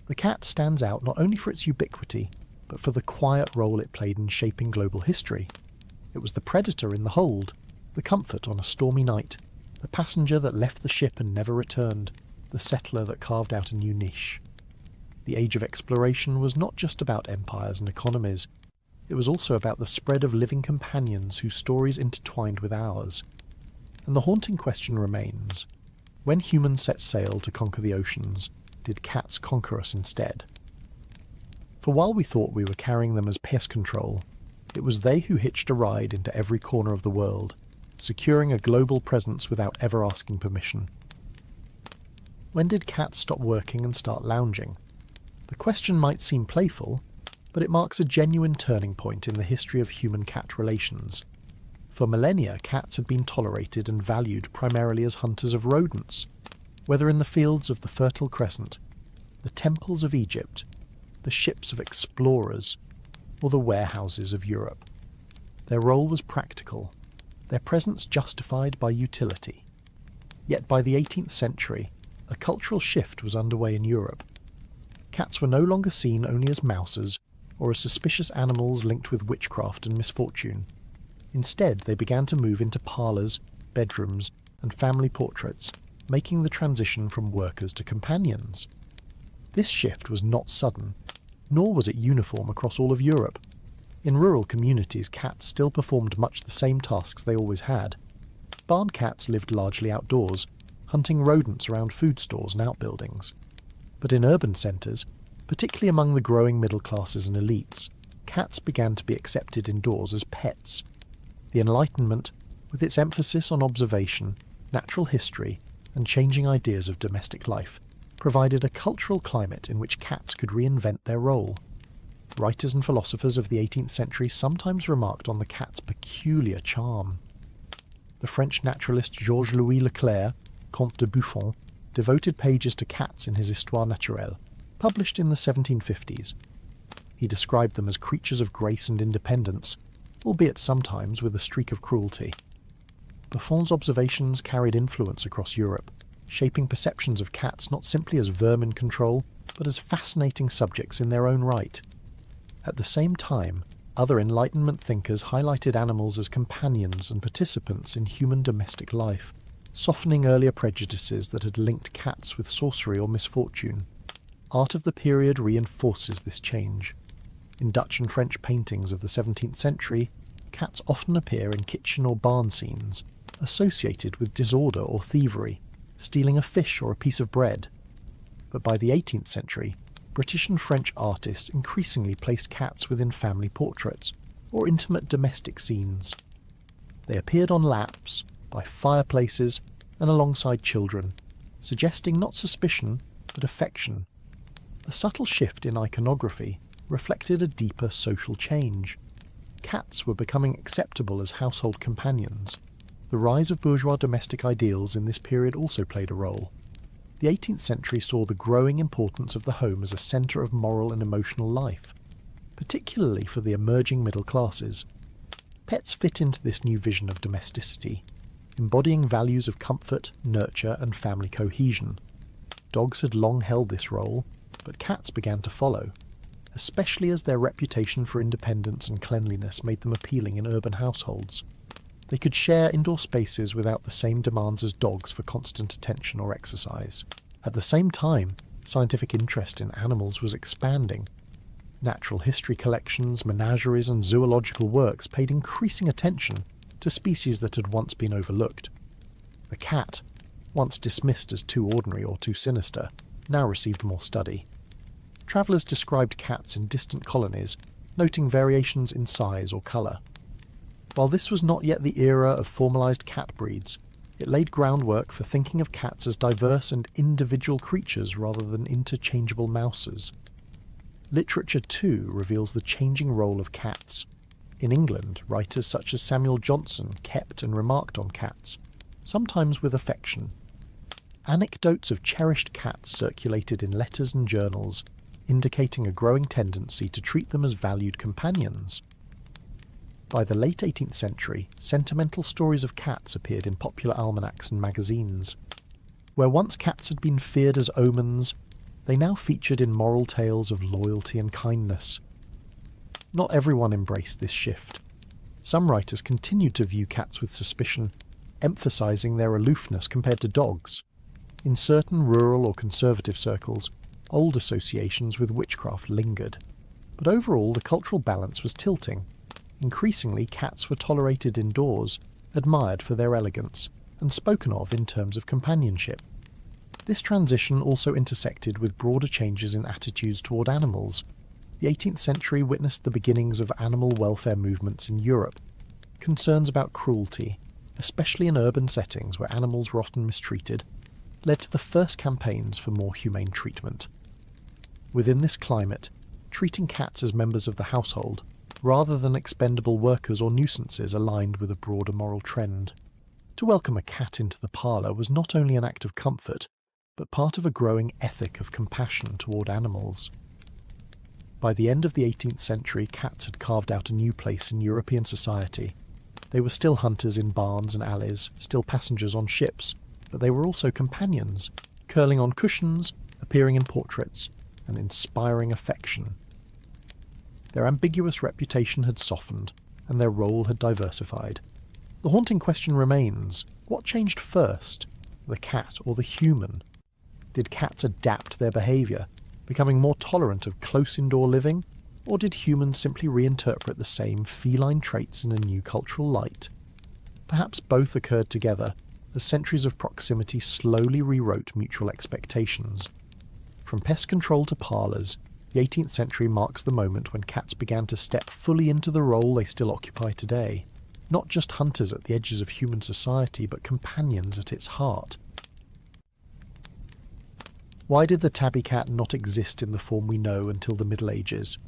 the cat stands out not only for its ubiquity, but for the quiet role it played in shaping global history. It was the predator in the hold, the comfort on a stormy night, the passenger that left the ship and never returned, the settler that carved out a new niche. The age of exploration was not just about empires and economies, it was also about the spread of living companions whose stories intertwined with ours. And the haunting question remains, when humans set sail to conquer the oceans, did cats conquer us instead? For while we thought we were carrying them as pest control, it was they who hitched a ride into every corner of the world, securing a global presence without ever asking permission. When did cats stop working and start lounging? The question might seem playful, but it marks a genuine turning point in the history of human-cat relations. For millennia, cats had been tolerated and valued primarily as hunters of rodents, whether in the fields of the Fertile Crescent, the temples of Egypt, the ships of explorers, or the warehouses of Europe. Their role was practical, their presence justified by utility. Yet by the 18th century, a cultural shift was underway in Europe. Cats were no longer seen only as mouses or as suspicious animals linked with witchcraft and misfortune. Instead, they began to move into parlors, bedrooms, and family portraits, making the transition from workers to companions. This shift was not sudden, nor was it uniform across all of Europe. In rural communities, cats still performed much the same tasks they always had. Barn cats lived largely outdoors, hunting rodents around food stores and outbuildings. But in urban centres, particularly among the growing middle classes and elites, cats began to be accepted indoors as pets. The Enlightenment, with its emphasis on observation, natural history, and changing ideas of domestic life, provided a cultural climate in which cats could reinvent their role. Writers and philosophers of the 18th century sometimes remarked on the cat's peculiar charm. The French naturalist Georges-Louis Leclerc, Comte de Buffon, devoted pages to cats in his Histoire naturelle, published in the 1750s. He described them as creatures of grace and independence, albeit sometimes with a streak of cruelty. Buffon's observations carried influence across Europe, shaping perceptions of cats not simply as vermin control, but as fascinating subjects in their own right. At the same time, other Enlightenment thinkers highlighted animals as companions and participants in human domestic life, softening earlier prejudices that had linked cats with sorcery or misfortune. Art of the period reinforces this change. In Dutch and French paintings of the 17th century, cats often appear in kitchen or barn scenes, associated with disorder or thievery, stealing a fish or a piece of bread. But by the 18th century, British and French artists increasingly placed cats within family portraits or intimate domestic scenes. They appeared on laps, by fireplaces, and alongside children, suggesting not suspicion, but affection. A subtle shift in iconography reflected a deeper social change. Cats were becoming acceptable as household companions. The rise of bourgeois domestic ideals in this period also played a role. The 18th century saw the growing importance of the home as a centre of moral and emotional life, particularly for the emerging middle classes. Pets fit into this new vision of domesticity, embodying values of comfort, nurture, and family cohesion. Dogs had long held this role, but cats began to follow, especially as their reputation for independence and cleanliness made them appealing in urban households. They could share indoor spaces without the same demands as dogs for constant attention or exercise. At the same time, scientific interest in animals was expanding. Natural history collections, menageries, and zoological works paid increasing attention to species that had once been overlooked. The cat, once dismissed as too ordinary or too sinister, now received more study. Travellers described cats in distant colonies, noting variations in size or colour. While this was not yet the era of formalised cat breeds, it laid groundwork for thinking of cats as diverse and individual creatures rather than interchangeable mouses. Literature, too, reveals the changing role of cats. In England, writers such as Samuel Johnson kept and remarked on cats, sometimes with affection. Anecdotes of cherished cats circulated in letters and journals, indicating a growing tendency to treat them as valued companions. By the late 18th century, sentimental stories of cats appeared in popular almanacs and magazines. Where once cats had been feared as omens, they now featured in moral tales of loyalty and kindness. Not everyone embraced this shift. Some writers continued to view cats with suspicion, emphasizing their aloofness compared to dogs. In certain rural or conservative circles, old associations with witchcraft lingered. But overall, the cultural balance was tilting. Increasingly, cats were tolerated indoors, admired for their elegance, and spoken of in terms of companionship. This transition also intersected with broader changes in attitudes toward animals. The 18th century witnessed the beginnings of animal welfare movements in Europe. Concerns about cruelty, especially in urban settings where animals were often mistreated, led to the first campaigns for more humane treatment. Within this climate, treating cats as members of the household, rather than expendable workers or nuisances, aligned with a broader moral trend. To welcome a cat into the parlour was not only an act of comfort, but part of a growing ethic of compassion toward animals. By the end of the 18th century, cats had carved out a new place in European society. They were still hunters in barns and alleys, still passengers on ships, but they were also companions, curling on cushions, appearing in portraits, and inspiring affection. Their ambiguous reputation had softened, and their role had diversified. The haunting question remains: what changed first, the cat or the human? Did cats adapt their behaviour, becoming more tolerant of close indoor living, or did humans simply reinterpret the same feline traits in a new cultural light? Perhaps both occurred together, as centuries of proximity slowly rewrote mutual expectations. From pest control to parlours, the 18th century marks the moment when cats began to step fully into the role they still occupy today. Not just hunters at the edges of human society, but companions at its heart. Why did the tabby cat not exist in the form we know until the Middle Ages?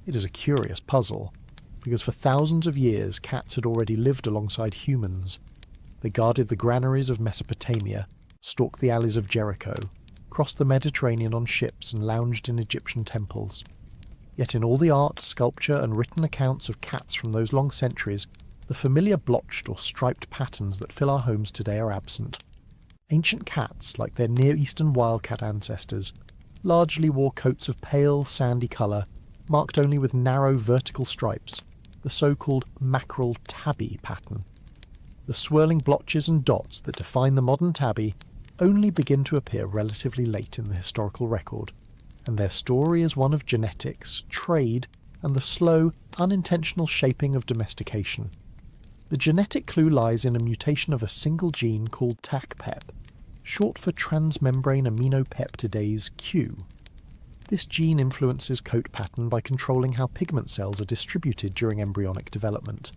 It is a curious puzzle, because for thousands of years cats had already lived alongside humans. They guarded the granaries of Mesopotamia, stalked the alleys of Jericho, crossed the Mediterranean on ships and lounged in Egyptian temples. Yet in all the art, sculpture and written accounts of cats from those long centuries, the familiar blotched or striped patterns that fill our homes today are absent. Ancient cats, like their Near Eastern wildcat ancestors, largely wore coats of pale, sandy colour, marked only with narrow vertical stripes, the so-called mackerel tabby pattern. The swirling blotches and dots that define the modern tabby only begin to appear relatively late in the historical record, and their story is one of genetics, trade, and the slow, unintentional shaping of domestication. The genetic clue lies in a mutation of a single gene called TACPEP, short for transmembrane aminopeptidase Q. This gene influences coat pattern by controlling how pigment cells are distributed during embryonic development.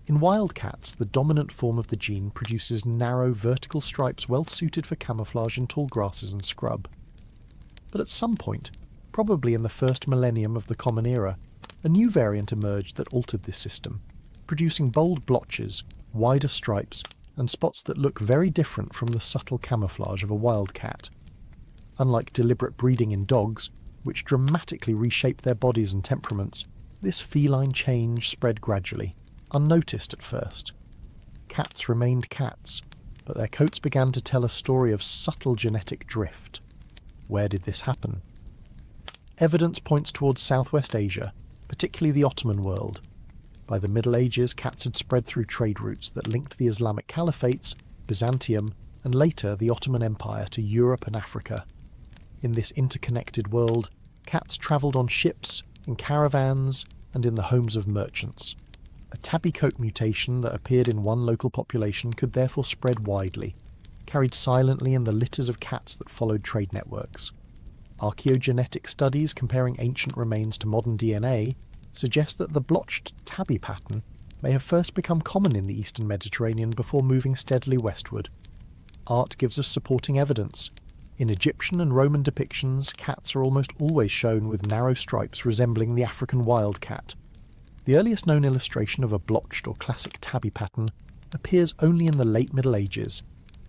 In wild cats, the dominant form of the gene produces narrow vertical stripes well suited for camouflage in tall grasses and scrub. But at some point, probably in the first millennium of the Common Era, a new variant emerged that altered this system, producing bold blotches, wider stripes, and spots that look very different from the subtle camouflage of a wild cat. Unlike deliberate breeding in dogs, which dramatically reshape their bodies and temperaments, this feline change spread gradually, unnoticed at first. Cats remained cats, but their coats began to tell a story of subtle genetic drift. Where did this happen? Evidence points towards Southwest Asia, particularly the Ottoman world. By the Middle Ages, cats had spread through trade routes that linked the Islamic Caliphates, Byzantium, and later the Ottoman Empire to Europe and Africa. In this interconnected world, cats travelled on ships, in caravans, and in the homes of merchants. A tabby coat mutation that appeared in one local population could therefore spread widely, carried silently in the litters of cats that followed trade networks. Archaeogenetic studies comparing ancient remains to modern DNA suggest that the blotched tabby pattern may have first become common in the eastern Mediterranean before moving steadily westward. Art gives us supporting evidence. In Egyptian and Roman depictions, cats are almost always shown with narrow stripes resembling the African wildcat. The earliest known illustration of a blotched or classic tabby pattern appears only in the late Middle Ages,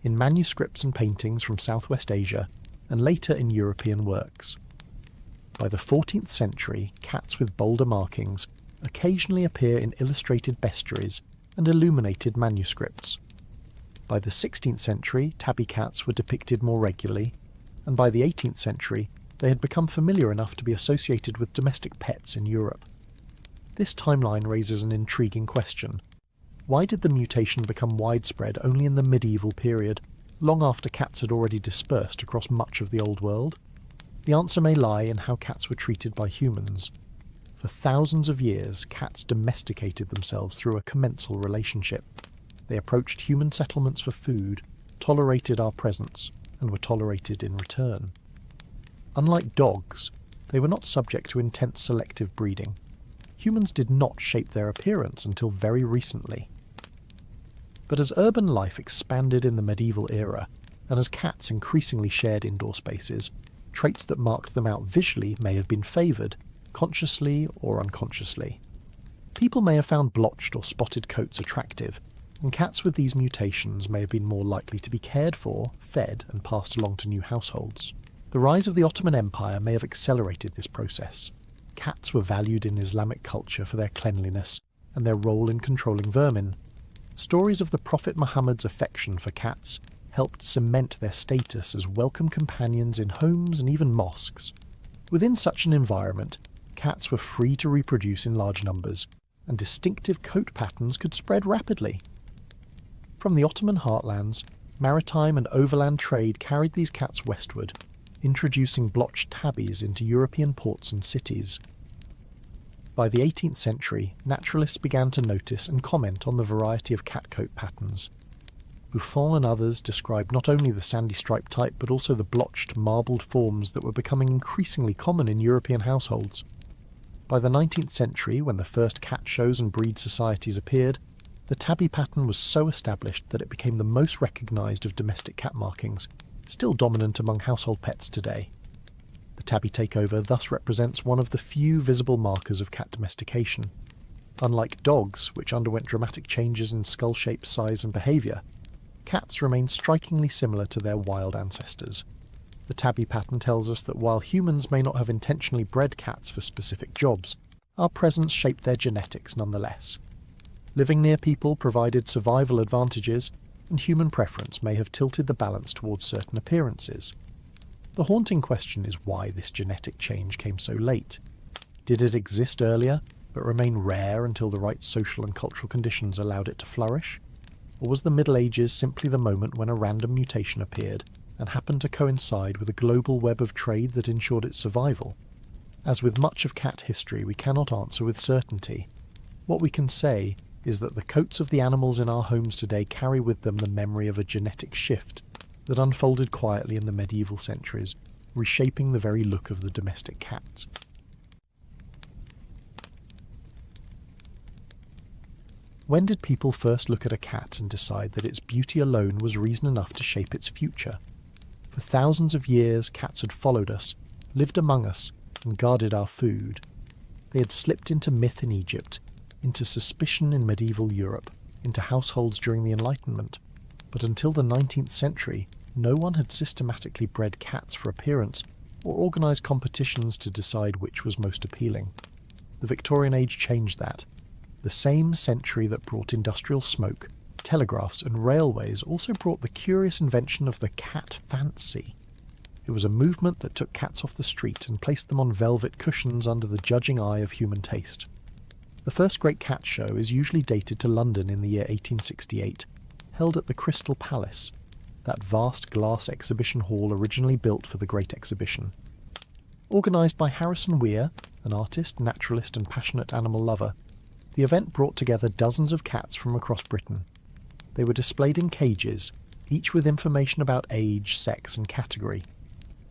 in manuscripts and paintings from Southwest Asia, and later in European works. By the 14th century, cats with bolder markings, occasionally appear in illustrated bestiaries and illuminated manuscripts. By the 16th century, tabby cats were depicted more regularly, and by the 18th century, they had become familiar enough to be associated with domestic pets in Europe. This timeline raises an intriguing question. Why did the mutation become widespread only in the medieval period, long after cats had already dispersed across much of the Old World? The answer may lie in how cats were treated by humans. For thousands of years, cats domesticated themselves through a commensal relationship. They approached human settlements for food, tolerated our presence, and were tolerated in return. Unlike dogs, they were not subject to intense selective breeding. Humans did not shape their appearance until very recently. But as urban life expanded in the medieval era, and as cats increasingly shared indoor spaces, traits that marked them out visually may have been favoured, consciously or unconsciously. People may have found blotched or spotted coats attractive, and cats with these mutations may have been more likely to be cared for, fed, and passed along to new households. The rise of the Ottoman Empire may have accelerated this process. Cats were valued in Islamic culture for their cleanliness and their role in controlling vermin. Stories of the Prophet Muhammad's affection for cats helped cement their status as welcome companions in homes and even mosques. Within such an environment, cats were free to reproduce in large numbers, and distinctive coat patterns could spread rapidly. From the Ottoman heartlands, maritime and overland trade carried these cats westward, introducing blotched tabbies into European ports and cities. By the 18th century, naturalists began to notice and comment on the variety of cat coat patterns. Buffon and others described not only the sandy stripe type but also the blotched, marbled forms that were becoming increasingly common in European households. By the 19th century, when the first cat shows and breed societies appeared, the tabby pattern was so established that it became the most recognised of domestic cat markings, still dominant among household pets today. The tabby takeover thus represents one of the few visible markers of cat domestication. Unlike dogs, which underwent dramatic changes in skull shape, size and behaviour, cats remain strikingly similar to their wild ancestors. The tabby pattern tells us that while humans may not have intentionally bred cats for specific jobs, our presence shaped their genetics nonetheless. Living near people provided survival advantages, and human preference may have tilted the balance towards certain appearances. The haunting question is why this genetic change came so late. Did it exist earlier, but remain rare until the right social and cultural conditions allowed it to flourish? Or was the Middle Ages simply the moment when a random mutation appeared and happened to coincide with a global web of trade that ensured its survival? As with much of cat history, we cannot answer with certainty. What we can say is that the coats of the animals in our homes today carry with them the memory of a genetic shift that unfolded quietly in the medieval centuries, reshaping the very look of the domestic cat. When did people first look at a cat and decide that its beauty alone was reason enough to shape its future? For thousands of years, cats had followed us, lived among us, and guarded our food. They had slipped into myth in Egypt, into suspicion in medieval Europe, into households during the Enlightenment. But until the 19th century, no one had systematically bred cats for appearance or organised competitions to decide which was most appealing. The Victorian age changed that. The same century that brought industrial smoke, telegraphs and railways also brought the curious invention of the cat fancy. It was a movement that took cats off the street and placed them on velvet cushions under the judging eye of human taste. The first great cat show is usually dated to London in the year 1868, held at the Crystal Palace, that vast glass exhibition hall originally built for the Great Exhibition. Organised by Harrison Weir, an artist, naturalist and passionate animal lover, the event brought together dozens of cats from across Britain. They were displayed in cages, each with information about age, sex and category.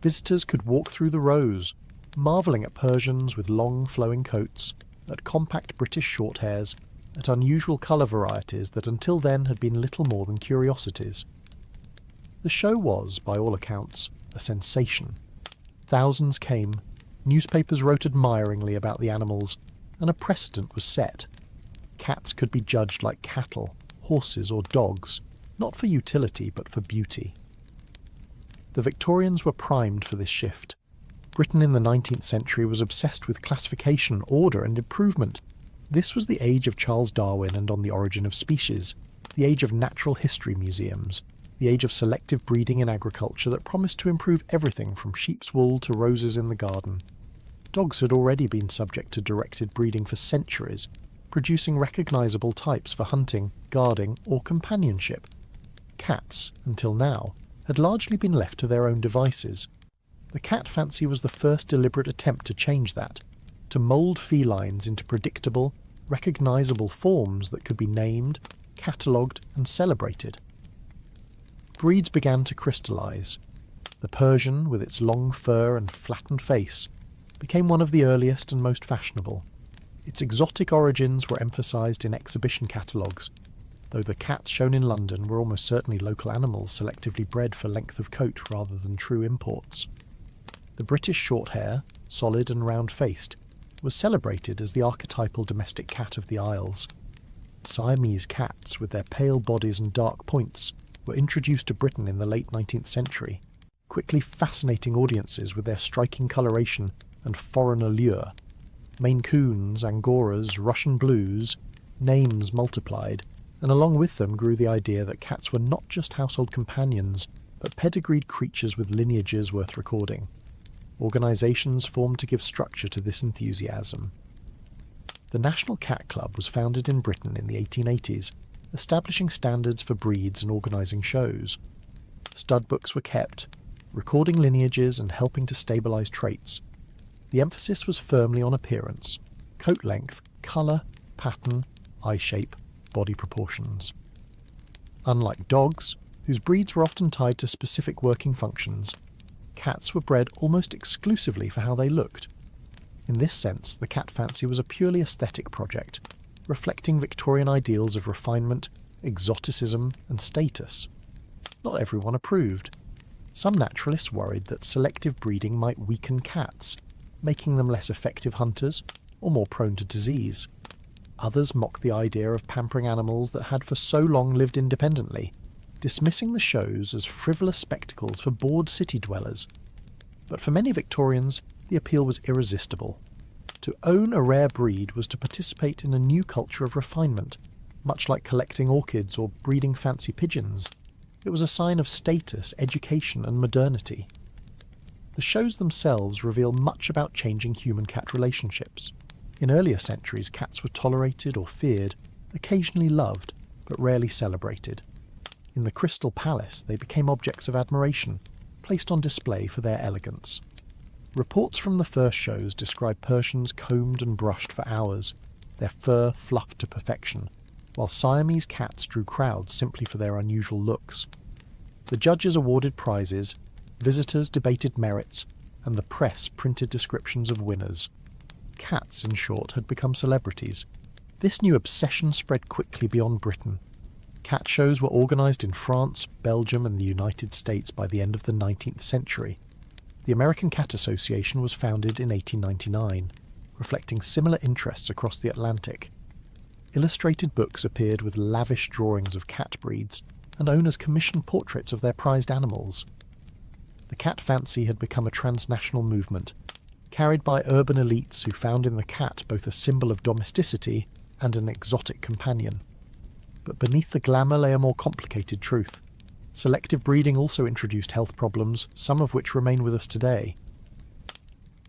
Visitors could walk through the rows, marvelling at Persians with long flowing coats, at compact British shorthairs, at unusual colour varieties that until then had been little more than curiosities. The show was, by all accounts, a sensation. Thousands came, newspapers wrote admiringly about the animals, and a precedent was set. Cats could be judged like cattle, horses or dogs, not for utility but for beauty. The Victorians were primed for this shift. Britain in the 19th century was obsessed with classification, order and improvement. This was the age of Charles Darwin and On the Origin of Species, the age of natural history museums, the age of selective breeding in agriculture that promised to improve everything from sheep's wool to roses in the garden. Dogs had already been subject to directed breeding for centuries, producing recognisable types for hunting, guarding, or companionship. Cats, until now, had largely been left to their own devices. The cat fancy was the first deliberate attempt to change that, to mould felines into predictable, recognisable forms that could be named, catalogued and celebrated. Breeds began to crystallise. The Persian, with its long fur and flattened face, became one of the earliest and most fashionable. Its exotic origins were emphasised in exhibition catalogues, though the cats shown in London were almost certainly local animals selectively bred for length of coat rather than true imports. The British Shorthair, solid and round-faced, was celebrated as the archetypal domestic cat of the Isles. Siamese cats, with their pale bodies and dark points, were introduced to Britain in the late 19th century, quickly fascinating audiences with their striking coloration and foreign allure. Maine Coons, Angoras, Russian Blues, names multiplied, and along with them grew the idea that cats were not just household companions, but pedigreed creatures with lineages worth recording. Organisations formed to give structure to this enthusiasm. The National Cat Club was founded in Britain in the 1880s, establishing standards for breeds and organising shows. Stud books were kept, recording lineages and helping to stabilise traits. The emphasis was firmly on appearance, coat length, colour, pattern, eye shape, body proportions. Unlike dogs, whose breeds were often tied to specific working functions, cats were bred almost exclusively for how they looked. In this sense, the cat fancy was a purely aesthetic project, reflecting Victorian ideals of refinement, exoticism, and status. Not everyone approved. Some naturalists worried that selective breeding might weaken cats, making them less effective hunters or more prone to disease. Others mocked the idea of pampering animals that had for so long lived independently, dismissing the shows as frivolous spectacles for bored city dwellers. But for many Victorians, the appeal was irresistible. To own a rare breed was to participate in a new culture of refinement, much like collecting orchids or breeding fancy pigeons. It was a sign of status, education, and modernity. The shows themselves reveal much about changing human-cat relationships. In earlier centuries, cats were tolerated or feared, occasionally loved, but rarely celebrated. In the Crystal Palace, they became objects of admiration, placed on display for their elegance. Reports from the first shows describe Persians combed and brushed for hours, their fur fluffed to perfection, while Siamese cats drew crowds simply for their unusual looks. The judges awarded prizes, visitors debated merits, and the press printed descriptions of winners. Cats, in short, had become celebrities. This new obsession spread quickly beyond Britain. Cat shows were organised in France, Belgium, and the United States by the end of the 19th century. The American Cat Association was founded in 1899, reflecting similar interests across the Atlantic. Illustrated books appeared with lavish drawings of cat breeds, and owners commissioned portraits of their prized animals. The cat fancy had become a transnational movement, carried by urban elites who found in the cat both a symbol of domesticity and an exotic companion. But beneath the glamour lay a more complicated truth. Selective breeding also introduced health problems, some of which remain with us today.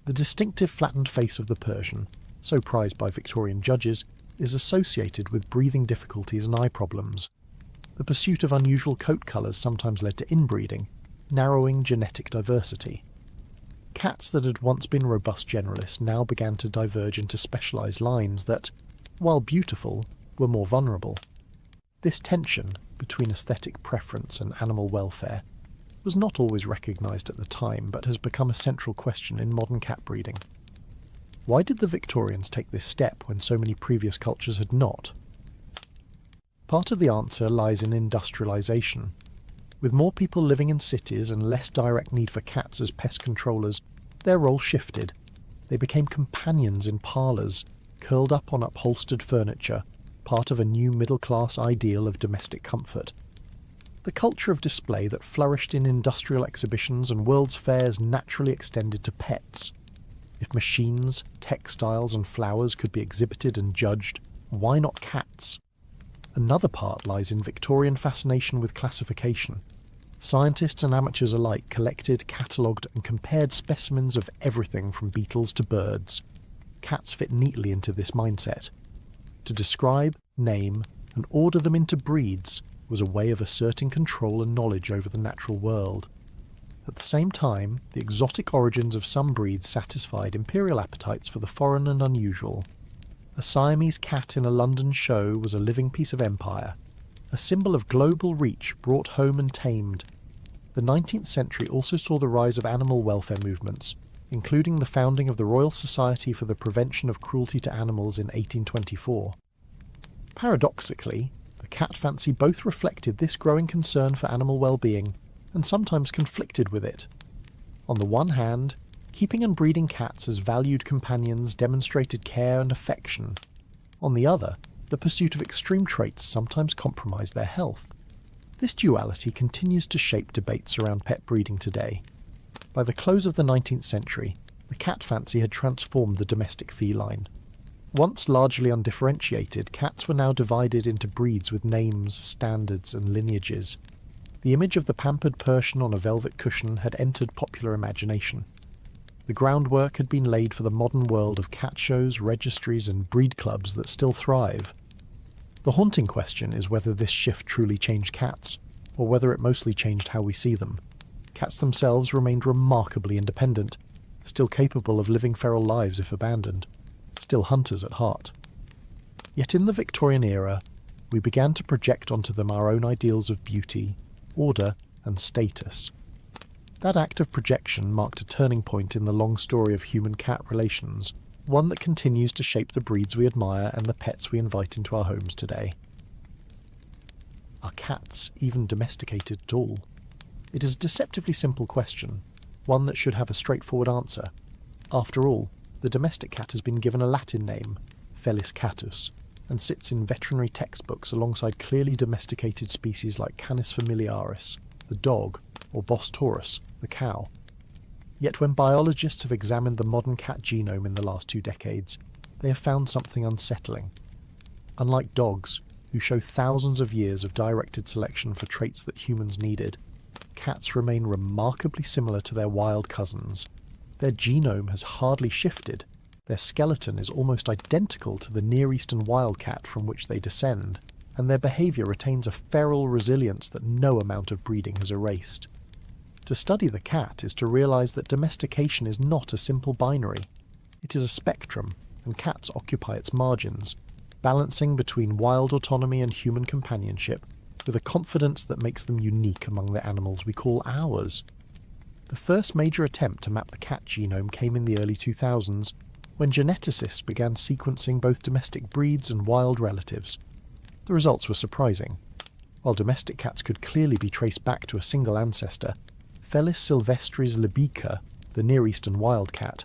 The distinctive flattened face of the Persian, so prized by Victorian judges, is associated with breathing difficulties and eye problems. The pursuit of unusual coat colours sometimes led to inbreeding, narrowing genetic diversity. Cats that had once been robust generalists now began to diverge into specialised lines that, while beautiful, were more vulnerable. This tension between aesthetic preference and animal welfare was not always recognised at the time, but has become a central question in modern cat breeding. Why did the Victorians take this step when so many previous cultures had not? Part of the answer lies in industrialisation. With more people living in cities and less direct need for cats as pest controllers, their role shifted. They became companions in parlours, curled up on upholstered furniture, part of a new middle-class ideal of domestic comfort. The culture of display that flourished in industrial exhibitions and world's fairs naturally extended to pets. If machines, textiles, and flowers could be exhibited and judged, why not cats? Another part lies in Victorian fascination with classification. Scientists and amateurs alike collected, catalogued, and compared specimens of everything from beetles to birds. Cats fit neatly into this mindset. To describe, name, and order them into breeds was a way of asserting control and knowledge over the natural world. At the same time, the exotic origins of some breeds satisfied imperial appetites for the foreign and unusual. A Siamese cat in a London show was a living piece of empire, a symbol of global reach brought home and tamed. The 19th century also saw the rise of animal welfare movements, including the founding of the Royal Society for the Prevention of Cruelty to Animals in 1824. Paradoxically, the cat fancy both reflected this growing concern for animal well-being and sometimes conflicted with it. On the one hand, keeping and breeding cats as valued companions demonstrated care and affection. On the other, the pursuit of extreme traits sometimes compromised their health. This duality continues to shape debates around pet breeding today. By the close of the 19th century, the cat fancy had transformed the domestic feline. Once largely undifferentiated, cats were now divided into breeds with names, standards, and lineages. The image of the pampered Persian on a velvet cushion had entered popular imagination. The groundwork had been laid for the modern world of cat shows, registries, and breed clubs that still thrive. The haunting question is whether this shift truly changed cats, or whether it mostly changed how we see them. Cats themselves remained remarkably independent, still capable of living feral lives if abandoned, still hunters at heart. Yet in the Victorian era, we began to project onto them our own ideals of beauty, order, and status. That act of projection marked a turning point in the long story of human-cat relations, one that continues to shape the breeds we admire and the pets we invite into our homes today. Are cats even domesticated at all? It is a deceptively simple question, one that should have a straightforward answer. After all, the domestic cat has been given a Latin name, Felis catus, and sits in veterinary textbooks alongside clearly domesticated species like Canis familiaris, the dog, or Bos taurus, the cow. Yet when biologists have examined the modern cat genome in the last 2 decades, they have found something unsettling. Unlike dogs, who show thousands of years of directed selection for traits that humans needed, cats remain remarkably similar to their wild cousins. Their genome has hardly shifted. Their skeleton is almost identical to the Near Eastern wildcat from which they descend, and their behaviour retains a feral resilience that no amount of breeding has erased. To study the cat is to realise that domestication is not a simple binary. It is a spectrum, and cats occupy its margins, balancing between wild autonomy and human companionship, with a confidence that makes them unique among the animals we call ours. The first major attempt to map the cat genome came in the early 2000s, when geneticists began sequencing both domestic breeds and wild relatives. The results were surprising. While domestic cats could clearly be traced back to a single ancestor, Felis silvestris libica, the Near Eastern wildcat,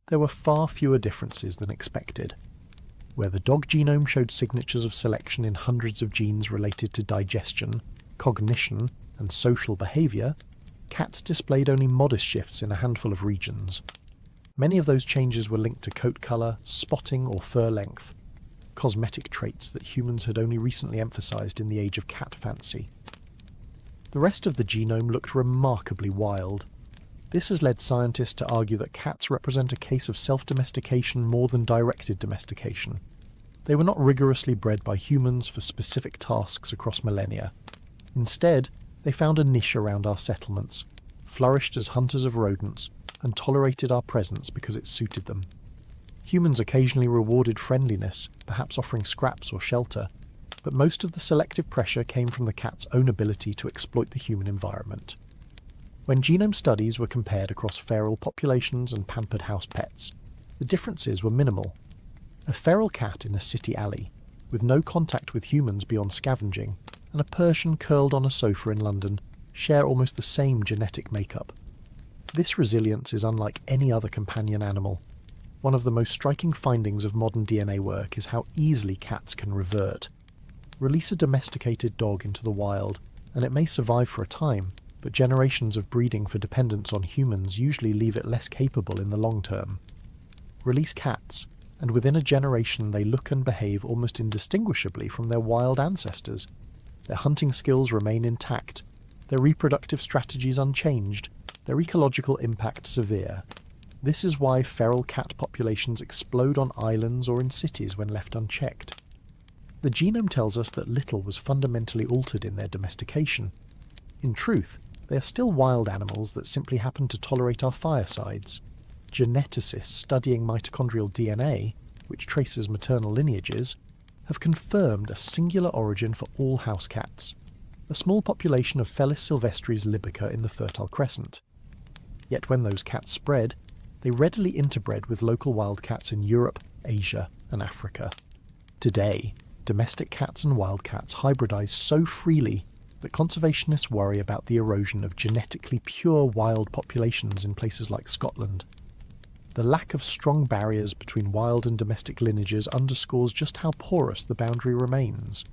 there were far fewer differences than expected. Where the dog genome showed signatures of selection in hundreds of genes related to digestion, cognition, and social behaviour, cats displayed only modest shifts in a handful of regions. Many of those changes were linked to coat colour, spotting, or fur length, cosmetic traits that humans had only recently emphasised in the age of cat fancy. The rest of the genome looked remarkably wild. This has led scientists to argue that cats represent a case of self-domestication more than directed domestication. They were not rigorously bred by humans for specific tasks across millennia. Instead, they found a niche around our settlements, flourished as hunters of rodents, and tolerated our presence because it suited them. Humans occasionally rewarded friendliness, perhaps offering scraps or shelter, but most of the selective pressure came from the cat's own ability to exploit the human environment. When genome studies were compared across feral populations and pampered house pets, the differences were minimal. A feral cat in a city alley, with no contact with humans beyond scavenging, and a Persian curled on a sofa in London share almost the same genetic makeup. This resilience is unlike any other companion animal. One of the most striking findings of modern DNA work is how easily cats can revert. Release a domesticated dog into the wild, and it may survive for a time, but generations of breeding for dependence on humans usually leave it less capable in the long term. Release cats, and within a generation they look and behave almost indistinguishably from their wild ancestors. Their hunting skills remain intact, their reproductive strategies unchanged, their ecological impact severe. This is why feral cat populations explode on islands or in cities when left unchecked. The genome tells us that little was fundamentally altered in their domestication. In truth, they are still wild animals that simply happen to tolerate our firesides. Geneticists studying mitochondrial DNA, which traces maternal lineages, have confirmed a singular origin for all house cats, a small population of Felis sylvestris libica in the Fertile Crescent. Yet when those cats spread, they readily interbred with local wildcats in Europe, Asia, and Africa. Today, domestic cats and wildcats hybridize so freely that conservationists worry about the erosion of genetically pure wild populations in places like Scotland. The lack of strong barriers between wild and domestic lineages underscores just how porous the boundary remains.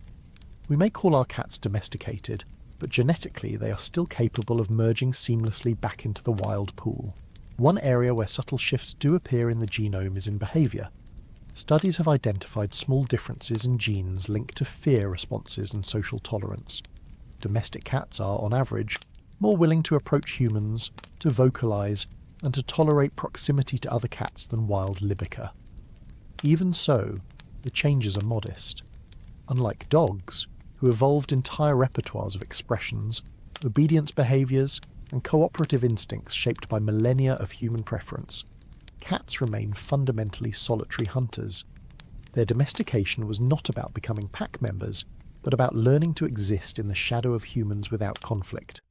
We may call our cats domesticated, but genetically they are still capable of merging seamlessly back into the wild pool. One area where subtle shifts do appear in the genome is in behaviour. Studies have identified small differences in genes linked to fear responses and social tolerance. Domestic cats are, on average, more willing to approach humans, to vocalise, and to tolerate proximity to other cats than wild libica. Even so, the changes are modest. Unlike dogs, who evolved entire repertoires of expressions, obedience behaviours, and cooperative instincts shaped by millennia of human preference, cats remain fundamentally solitary hunters. Their domestication was not about becoming pack members, but about learning to exist in the shadow of humans without conflict.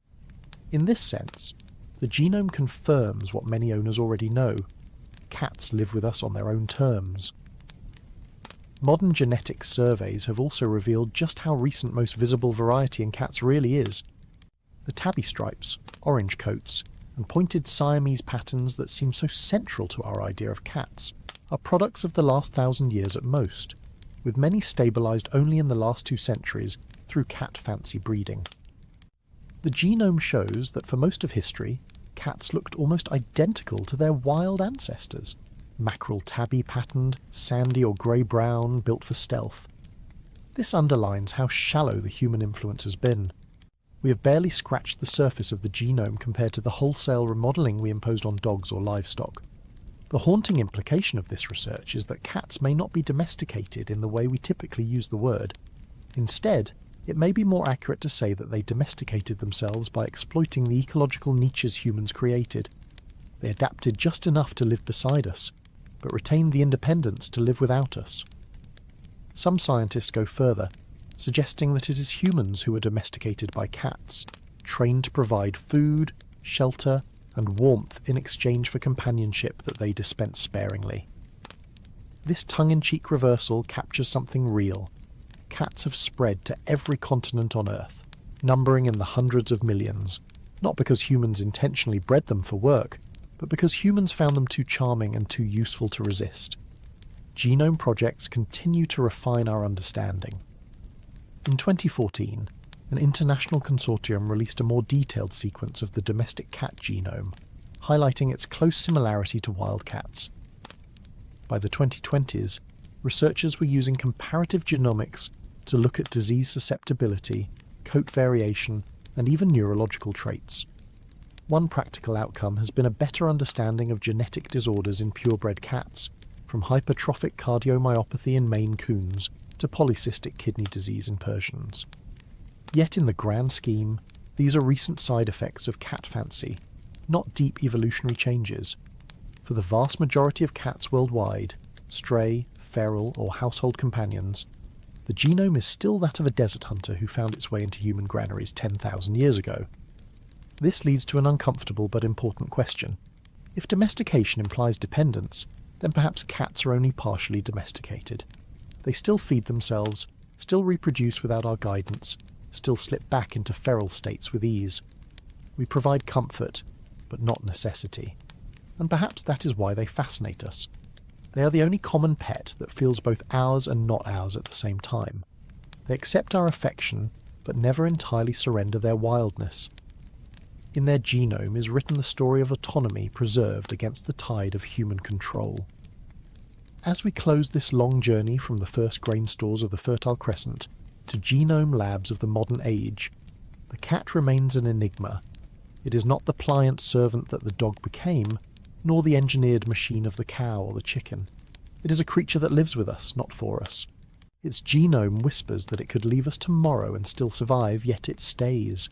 In this sense, the genome confirms what many owners already know: cats live with us on their own terms. Modern genetic surveys have also revealed just how recent most visible variety in cats really is. The tabby stripes, orange coats, and pointed Siamese patterns that seem so central to our idea of cats are products of the last 1,000 years at most, with many stabilised only in the last 2 centuries through cat fancy breeding. The genome shows that for most of history, cats looked almost identical to their wild ancestors: mackerel tabby patterned, sandy or grey-brown, built for stealth. This underlines how shallow the human influence has been. We have barely scratched the surface of the genome compared to the wholesale remodelling we imposed on dogs or livestock. The haunting implication of this research is that cats may not be domesticated in the way we typically use the word. Instead, it may be more accurate to say that they domesticated themselves by exploiting the ecological niches humans created. They adapted just enough to live beside us, but retained the independence to live without us. Some scientists go further, suggesting that it is humans who are domesticated by cats, trained to provide food, shelter, and warmth in exchange for companionship that they dispense sparingly. This tongue-in-cheek reversal captures something real. Cats have spread to every continent on Earth, numbering in the hundreds of millions, not because humans intentionally bred them for work, but because humans found them too charming and too useful to resist. Genome projects continue to refine our understanding. In 2014, an international consortium released a more detailed sequence of the domestic cat genome, highlighting its close similarity to wild cats. By the 2020s, researchers were using comparative genomics to look at disease susceptibility, coat variation, and even neurological traits. One practical outcome has been a better understanding of genetic disorders in purebred cats, from hypertrophic cardiomyopathy in Maine Coons to polycystic kidney disease in Persians. Yet in the grand scheme, these are recent side effects of cat fancy, not deep evolutionary changes. For the vast majority of cats worldwide, stray, feral, or household companions, the genome is still that of a desert hunter who found its way into human granaries 10,000 years ago. This leads to an uncomfortable but important question. If domestication implies dependence, then perhaps cats are only partially domesticated. They still feed themselves, still reproduce without our guidance, still slip back into feral states with ease. We provide comfort, but not necessity. And perhaps that is why they fascinate us. They are the only common pet that feels both ours and not ours at the same time. They accept our affection, but never entirely surrender their wildness. In their genome is written the story of autonomy preserved against the tide of human control. As we close this long journey from the first grain stores of the Fertile Crescent to genome labs of the modern age, the cat remains an enigma. It is not the pliant servant that the dog became, nor the engineered machine of the cow or the chicken. It is a creature that lives with us, not for us. Its genome whispers that it could leave us tomorrow and still survive, yet it stays.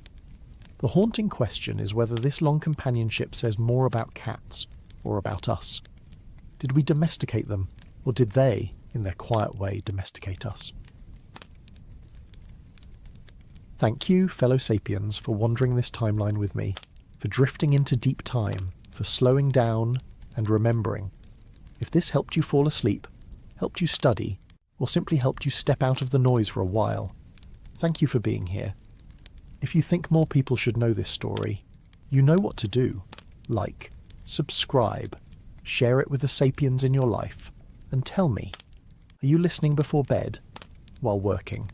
The haunting question is whether this long companionship says more about cats or about us. Did we domesticate them, or did they, in their quiet way, domesticate us? Thank you, fellow sapiens, for wandering this timeline with me, for drifting into deep time, for slowing down and remembering. If this helped you fall asleep, helped you study, or simply helped you step out of the noise for a while, thank you for being here. If you think more people should know this story, you know what to do. Like, subscribe, share it with the sapiens in your life, and tell me, are you listening before bed, while working,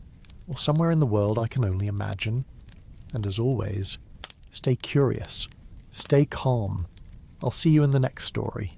or somewhere in the world I can only imagine? And as always, stay curious, stay calm. I'll see you in the next story.